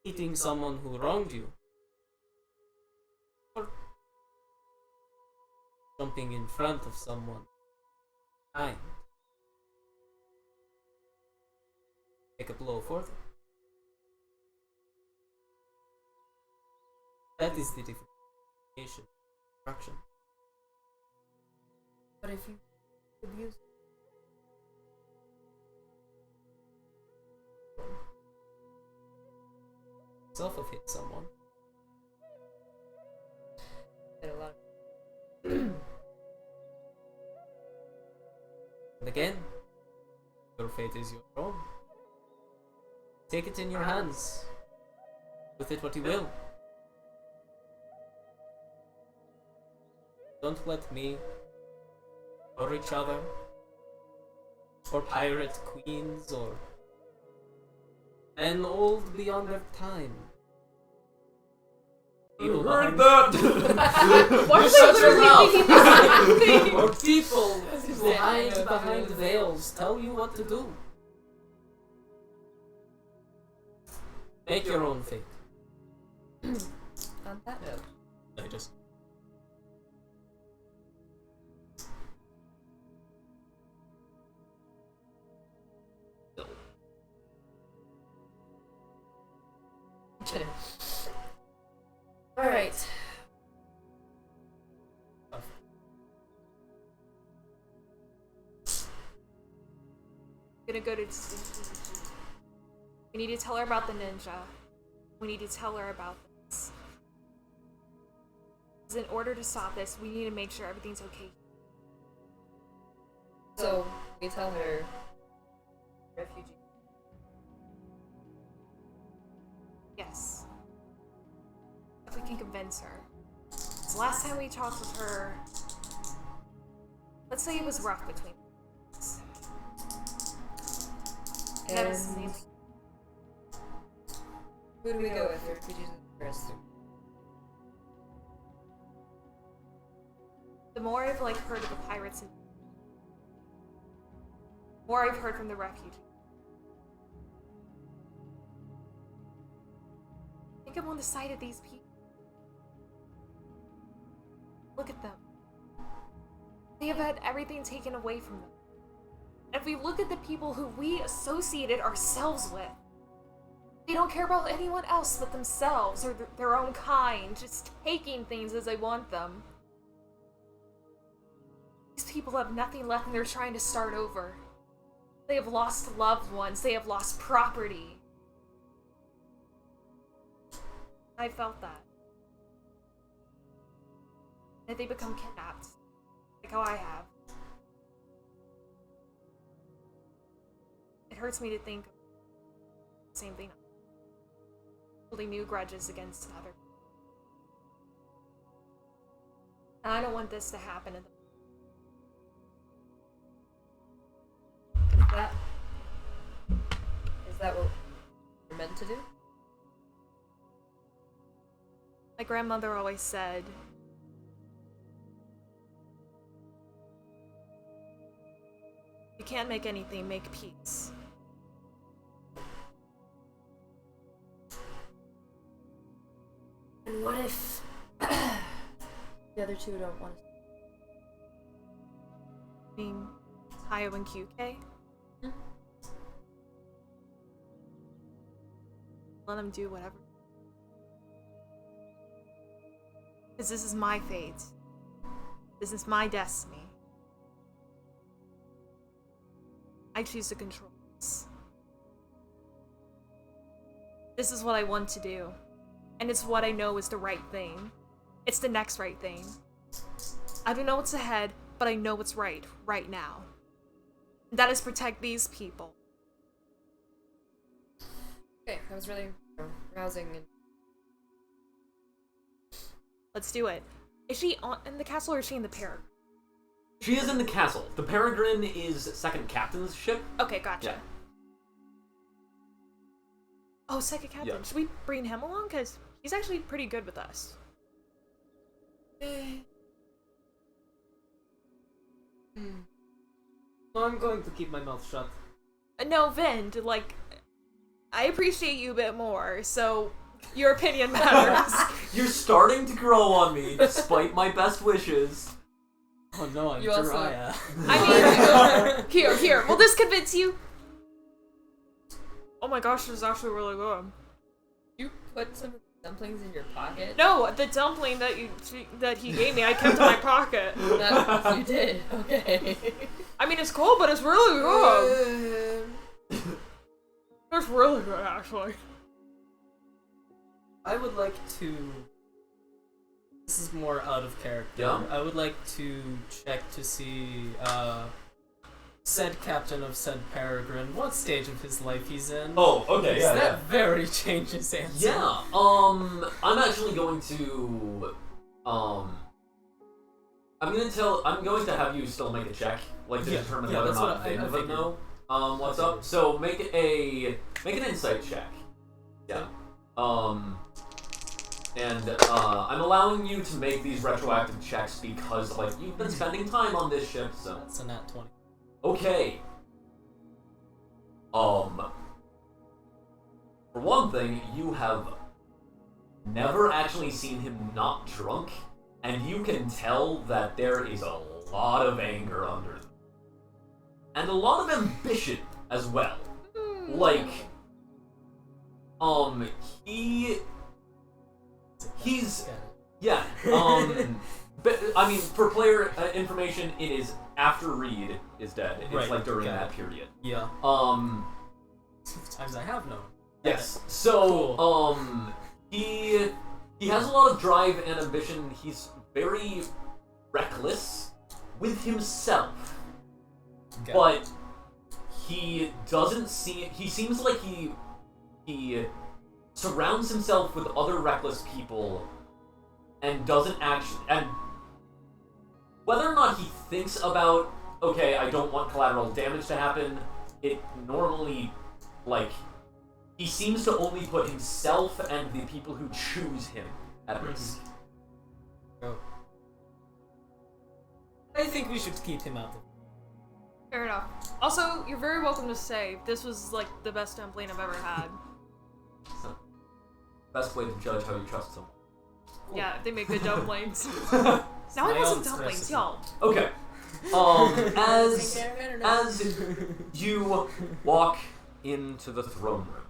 Hitting someone who wronged you? Or jumping in front of someone kind? Take a blow for them. That is the differentiation. Action. But if you abuse Self have hit someone. it a lot And again, your fate is your own. Take it in your hands. With it what you will. Don't let me, or each other, or pirate queens, or men old beyond their time. People Heard behind that! Why You are shut they your literally mouth. thinking the same thing? or people saying, behind veils tell you what to do. Make your own fate. on that note. I just Alright. Gonna go to. We need to tell her about the ninja. We need to tell her about this. 'Cause in order to stop this, we need to make sure everything's okay. So, we tell her refugee. Yes. If we can convince her. 'Cause last time we talked with her, let's say it was rough between us. That was the And same. who do we go with? The refugees first. The more I've heard of the pirates, and the more I've heard from the refugees. I think I'm on the side of these people. Look at them. They have had everything taken away from them. And if we look at the people who we associated ourselves with, they don't care about anyone else but themselves or their own kind, just taking things as they want them. These people have nothing left and they're trying to start over. They have lost loved ones, they have lost property. I felt that. And they become kidnapped, like how I have. It hurts me to think of the same thing. Holding new grudges against another. And I don't want this to happen in the Is that what you're meant to do? My grandmother always said, you can't make anything make peace. And what if the other two don't want to? I mean, Tayo and QK. Let them do whatever. Because this is my fate. This is my destiny. I choose to control this. This is what I want to do. And it's what I know is the right thing. It's the next right thing. I don't know what's ahead, but I know what's right now. That is protect these people. Okay, that was really rousing. And Let's do it. Is she in the castle or is she in the Peregrine? She is in the castle. The Peregrine is second captain's ship. Okay, gotcha. Yeah. Oh, second captain. Yeah. Should we bring him along? Because he's actually pretty good with us. I'm going to keep my mouth shut. No, Vind, like, I appreciate you a bit more, so your opinion matters. You're starting to grow on me, despite my best wishes. Oh no, I'm You also- Jiraiya. I mean, here, will this convince you? Oh my gosh, this is actually really good. you put some of the dumplings in your pocket? No, the dumpling that he gave me, I kept in my pocket. That, you did. Okay. I mean, it's cold, but it's really good. It's really good, actually. I would like to... This is more out of character. Yeah. I would like to check to see, said captain of said Peregrine, what stage of his life he's in. Oh, okay, yeah, that yeah. very changes answer. Yeah, I'm actually going to, I'm going to have you still make a check, like to determine whether or that's not what they I would figured. know, what's up. So make an insight check. Yeah. And I'm allowing you to make these retroactive checks because, like, you've been spending time on this ship, so. That's a nat 20. Okay. For one thing, you have never actually seen him not drunk, and you can tell that there is a lot of anger under them. And a lot of ambition as well. Like, he's, yeah, but, I mean, for player information, it is after Reed is dead. It's Right, like during got that it. period. Yeah. Times I have known. Yes. So, he has a lot of drive and ambition. He's very reckless with himself, Okay. but he doesn't see. He seems like he surrounds himself with other reckless people, and doesn't actually. And whether or not he thinks about, okay, I don't want collateral damage to happen, it normally, like, he seems to only put himself and the people who choose him at risk. Oh. I think we should keep him out. Fair enough. Also, you're very welcome to stay. This was, like, the best dumpling I've ever had. Best way to judge how you trust someone. Yeah, they make good dumplings. Now I My want some own dumplings, recipe. y'all. Okay. As you walk into the throne room,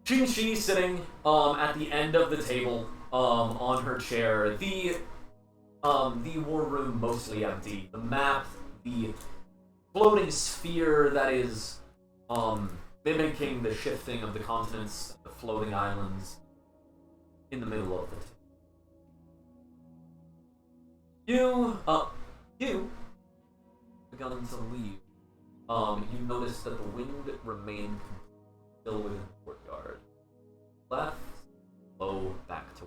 Qin-Shi sitting at the end of the table on her chair. The war room mostly empty. The map, the floating sphere that is mimicking the shifting of the continents, the floating islands in the middle of it. You begun to leave. You notice that the wind remained still within the courtyard. Left, low, back to.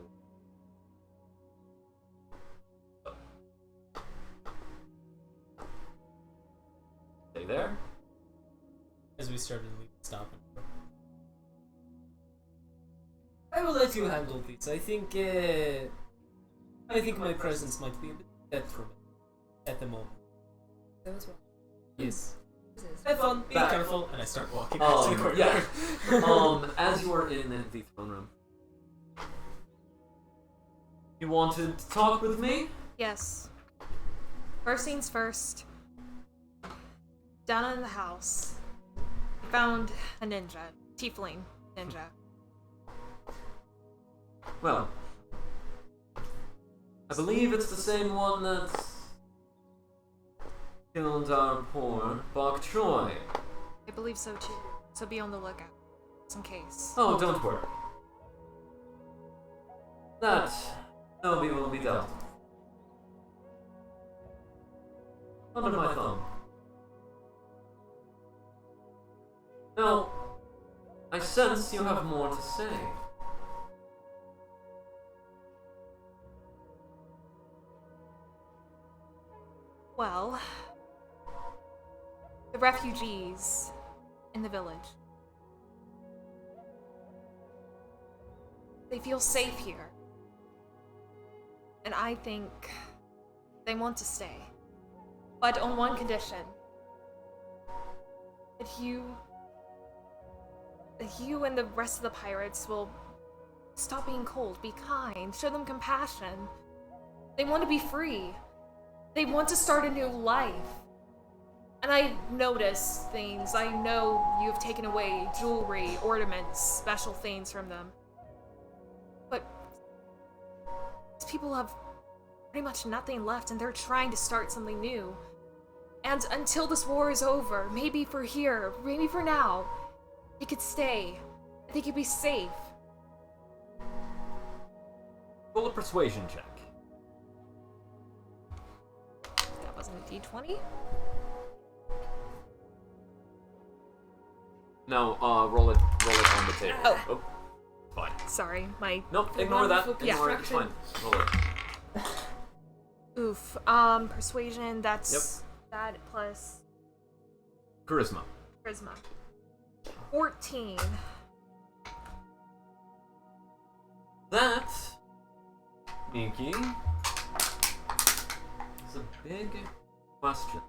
Stay there. As we started stopping. I will let you handle this. I think my presence might be a bit detrimental at the moment. That was well. Yes. Jesus. Have fun, be Back. careful, and I start walking back to the corridor. Yeah. As you are in the throne room, you wanted to talk with me? Yes. First things first. Down in the house, I found a ninja. Tiefling ninja. Well, I believe it's the same one that's killed our poor Bok Choy. I believe so too. So be on the lookout. Just in case. Oh, don't worry. That nobody will be dealt with. under my thumb. Now, I sense you have more to say. Well, the refugees in the village. They feel safe here. And I think they want to stay. But on one condition. That you and the rest of the pirates will stop being cold, be kind, show them compassion. They want to be free. They want to start a new life. And I notice things. I know you have taken away jewelry, ornaments, special things from them. But these people have pretty much nothing left, and they're trying to start something new. And until this war is over, maybe for here, maybe for now, they could stay. They could be safe. Roll a persuasion check. That wasn't a d20? No, roll it on the table. Oh. Fine. Sorry, my... Nope, ignore that. wonderful Ignore it, it's fine. Roll it. Oof. Persuasion, that's... That plus... Charisma. Charisma. 14. That, Miki, is a big question.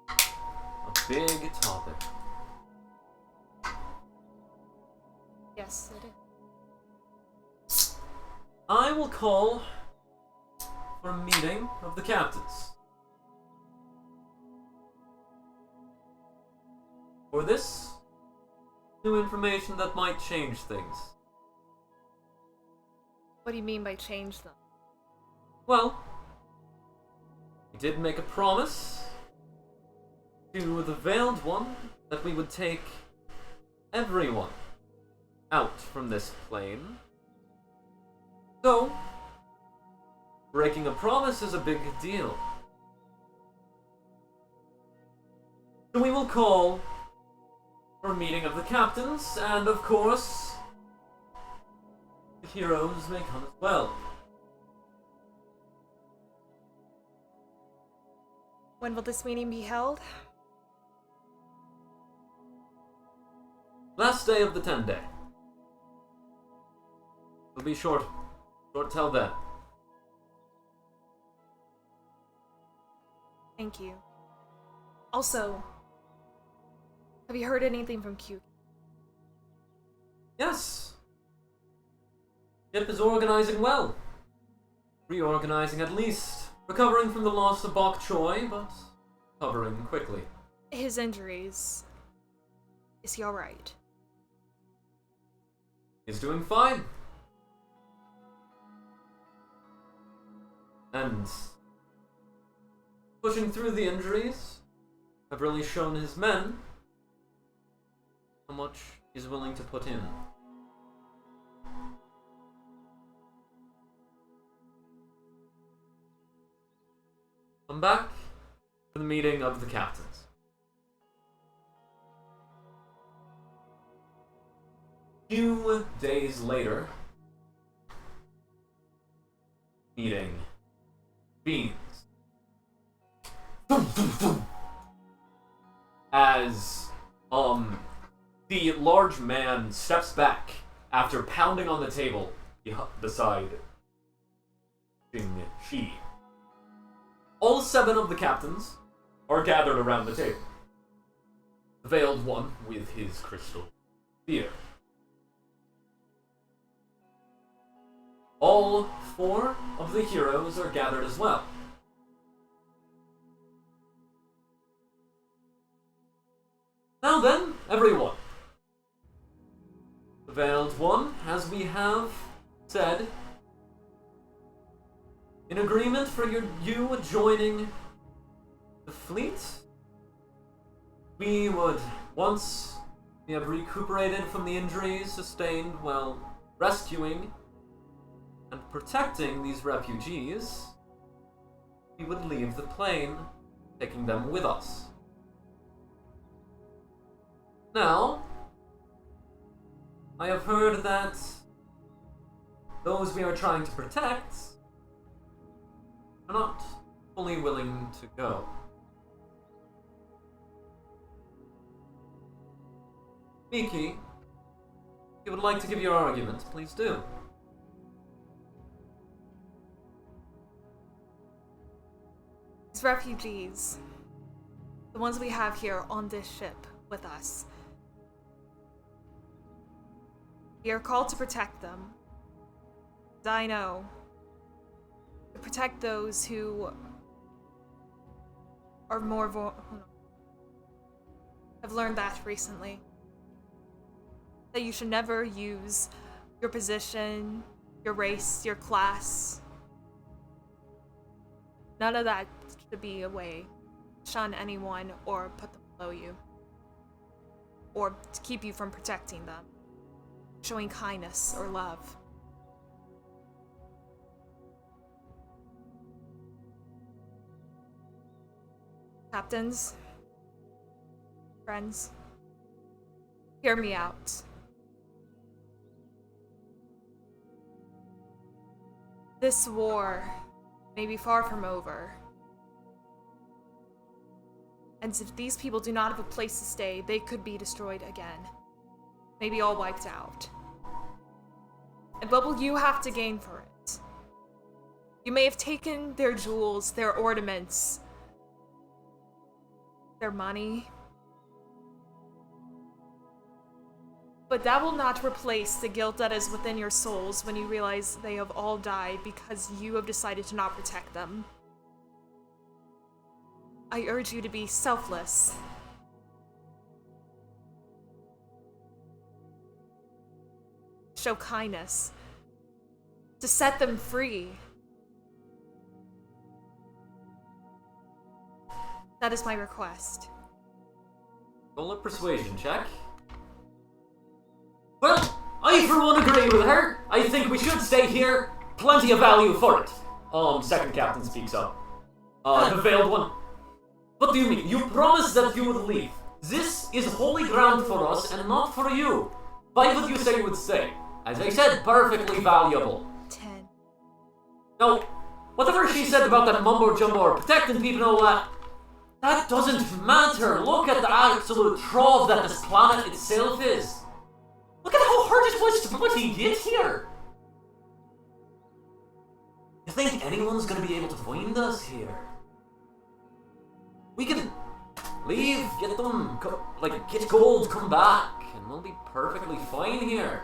A big topic. Yes, it is. I will call for a meeting of the captains. For this, new information that might change things. What do you mean by change them? Well, we did make a promise to the Veiled One that we would take everyone out from this plane. So, breaking a promise is a big deal. So we will call for a meeting of the captains, and of course, the heroes may come as well. When will this meeting be held? Last day of the 10-day. It'll be short till then. Thank you. Also, have you heard anything from Q? Yes. Ship is organizing well. Reorganizing at least. Recovering from the loss of Bok Choy, but recovering quickly. His injuries. Is he alright? He's doing fine. And pushing through the injuries have really shown his men how much he's willing to put in. Come back for the meeting of the captains. Few days later, meeting beans. As the large man steps back after pounding on the table beside Jing Shi. All 7 of the captains are gathered around the table. The Veiled One with his crystal spear. All 4 of the heroes are gathered as well. Now then, everyone. The Veiled One, as we have said, in agreement for you joining the fleet, we would, once we have recuperated from the injuries sustained while rescuing and protecting these refugees, we would leave the plane taking them with us. Now, I have heard that those we are trying to protect are not fully willing to go. Miki, if you would like to give your argument, please do. These refugees, the ones we have here on this ship with us, we are called to protect them. And I know, to protect those who are more I've learned that recently. That you should never use your position, your race, your class. None of that should be a way to shun anyone or put them below you. Or to keep you from protecting them. Showing kindness or love. Captains, friends, hear me out. This war may be far from over. And if these people do not have a place to stay, they could be destroyed again. Maybe all wiped out. And what will you have to gain for it? You may have taken their jewels, their ornaments, their money. But that will not replace the guilt that is within your souls when you realize they have all died because you have decided to not protect them. I urge you to be selfless. Show kindness. To set them free. That is my request. Roll a persuasion check. Well, I for one agree with her. I think we should stay here. Plenty of value for it. Second captain speaks up. The veiled one. What do you mean? You promised that you would leave. This is holy ground for us and not for you. Why would you say you would stay? As I said, perfectly valuable. 10. Now, whatever she said about that mumbo-jumbo or protecting people and all that, that doesn't matter. Look at the absolute trove that this planet itself is. Look at how hard it was to bloody get here. You think anyone's gonna be able to find us here? We can leave, get them, get gold, come back, and we'll be perfectly fine here.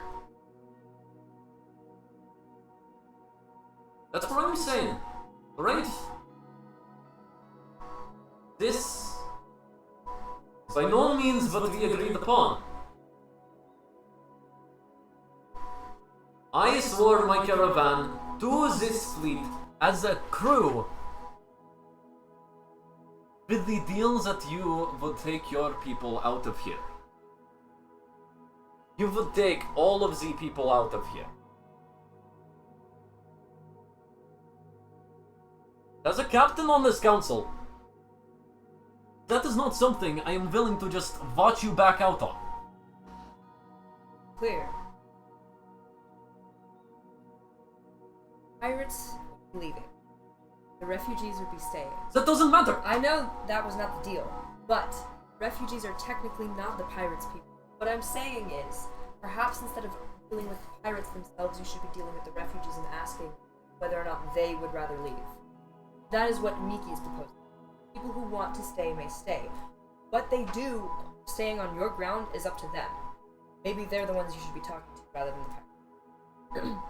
That's what I'm saying, alright? This is by no means what we agreed upon. I swore my caravan to this fleet as a crew with the deal that you would take your people out of here. You would take all of the people out of here. As a captain on this council, that is not something I am willing to just vote you back out on. Clear. Pirates are leaving. The refugees would be staying. That doesn't matter. I know that was not the deal, but refugees are technically not the pirates' people. What I'm saying is, perhaps instead of dealing with the pirates themselves, you should be dealing with the refugees and asking whether or not they would rather leave. That is what Miki is proposing. People who want to stay may stay. What they do, staying on your ground, is up to them. Maybe they're the ones you should be talking to rather than the pirates.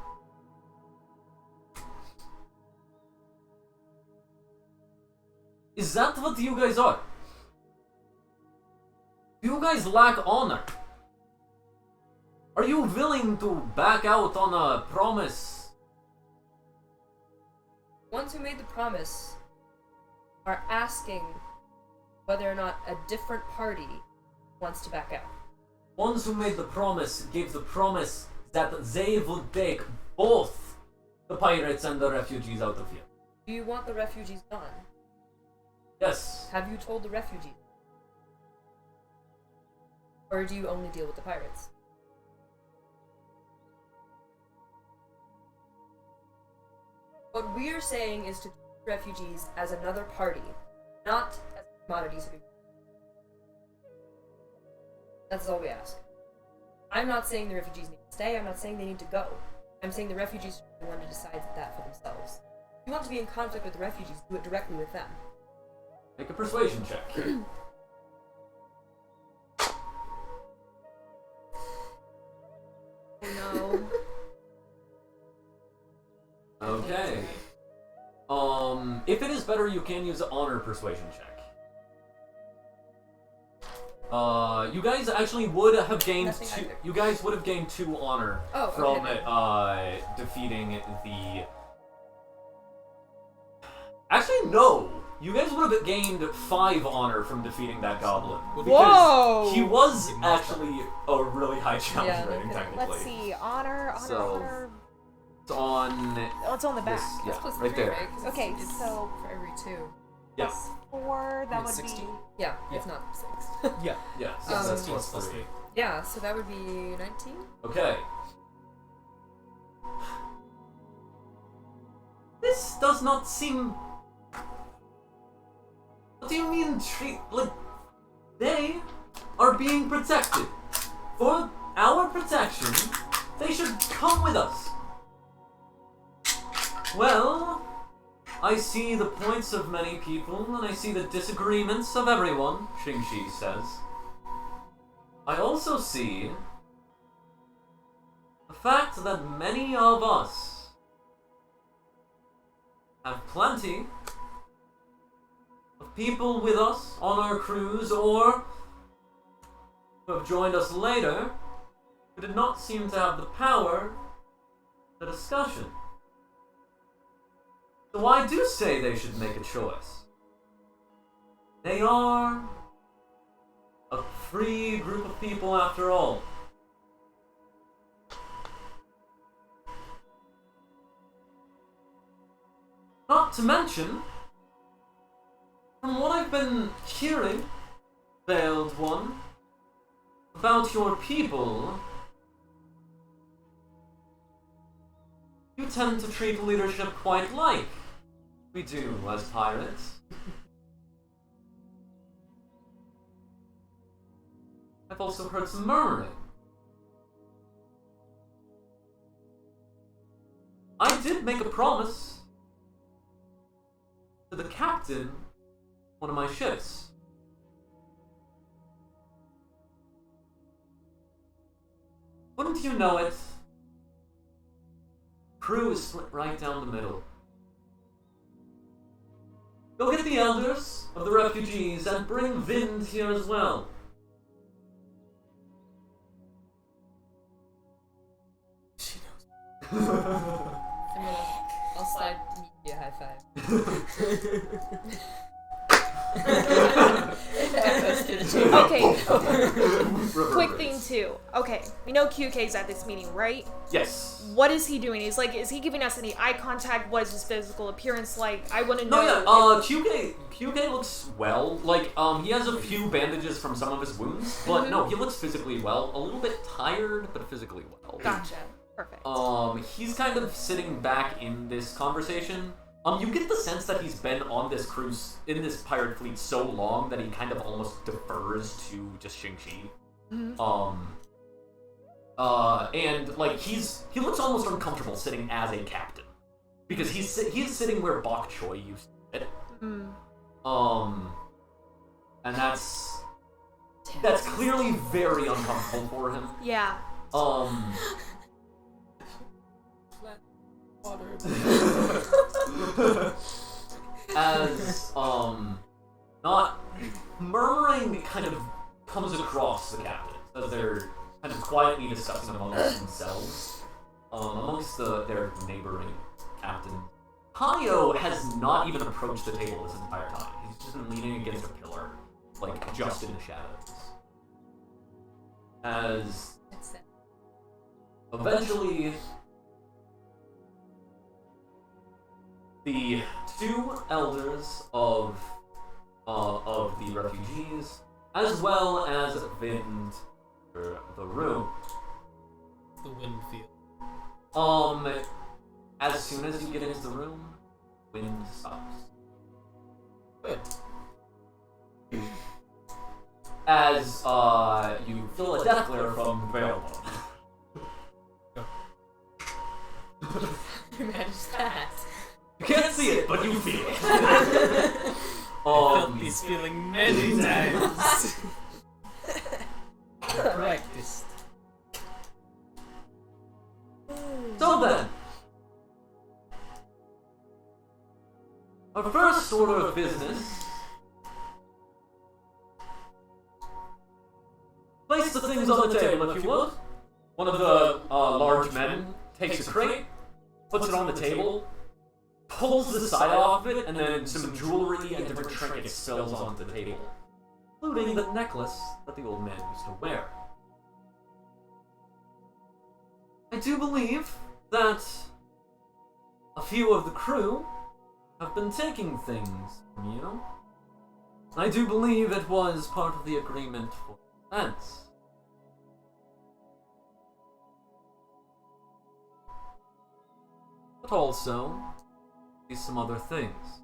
Is that what you guys are? Do you guys lack honor? Are you willing to back out on a promise? Ones who made the promise are asking whether or not a different party wants to back out. Ones who made the promise gave the promise that they would take both the pirates and the refugees out of here. Do you want the refugees gone? Yes. have you told the refugees? Or do you only deal with the pirates? What we're saying is to treat refugees as another party, not as commodities. That's all we ask. I'm not saying the refugees need to stay, I'm not saying they need to go. I'm saying the refugees should be the one to decide that for themselves. If you want to be in conflict with the refugees, do it directly with them. Make a persuasion check. No. Okay. If it is better, you can use honor persuasion check. You guys actually would have gained Nothing two. either. You guys would have gained 2 honor Oh, from okay. defeating the. Actually, no. You guys would have gained 5 honor from defeating that goblin. Because Whoa! he was actually a really high challenge Yeah, rating, okay. technically. Let's see. Honor. So- It's on. Oh, it's on the back. This, That's yeah, plus right 3, there. right? 'Cause Okay, it's so for every 2. Yeah. 4. That It's would 16? be. Yeah, Yeah. it's not 6. Yeah. Yeah, Um, so that's 16 plus plus 3. 3. Yeah, so that would be 19? Okay. This does not seem. What do you mean treat like they are being protected? For our protection, they should come with us. Well, I see the points of many people, and I see the disagreements of everyone, Xingxi says. I also see the fact that many of us have plenty of people with us on our cruise or who have joined us later who did not seem to have the power for discussion. So I do say they should make a choice. They are a free group of people after all. Not to mention, from what I've been hearing, Veiled One, about your people, you tend to treat leadership quite like we do as pirates. I've also heard some murmuring. I did make a promise to the captain of one of my ships. Wouldn't you know it? Crew is split right down the middle. Go get the elders of the refugees and bring Vind here as well. She knows. I'll slide Miki a high five. Okay. Quick thing too. Okay, we know QK's at this meeting, right? Yes. What is he doing? Is he giving us any eye contact? What is his physical appearance like? I want to No, know. yeah, QK looks well. Like, he has a few bandages from some of his wounds, but no, he looks physically well. A little bit tired, but physically well. Gotcha. Perfect. He's kind of sitting back in this conversation. You get the sense that he's been on this cruise, in this pirate fleet so long that he kind of almost defers to just Xingxi. Mhm. And like he looks almost uncomfortable sitting as a captain because he's sitting where Bok Choy used to sit. Mm. And that's clearly very uncomfortable for him. Yeah. Water. As not murmuring kind of comes across the captain as they're kind of quietly discussing amongst themselves, amongst their neighboring captain. Hayo has not even approached the table this entire time. He's just been leaning against a pillar, like just in the shadows. As eventually the two elders of of the refugees, as well as Vind the room. The wind field. As soon as you get into the room, wind stops. Good. As you feel a death glare from Veil. You managed that. You can't see it, but you feel it. I felt this feeling many times. I practiced. So then, our first order of business. Place the things on the table, if you would. One of the large men takes a crate, puts it on the table, pulls the side off it, and then some jewelry and different trinkets spills onto the table, including the necklace that the old man used to wear. I do believe that a few of the crew have been taking things from you. I do believe it was part of the agreement for defense. But also, some other things.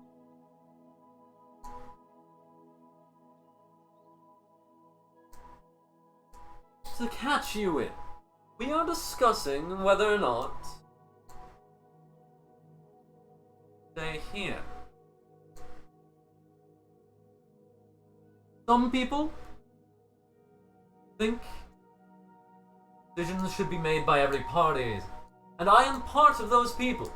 To catch you in, we are discussing whether or not stay here. Some people think decisions should be made by every party, and I am part of those people.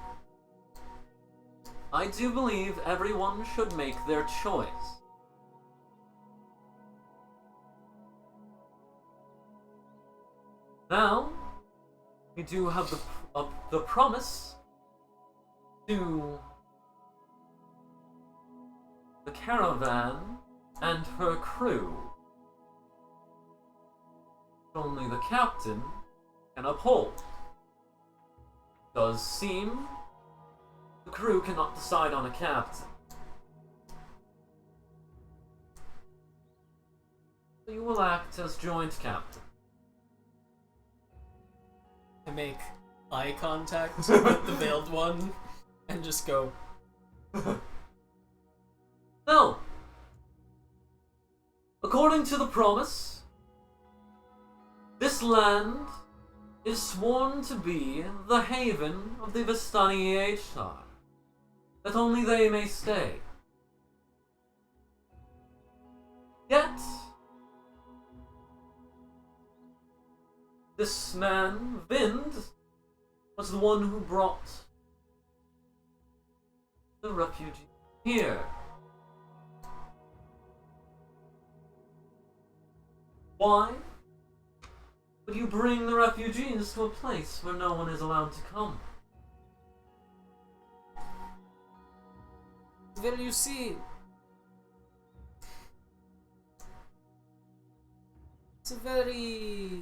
I do believe everyone should make their choice. Now, we do have the promise to the caravan and her crew. Only the captain can uphold. Does seem the crew cannot decide on a captain. So you will act as joint captain. I make eye contact with the veiled one and just go, No! According to the promise, this land is sworn to be the haven of the Vistani Ashtar, that only they may stay. Yet, this man, Vind, was the one who brought the refugee here. Why would you bring the refugees to a place where no one is allowed to come? well, you see, it's a very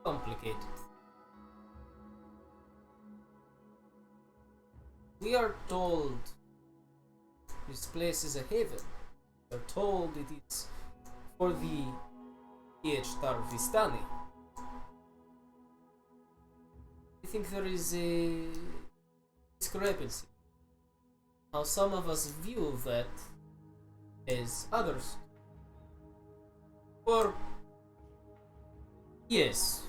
complicated. We are told this place is a haven. We are told it is for the Ashtar Vistani. I think there is a discrepancy. How some of us view that as others. Or yes,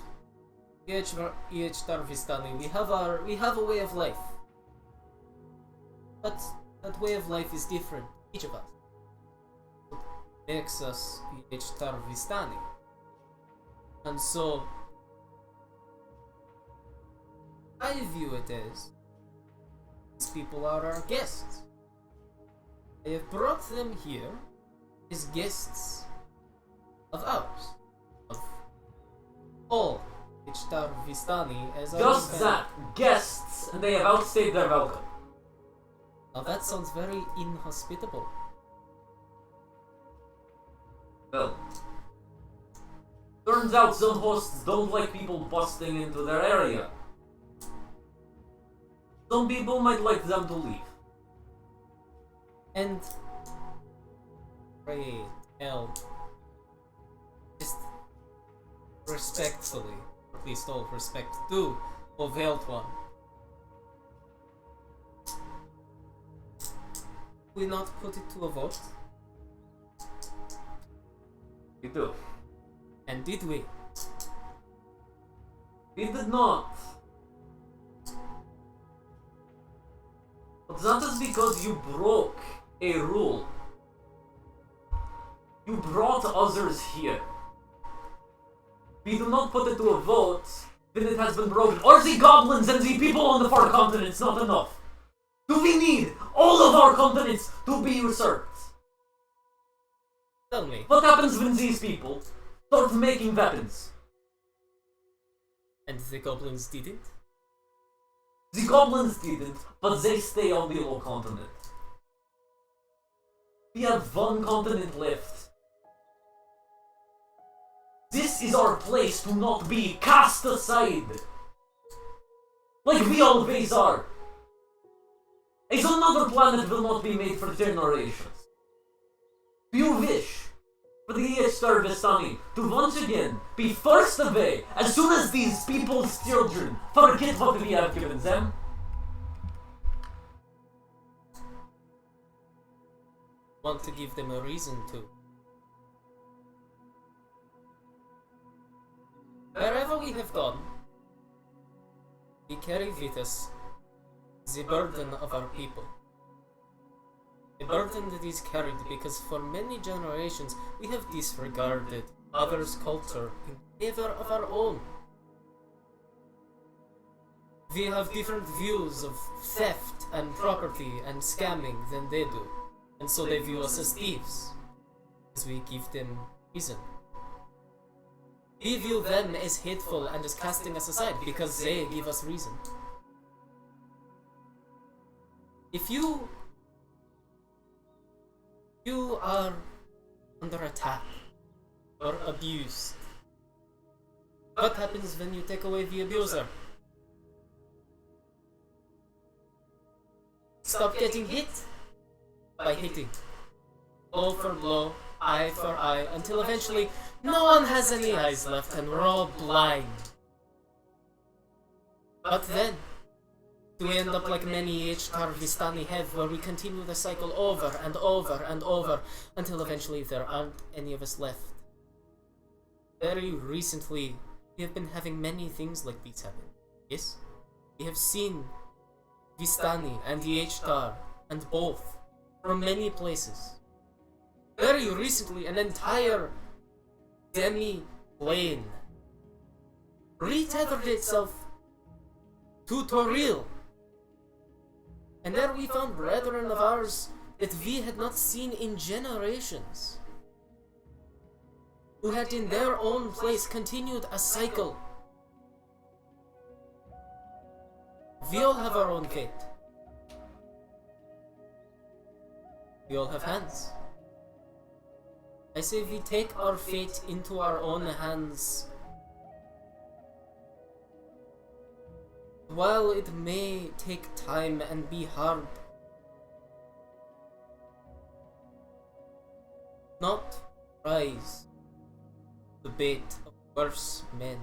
Ashtar Vistani, we have a way of life. But that way of life is different, each of us. What makes us Ashtar Vistani. And so, I view it as these people are our guests. I have brought them here as guests of ours. Of all Ashtar Vistani as our Just family. that, guests, and they have outstayed their welcome. Now that sounds very inhospitable. Well, turns out some hosts don't like people busting into their area. Some people might like them to leave. And pray, tell, just respectfully, please all respect to O Veiled One. We not put it to a vote? You do. And did we? We did not. But that is because you broke a rule. You brought others here. We do not put it to a vote when it has been broken. Are the goblins and the people on the far continents not enough? Do we need all of our continents to be usurped? Tell me. What happens when these people start making weapons? And the goblins didn't? The goblins didn't, but they stay on the low continent. We have one continent left. This is our place to not be cast aside. Like we always are. As another planet will not be made for generations. Do you wish for the Easter Vistani to once again be forced away as soon as these people's children forget what we have given them? Want to give them a reason to. Wherever we have gone, we carry with us the burden of our people. A burden that is carried because for many generations we have disregarded others' culture in favor of our own. We have different views of theft and property and scamming than they do, and so they view us as thieves, as we give them reason. We view them as hateful and as casting us aside because they give us reason. If you are under attack or abused, what happens when you take away the abuser? Stop getting hit by hitting. Blow for blow, eye for eye, until eventually no one has any eyes left and we're all blind. But then, do we end up like many H-Tar Vistani have, where we continue the cycle over and over and over until eventually there aren't any of us left? Very recently, we have been having many things like these happen. Yes? We have seen Vistani and the H-Tar, and both, from many places. Very recently, an entire demi-plane retethered itself to Toril. And there we found brethren of ours that we had not seen in generations, who had in their own place continued a cycle. We all have our own fate. We all have hands. I say we take our fate into our own hands. While it may take time and be hard, not rise the bait of worse men.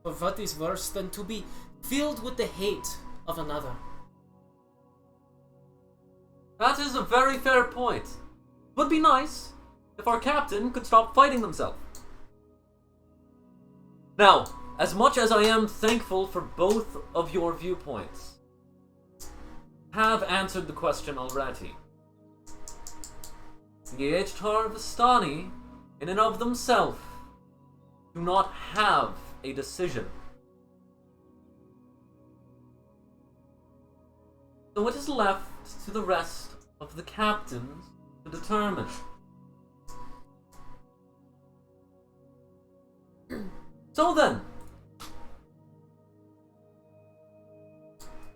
For what is worse than to be filled with the hate of another? That is a very fair point. Would be nice if our captain could stop fighting themselves. Now, as much as I am thankful for both of your viewpoints, have answered the question already. The H-Tar Vistani, in and of themselves, do not have a decision. So it is left to the rest of the captains to determine. So then,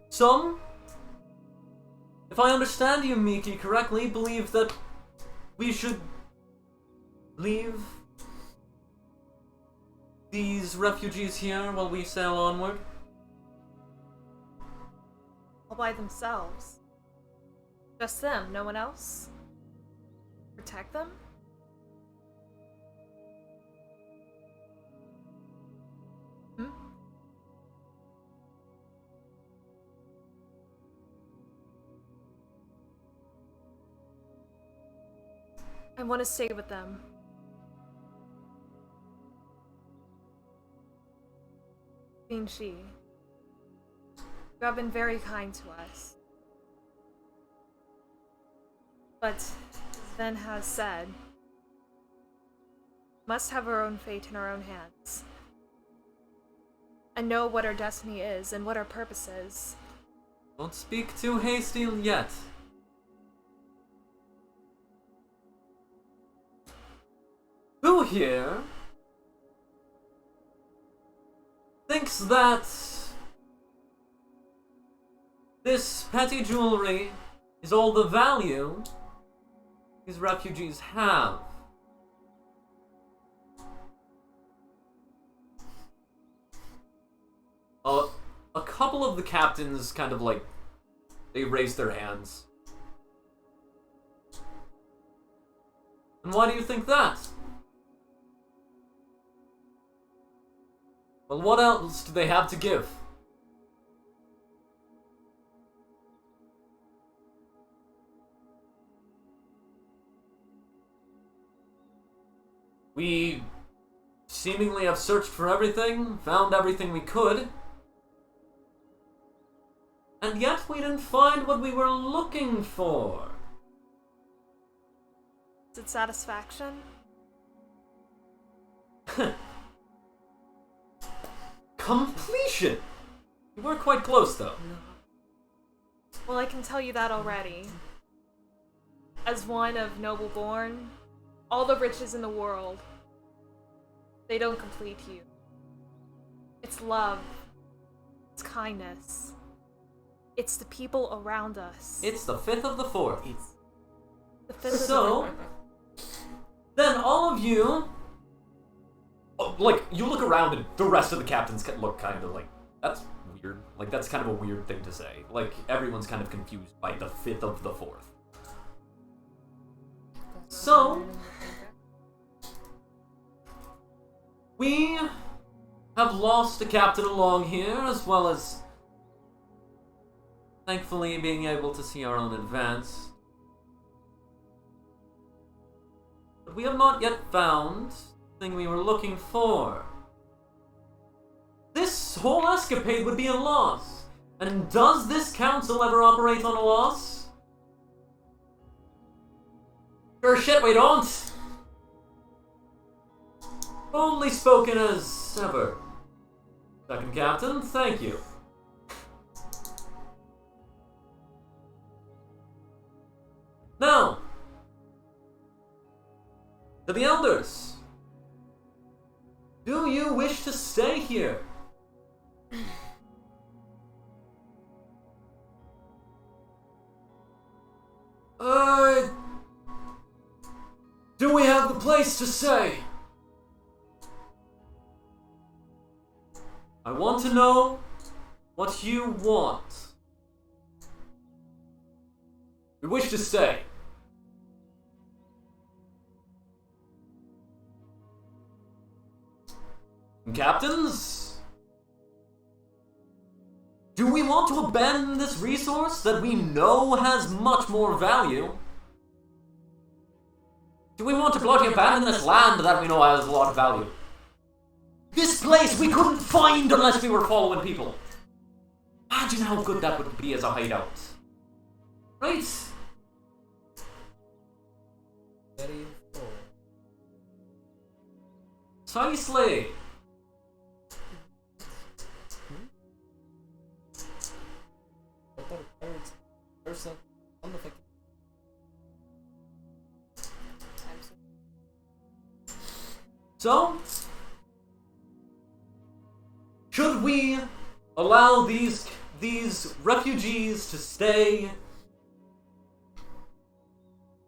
some, if I understand you, Miki, correctly, believe that we should leave these refugees here while we sail onward? All by themselves. Just them, no one else? Protect them? Hmm? I want to stay with them. She, you have been very kind to us. But Zen has said, must have our own fate in our own hands. And know what our destiny is and what our purpose is. Don't speak too hasty yet. Who here thinks that this petty jewelry is all the value these refugees have? A couple of the captains kind of like, they raise their hands. And why do you think that? Well, what else do they have to give? We seemingly have searched for everything, found everything we could, and yet we didn't find what we were looking for. Is it satisfaction? Completion! You were quite close, though. Well, I can tell you that already. As one of noble born, all the riches in the world, they don't complete you. It's love. It's kindness. It's the people around us. It's the 5th of the 4th. The fifth of the So, then all of you, like, you look around and the rest of the captains look kind of like, that's weird. Like, that's kind of a weird thing to say. Like, everyone's kind of confused by the 5th of the 4th. So, we have lost a captain along here, as well as thankfully being able to see our own advance. But we have not yet found the thing we were looking for. This whole escapade would be a loss. And does this council ever operate on a loss? Sure shit, we don't. Only spoken as ever. Second captain, thank you. Now, to the elders. Do you wish to stay here? Do we have the place to stay? I want to know what you want. We wish to stay. Captains? Do we want to abandon this resource that we know has much more value? Do we want to bloody abandon this land that we know has a lot of value? This place we couldn't find unless we were following people. Imagine how good that would be as a hideout. Right? Very full. Precisely. So, should we allow these refugees to stay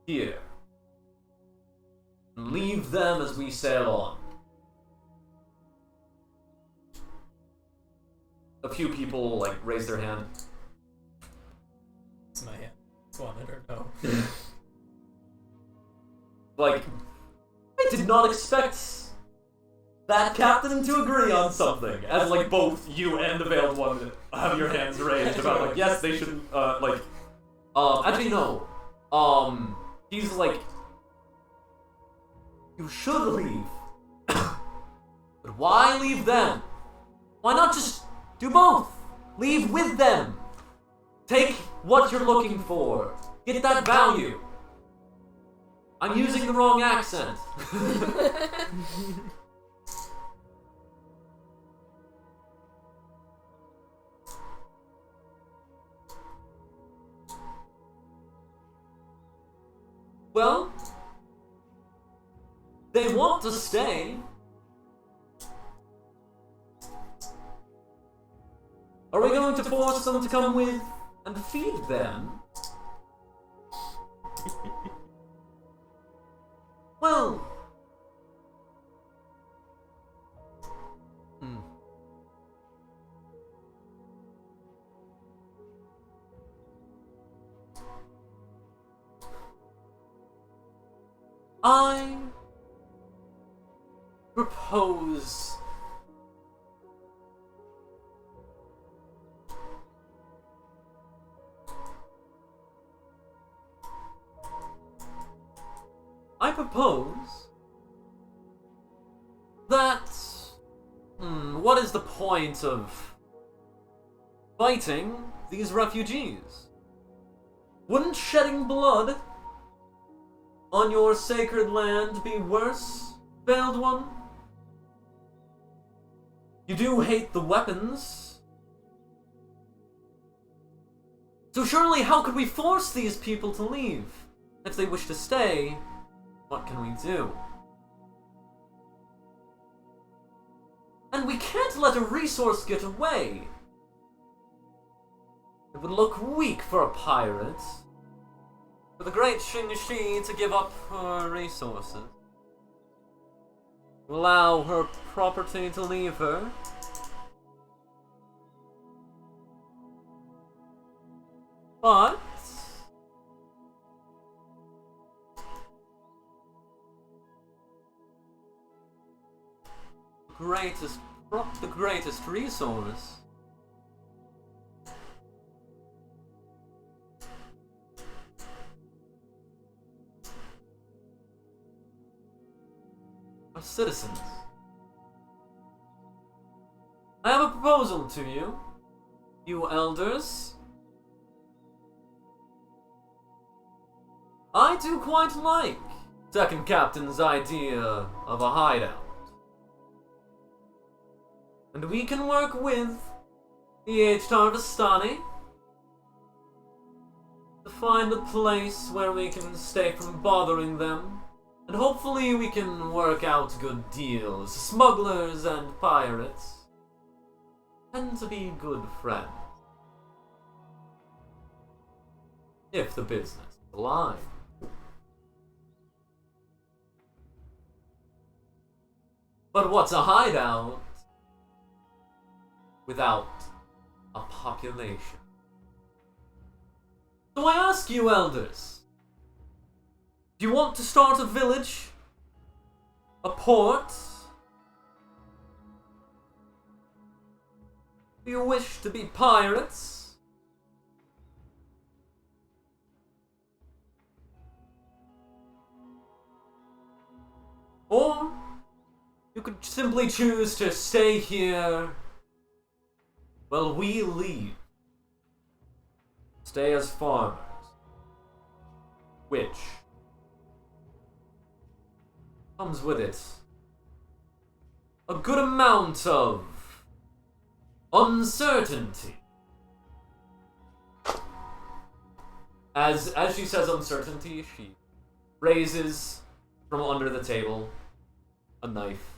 here and leave them as we sail on? A few people raise their hand. It's my hand. wanted or no. Like, I did not expect that captain to agree on something. As like both you and the Veiled One have your hands raised about like, yes, they should actually no. He's like, you should leave. But why leave them? Why not just do both? Leave with them. Take what you're looking for. Get that value. I'm using the wrong accent. Well, they want to stay. Are we going to force them to come with and feed them? Well... I propose that what is the point of fighting these refugees? Wouldn't shedding blood on your sacred land be worse, Veiled One? You do hate the weapons. So surely how could we force these people to leave? If they wish to stay, what can we do? And we can't let a resource get away. It would look weak for a pirate. For the great Xingxi to give up her resources. Allow her property to leave her. But... the greatest resource are citizens. I have a proposal to you, you elders. I do quite like Second Captain's idea of a hideout. And we can work with the H-Tarvastani to find a place where we can stay from bothering them, and hopefully we can work out good deals. Smugglers and pirates tend to be good friends. If the business is alive. But what's a hideout without a population? So I ask you, elders, do you want to start a village? A port? Do you wish to be pirates? Or you could simply choose to stay here while we leave. Stay as farmers. Which comes with it a good amount of uncertainty. As she says uncertainty, she raises from under the table a knife.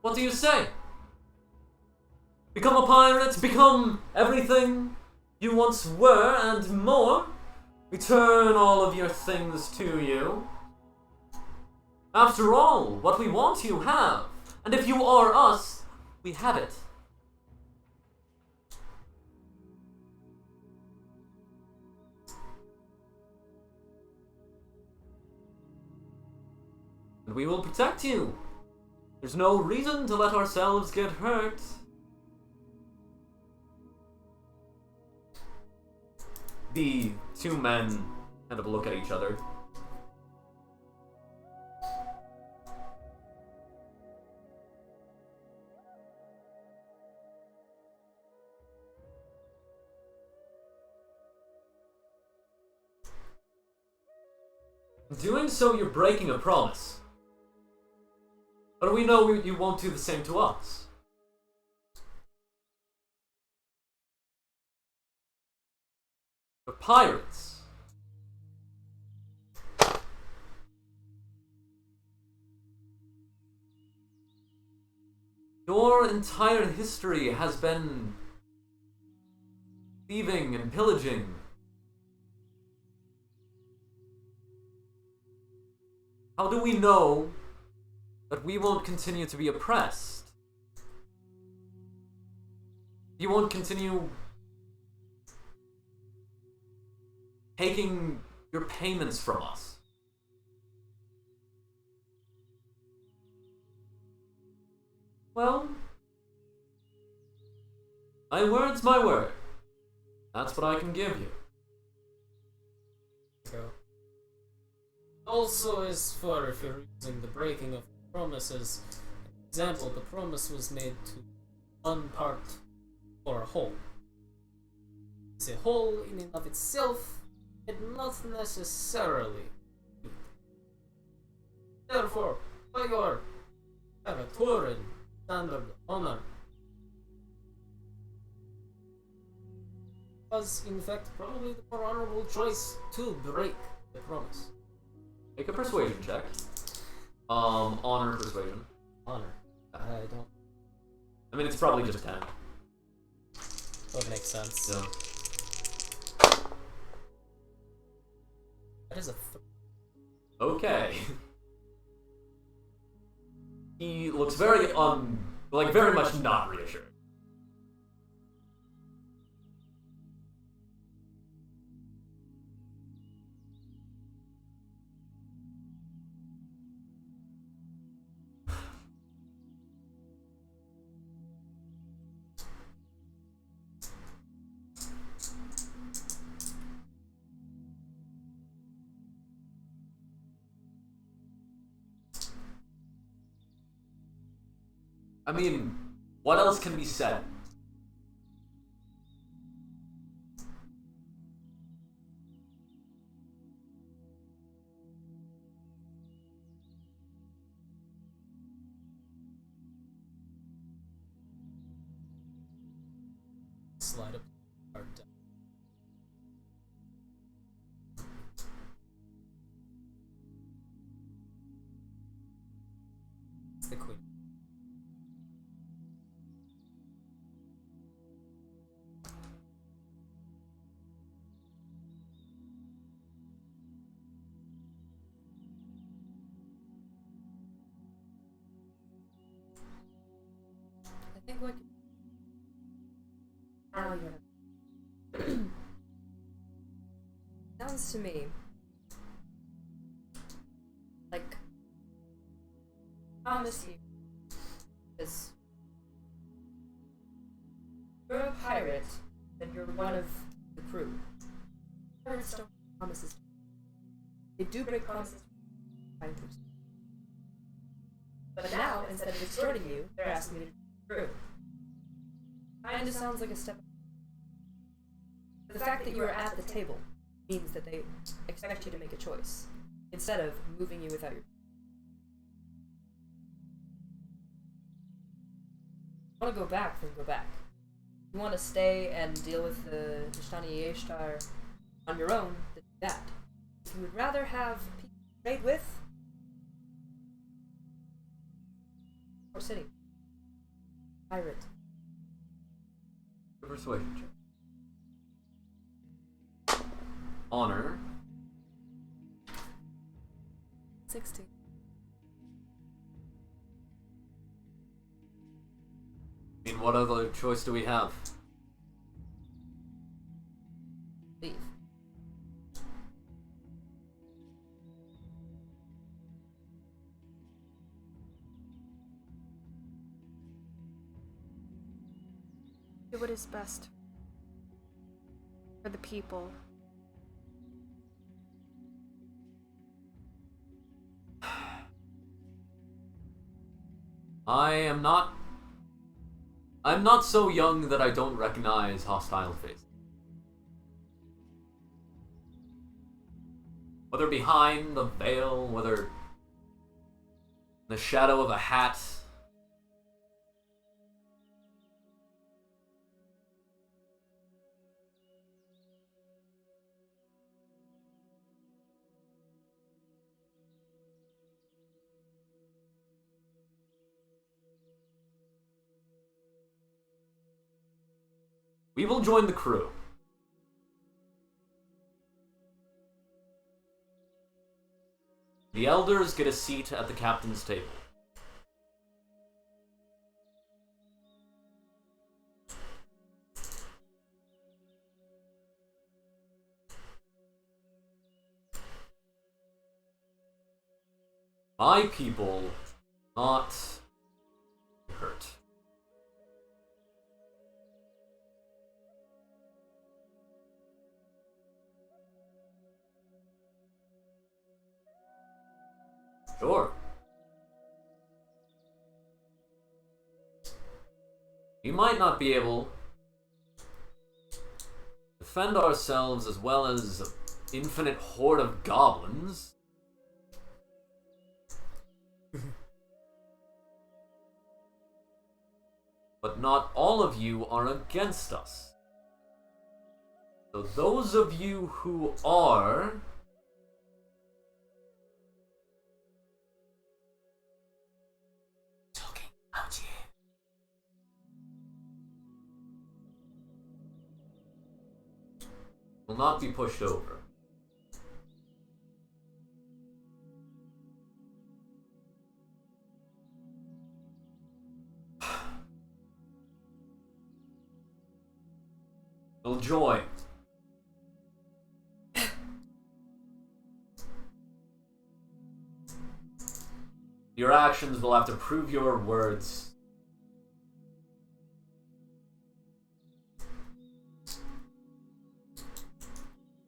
What do you say? Become a pirate, become everything you once were and more. Return all of your things to you. After all, what we want you have. And if you are us, we have it. and we will protect you. There's no reason to let ourselves get hurt. The two men kind of look at each other. In doing so, you're breaking a promise. But we know you won't do the same to us. We're pirates. Your entire history has been thieving and pillaging. How do we know that we won't continue to be oppressed? You won't continue taking your payments from us. Well, my word's my word. That's what I can give you. So, also, as far if you're using the breaking of promises, example, the promise was made to one part or a whole. It's a whole in and of itself, and not necessarily. Therefore, by your character and standard of honor, was in fact probably the more honorable choice to break the promise. Make a persuasion check. Honor persuasion. Honor. I don't. I mean, it's probably just 10. That makes sense. Yeah. That is a Okay. He looks very very much not reassured. I mean, what else can be said? slide up hard down. It's the queen. I think what sounds to me like promise you is you're a pirate and you're one of the crew. Pirates don't make promises. They do break promises. But now, instead of extorting you, they're asking you to be true. Kinda sounds like a step. The fact that you are at the table means that they expect you to make a choice, instead of moving you without your. If you want to go back, then go back. If you want to stay and deal with the Neo-Taishan on your own, then do that. If you would rather have people to trade with, or city. Pirate. Persuasion check. Honor. 16. I mean, what other choice do we have? Leave. what is best for the people. I'm not so young that I don't recognize hostile faces. Whether behind the veil, whether in the shadow of a hat. We will join the crew. The elders get a seat at the captain's table. My people not hurt. Sure. We might not be able to defend ourselves as well as an infinite horde of goblins. But not all of you are against us. So those of you who are... talking out here. Will not be pushed over. Will join. Your actions will have to prove your words.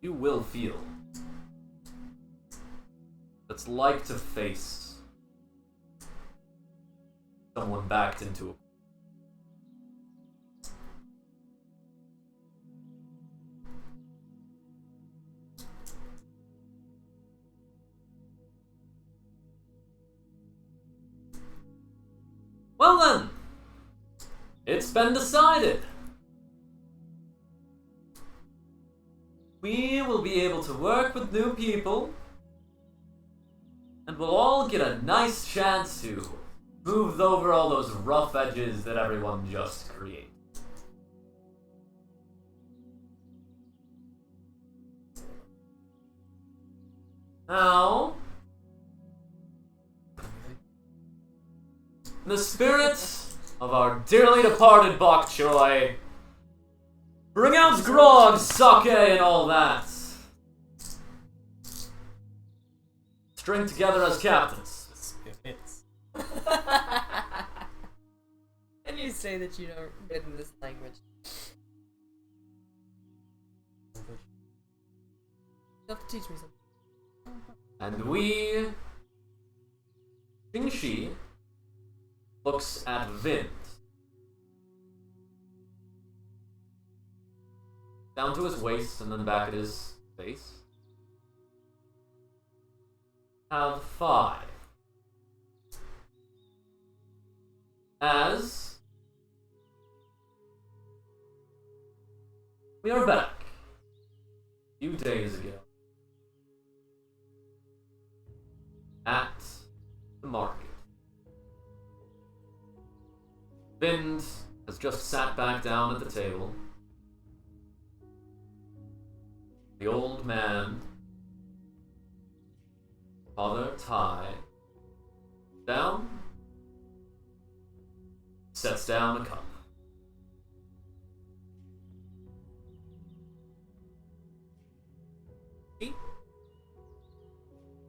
You will feel what it's like to face someone backed into a... Well then, it's been decided. We will be able to work with new people, and we'll all get a nice chance to move over all those rough edges that everyone just created. Now, in the spirit of our dearly departed bok choy, bring out grog, sake, and all that. String together as captains. And you say that you don't get in this language. You have to teach me something. And we... Xingxi looks at Vind. Down to his waist and then back at his face. Have 5. As we are back a few days ago at the market. Vind has just sat back down at the table. The old man, Father Tai, down, sets down a cup.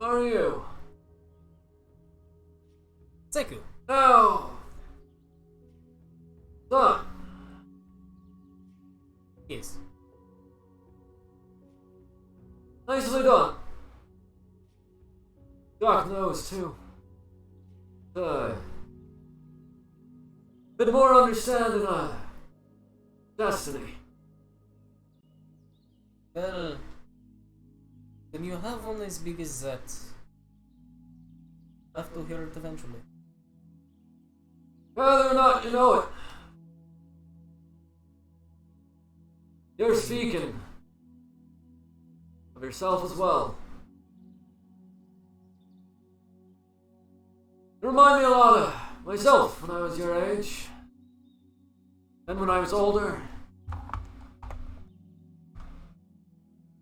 How are you? Seku. No! Son! Nicely done. Doc knows, too. Bit more understanding, destiny. Well, when you have one as big as that, you have to hear it eventually. Whether or not you know it. You're speaking of yourself as well. You remind me a lot of myself when I was your age. And when I was older.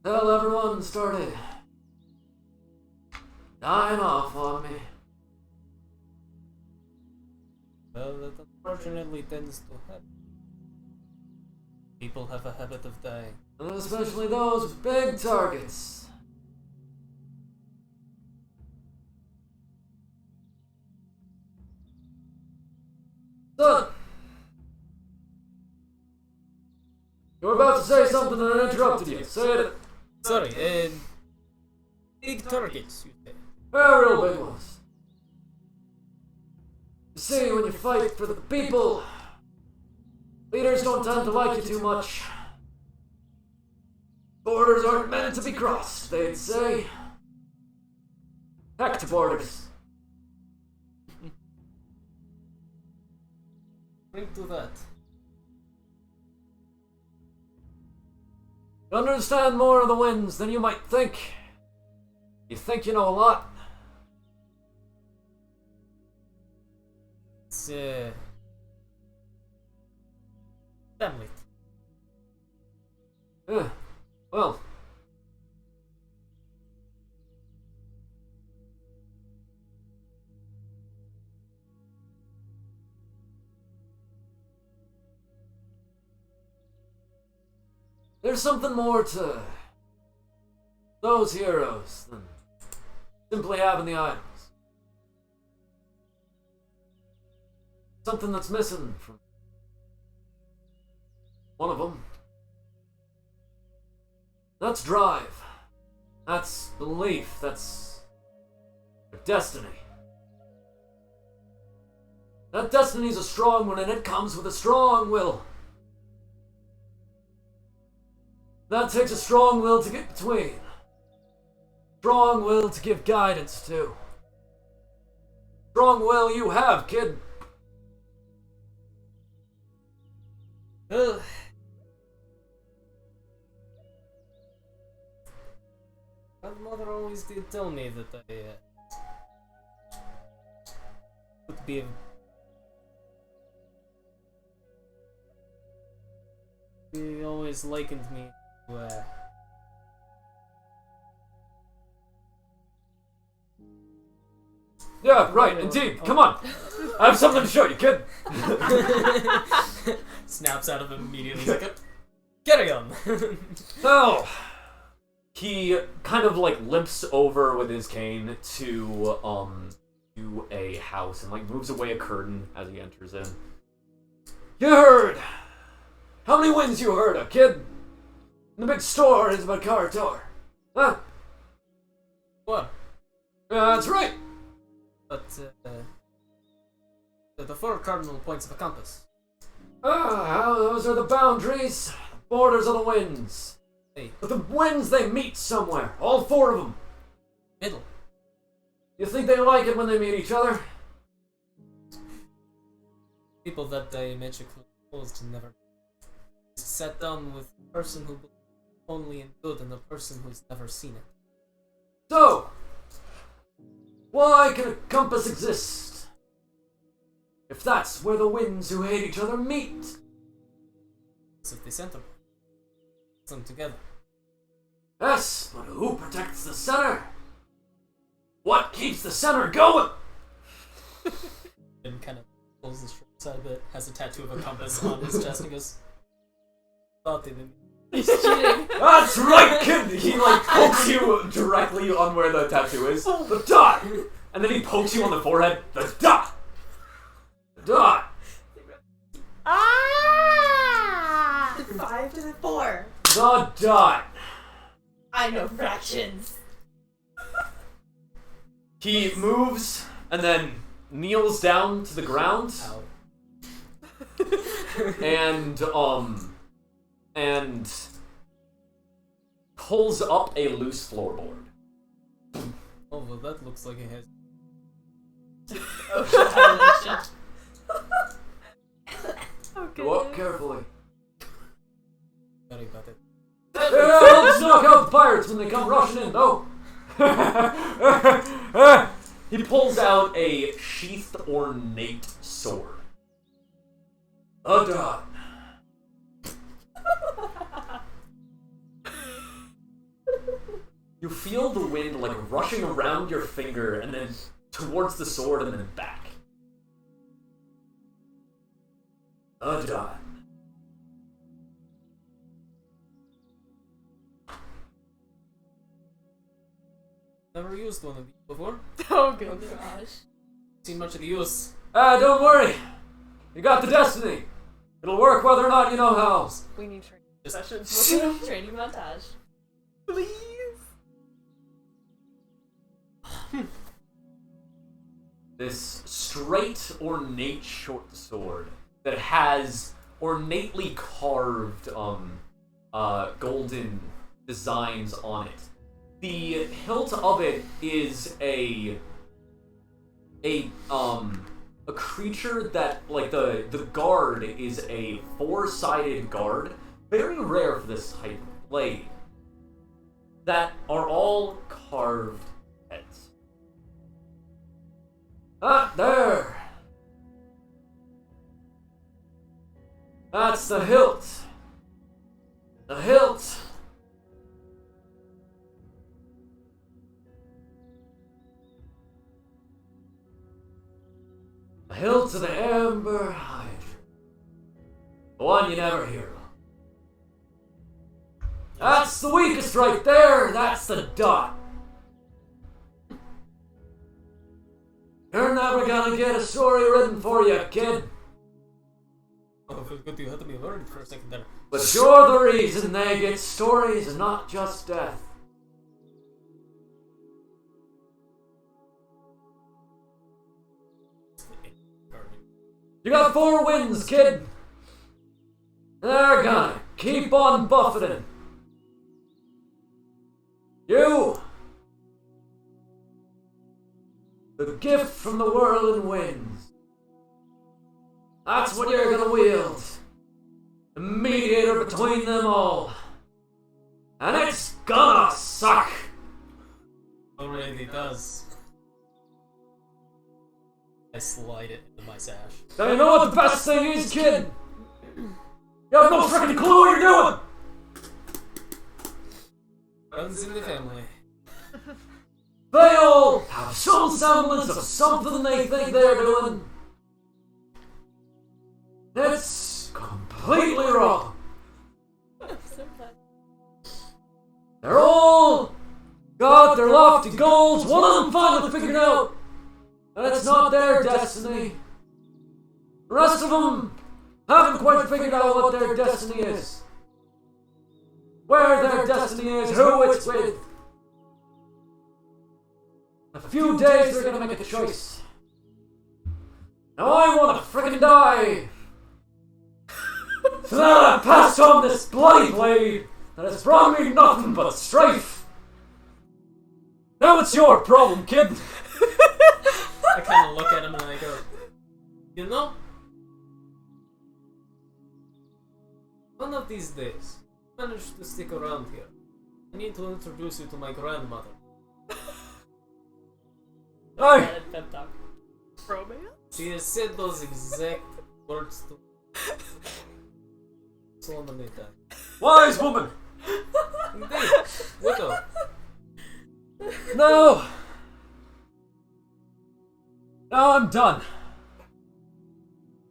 Till everyone started dying off on me. Well, that unfortunately tends to happen. People have a habit of dying. And especially those big targets. Son! You were about to say something and I interrupted you. Say it. Sorry, big targets, you say. Real big ones. You see, when you fight for the people, leaders don't tend to like you too much. Borders aren't meant to be crossed, they'd say. Heck to borders. Bring to that. You understand more of the winds than you might think. You think you know a lot. It's, family. Yeah, well. There's something more to those heroes than simply having the items. Something that's missing from one of them. That's drive. That's belief. That's their destiny. That destiny's a strong one, and it comes with a strong will. That takes a strong will to get between. Strong will to give guidance to. Strong will you have, kid. Well, my mother always did tell me that I would be She always likened me to Yeah, right, indeed. Come on. I have something to show you, kid. snaps out of him immediately. He's like, carry on. Oh. He kind of like limps over with his cane to a house and like moves away a curtain as he enters in. You heard. How many wins you heard of, kid? The big store is about Karator. Huh? What? That's right. But the 4 cardinal points of a compass. Those are the boundaries, borders of the winds. Hey. But the winds, they meet somewhere. All 4 of them. Middle. You think they like it when they meet each other? People that diametrically opposed never sat down with a person who believes only in good and a person who's never seen it. So, why can a compass exist? If that's where the winds who hate each other meet. It's at the center. Put them together. Yes, but who protects the center? What keeps the center going? And kind of pulls his shirt aside a bit, has a tattoo of a compass on his chest and goes, thought they didn't. He's cheating. That's right, kid! He like pokes you directly on where the tattoo is. The dot! And then he pokes you on the forehead. The dot! The dot! Ah! 5 to the 4. The dot! I know fractions. He moves and then kneels down to the ground Ow. and pulls up a loose floorboard. Oh, well, that looks like it has. Go up carefully. Sorry about it. I'll just knock out the pirates when they come rushing in, though. He pulls out a sheathed ornate sword. Done. You feel the wind like rushing around your finger and then towards the sword and then back. Done. Never used one of these before. Oh Oh goodness. gosh. Seen much of the use. Don't worry. You got the destiny. It'll work whether or not you know how. We need training Just sessions. Training montage. Please. This straight, ornate short sword that has ornately carved golden designs on it. The hilt of it is a creature that, like, the guard is a four-sided guard, very rare for this type of blade, that are all carved heads. There! That's the hilt! The hilt! The hilt of the Amber Hydra. The one you never hear of. That's the weakest right there! That's the dot! You're never gonna get a story written for you, kid. Oh, it feels good you had to be worried for a second there. But you're the reason they get stories and not just death. You got 4 wins, kid. They're gonna keep on buffeting. You, the gift from the whirling winds. That's what you're gonna wield. The mediator between them all. And it's gonna suck. Already does. I slide it into my sash. Now you know what the best thing is, kid? You have no freaking clue what you're doing! Runs in the family. They all have some semblance of something they think they're doing. It's completely wrong. They're all got their lofty goals. One of them finally figured out that it's not their destiny. The rest of them haven't quite figured out what their destiny is. Where their destiny is, who it's with. In a few days they're gonna make a choice. Now I wanna frickin' die! So that I pass on this bloody blade that has brought me nothing but strife. Now it's your problem, kid. I kind of look at him and I go, you know, one of these days, manage to stick around here. I need to introduce you to my grandmother. Aye. Pep talk. Romance? She has said those exact words to solemnly die. Wise woman. Indeed, widow. No. Now I'm done.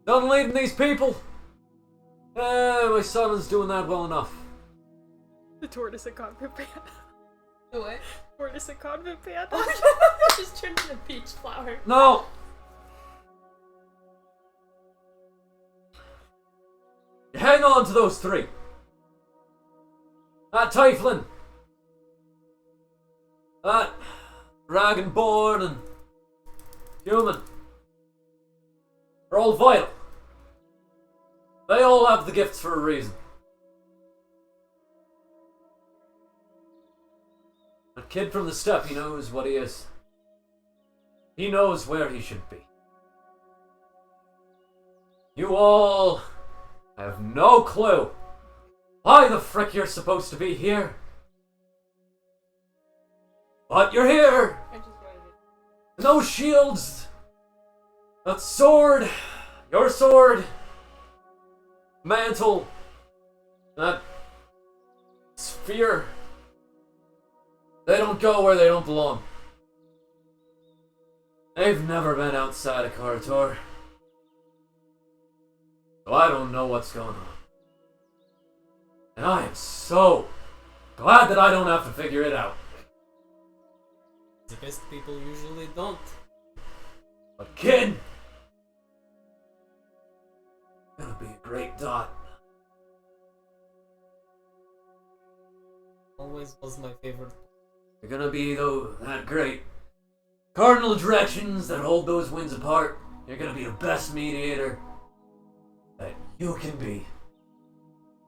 Done leading these people. My son is doing that well enough. The tortoise and convent panda. The what? Tortoise and convent panda. Just turned into peach flower. No. You hang on to those 3. That Typhlin. That Dragonborn and human are all vital. They all have the gifts for a reason. A kid from the steppe, he knows what he is. He knows where he should be. You all have no clue why the frick you're supposed to be here. But you're here. No shields. That sword. Your sword. Mantle. That sphere. They don't go where they don't belong. They've never been outside of Karator. So I don't know what's going on. And I am so glad that I don't have to figure it out. The best people usually don't. But kid, gonna be a great dot. Always was my favorite. You're gonna be, though, that great. Cardinal directions that hold those winds apart. You're gonna be the best mediator that you can be.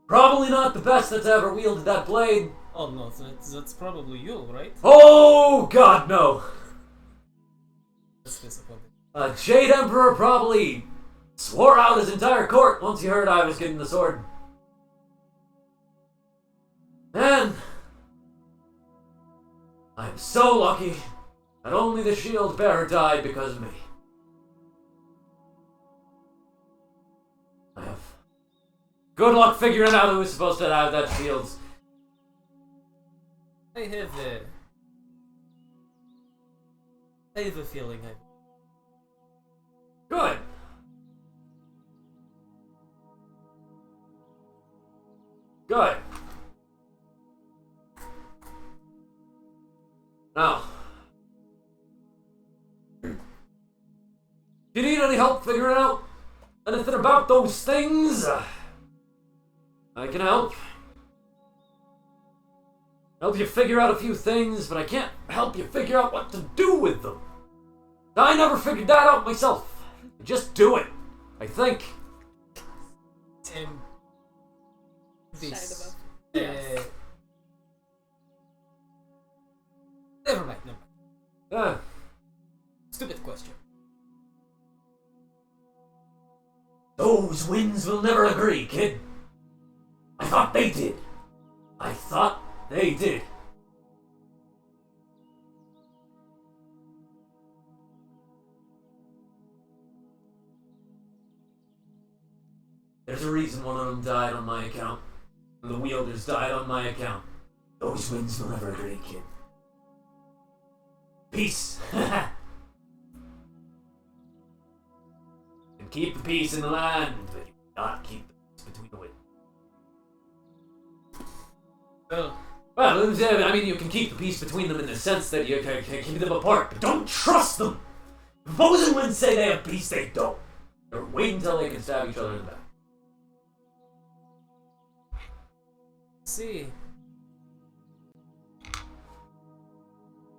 Probably not the best that's ever wielded that blade. Oh no, that's probably you, right? Oh, God, no. That's disappointing. Jade Emperor probably swore out his entire court once he heard I was getting the sword. Man, I am so lucky that only the shield bearer died because of me. I have good luck figuring out who was supposed to have that shield. I have a feeling Good. Good. Now, do you need any help figuring out anything about those things? I can help. Help you figure out a few things, but I can't help you figure out what to do with them. I never figured that out myself. I just do it, I think. Tim. This. Yes. Never mind. Yeah. Stupid question. Those winds will never agree, kid. I thought they did. I thought they did. There's a reason one of them died on my account. And the wielders died on my account. Those winds will never agree, kid. Peace. And keep the peace in the land, but not keep the peace between the winds. Well, I mean, you can keep the peace between them in the sense that you can keep them apart, but don't trust them! Opposing winds say they have peace, they don't. They're waiting until they can stab each other in the back. See.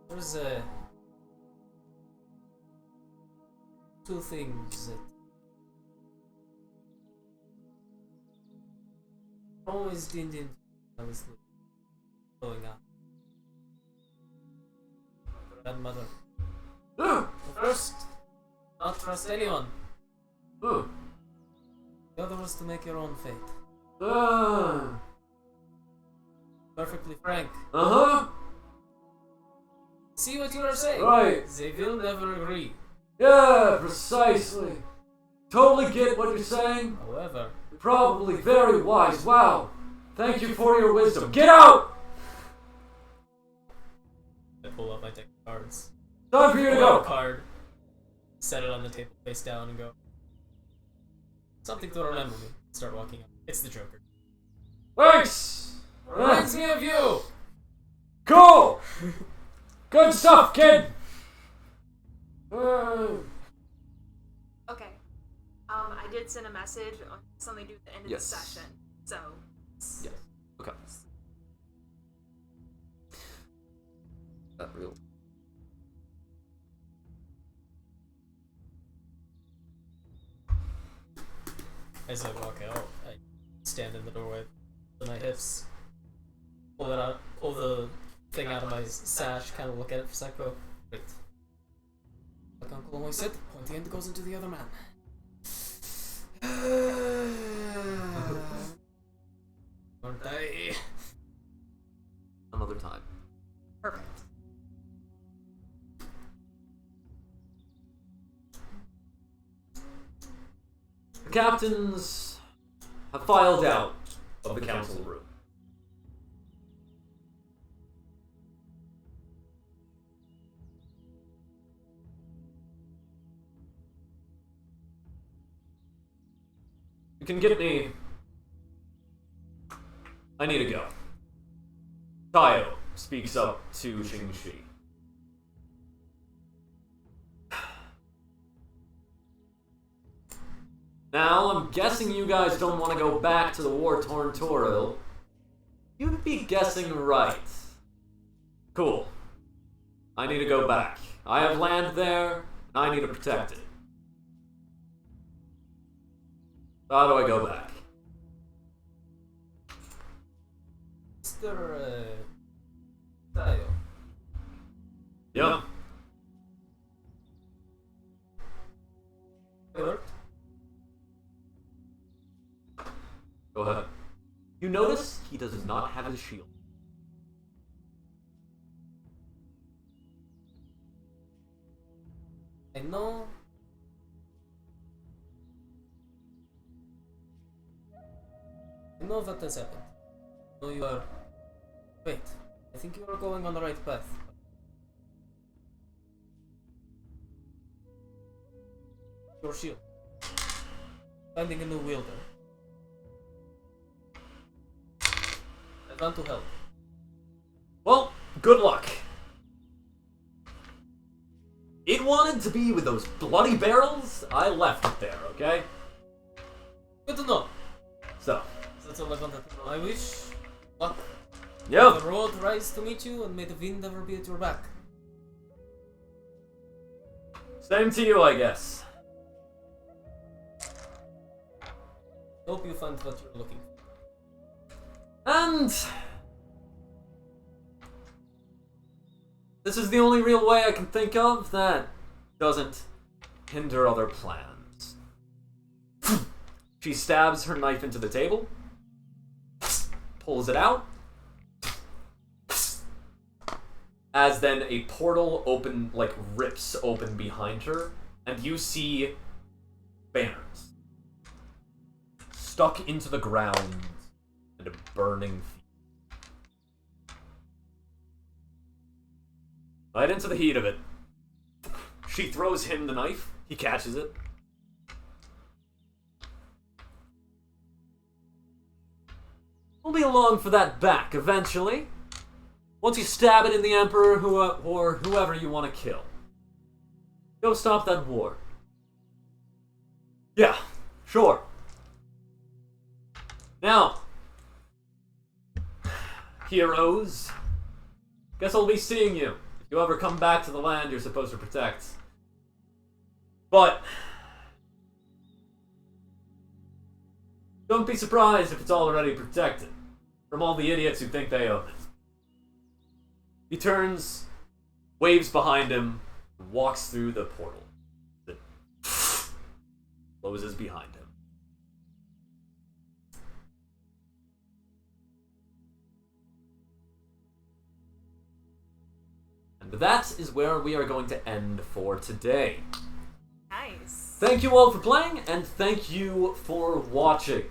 There's two things that always didn't I was going on. Grandmother. First, not trust anyone. The other was to make your own fate. Perfectly frank. See what you are saying? Right. They will never agree. Yeah, precisely. Totally get what you're saying. However, You're probably very wise. Wow. Thank you for your wisdom. Get out! I pull out my deck of cards. Time for you to Pull out a go. card, set it on the table face down, and go. Something to remember me. Start walking up. It's the Joker. Thanks! Reminds me of you! Cool! Good stuff, kid! Okay. I did send a message on something to do at the end of Yes. the session. So. Yes. Okay. that real. As I walk out, I stand in the doorway with my hips, pull the thing out of my sash, kind of look at it for a sec, go, wait. Like Uncle always said, the pointy end goes into the other man. Aren't I? Another time. Perfect. The captains have filed out of the council room. You can get me. I need to go. Tayo speaks up to Xingxi. Now, I'm guessing you guys don't want to go back to the war-torn Toril. You'd be guessing right. Cool. I need to go back. I have land there, and I need to protect it. How do I go back? Mr. Tayo. Yep. Alert. Go ahead. You notice he does not have his shield. I know. I know what has happened. I know you are. Wait, I think you are going on the right path. Your shield. Finding a new wielder. I want to help. Well, good luck. It wanted to be with those bloody barrels. I left it there, okay? Good to know. So. That's all I wanted to know. I wish luck. Yep. The road rise to meet you, and may the wind ever be at your back. Same to you, I guess. Hope you find what you're looking for. And this is the only real way I can think of that doesn't hinder other plans. She stabs her knife into the table, pulls it out, as then a portal rips open behind her, and you see banners stuck into the ground and a burning feet. Right into the heat of it. She throws him the knife. He catches it. We'll be along for that back eventually. Once you stab it in the Emperor or whoever you want to kill. Go stop that war. Yeah, sure. Now, heroes, guess I'll be seeing you if you ever come back to the land you're supposed to protect. But don't be surprised if it's already protected from all the idiots who think they own it. He turns, waves behind him, and walks through the portal that closes behind him. And that is where we are going to end for today. Nice. Thank you all for playing, and thank you for watching.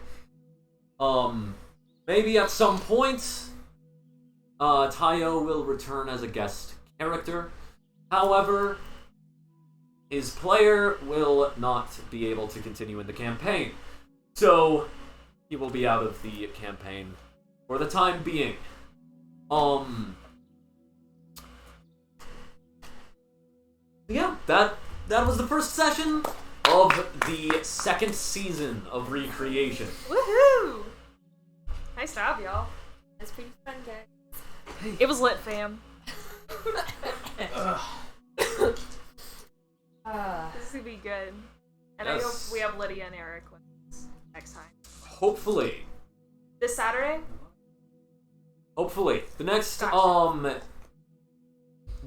Maybe at some point, Tayo will return as a guest character. However, his player will not be able to continue in the campaign. So, he will be out of the campaign for the time being. Yeah, that was the first session of the second season of Recreation. Woohoo! Nice job, y'all. That's pretty fun, guys. It was lit, fam. This is gonna be good. And Yes. I hope we have Lydia and Eric with us next time. Hopefully. This Saturday? Hopefully. The next Gotcha.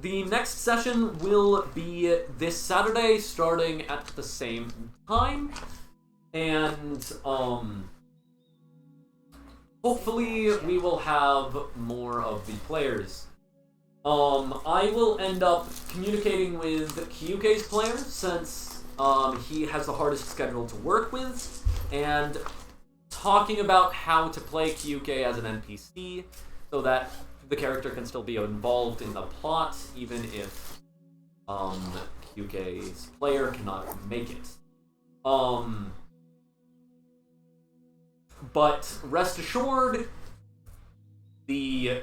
the next session will be this Saturday starting at the same time. And hopefully we will have more of the players. I will end up communicating with Kyuke's player since he has the hardest schedule to work with, and talking about how to play Kyuke as an NPC so that the character can still be involved in the plot even if Kyuke's player cannot make it. But rest assured, the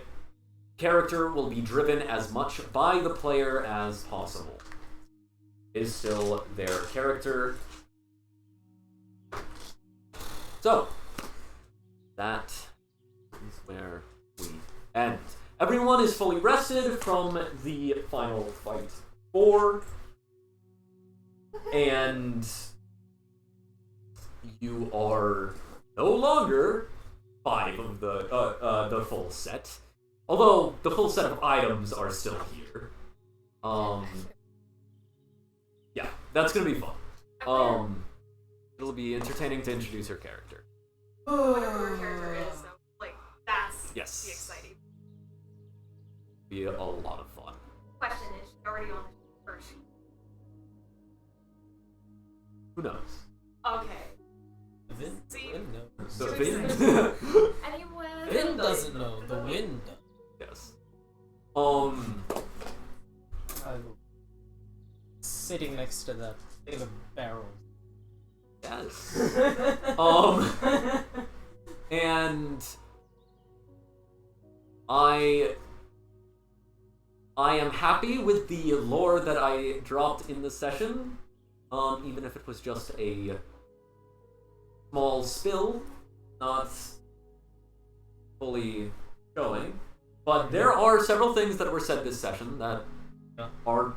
character will be driven as much by the player as possible. It is still their character. So, that is where we end. Everyone is fully rested from the final fight 4. And you are no longer 5 of the full set. Although the full set of items are still here. Yeah, that's gonna be fun. It'll be entertaining to introduce her character. Whatever her character is, so, like, that's Yes. the exciting Be a lot of fun. question. Is she already on the first sheet? Who knows? Okay. Vin? See? Vin knows. The Should Vin? Anyway. Vin doesn't know. The wind does. Yes. I'm sitting next to that thing of barrels. Yes. And I am happy with the lore that I dropped in the session, even if it was just a small spill, not fully showing. But there are several things that were said this session that are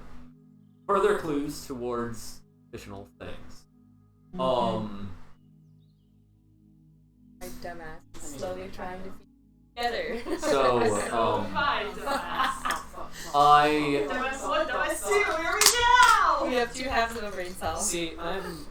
further clues towards additional things. My dumbass is slowly trying to piece together. So, Fine, dumbass. I Dumbass 1, dumbass 2, here we go! We have 2 halves of a brain cell. See,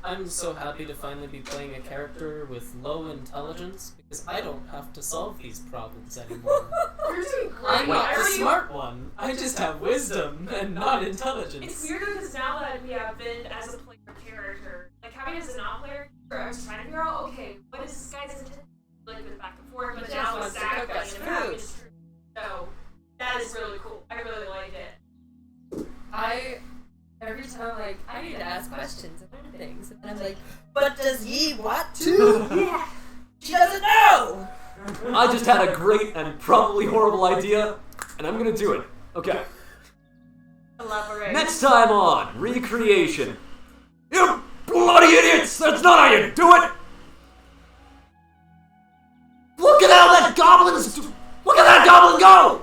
I'm so happy to finally be playing a character with low intelligence because I don't have to solve these problems anymore. You're doing I'm great. not the Everybody- smart one. I just have wisdom and not intelligence. It's weird because now that we have been as a player character, like having as a non-player character, I was trying to figure out, okay, what is this guy's intent? Like with back and forth, but He now just it's wants to cook exactly us and it happens food. true. So that is really cool. I really like it. Every time I'm like, I need to ask questions and learn things. And then I'm like, but does ye want to? Yeah. She doesn't know! I just had a great and probably horrible idea, and I'm gonna do it. Okay. Elaborate. Next time on Recreation. You bloody idiots! That's not how you do it! Look at how that goblin's... Look at that goblin go!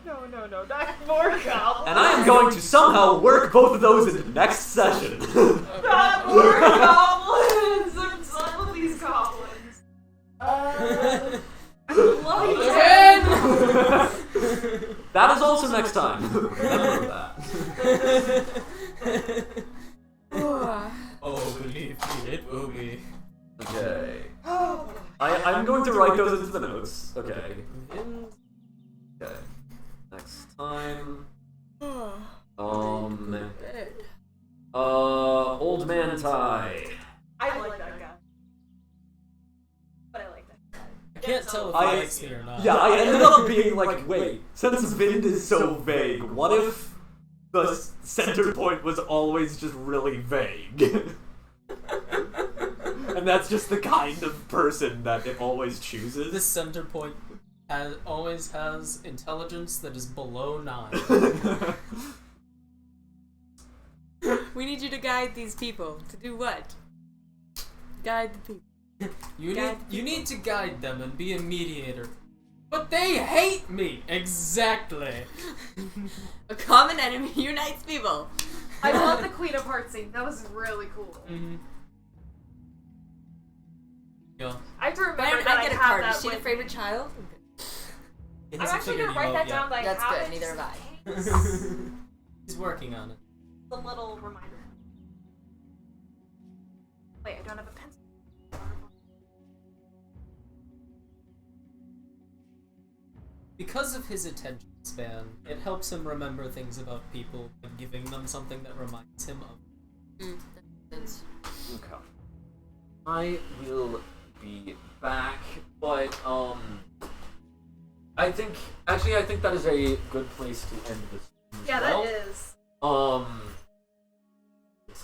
No, not more goblins. And I am going to somehow work both of those into next session. Not more goblins! I'm done with these goblins. Love you, Jen. That is also next time. Remember that. Oh, believe me, it will be. Okay. I'm going to write those into the notes. Okay. Vin. Okay. Next time. Old Man Tai. I like that guy. But I like that guy. I can't tell if I- he likes me or not. Yeah, I ended up being like, wait, since Vind is so vague, what if the center point was always just really vague? And that's just the kind of person that it always chooses. This center point always has intelligence that is below 9. We need you to guide these people. To do what? Guide the people. You need to guide them and be a mediator. But they hate me! Exactly! A common enemy unites people. I love the Queen of Hearts scene. That was really cool. Mm-hmm. Yeah. I have to remember But that I get a have card. that Is she the with favorite child? He I'm hasn't actually figured gonna you write out that down. But I That's have good, it neither just have in I. case. He's working on it. A little reminder. Wait, I don't have a pencil. Because of his attention span, it helps him remember things about people by giving them something that reminds him of. That makes sense. Okay. I will be back, but I think that is a good place to end this. Yeah, well. that is.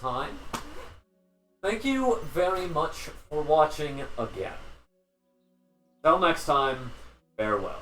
Time. Thank you very much for watching again. Till next time, farewell.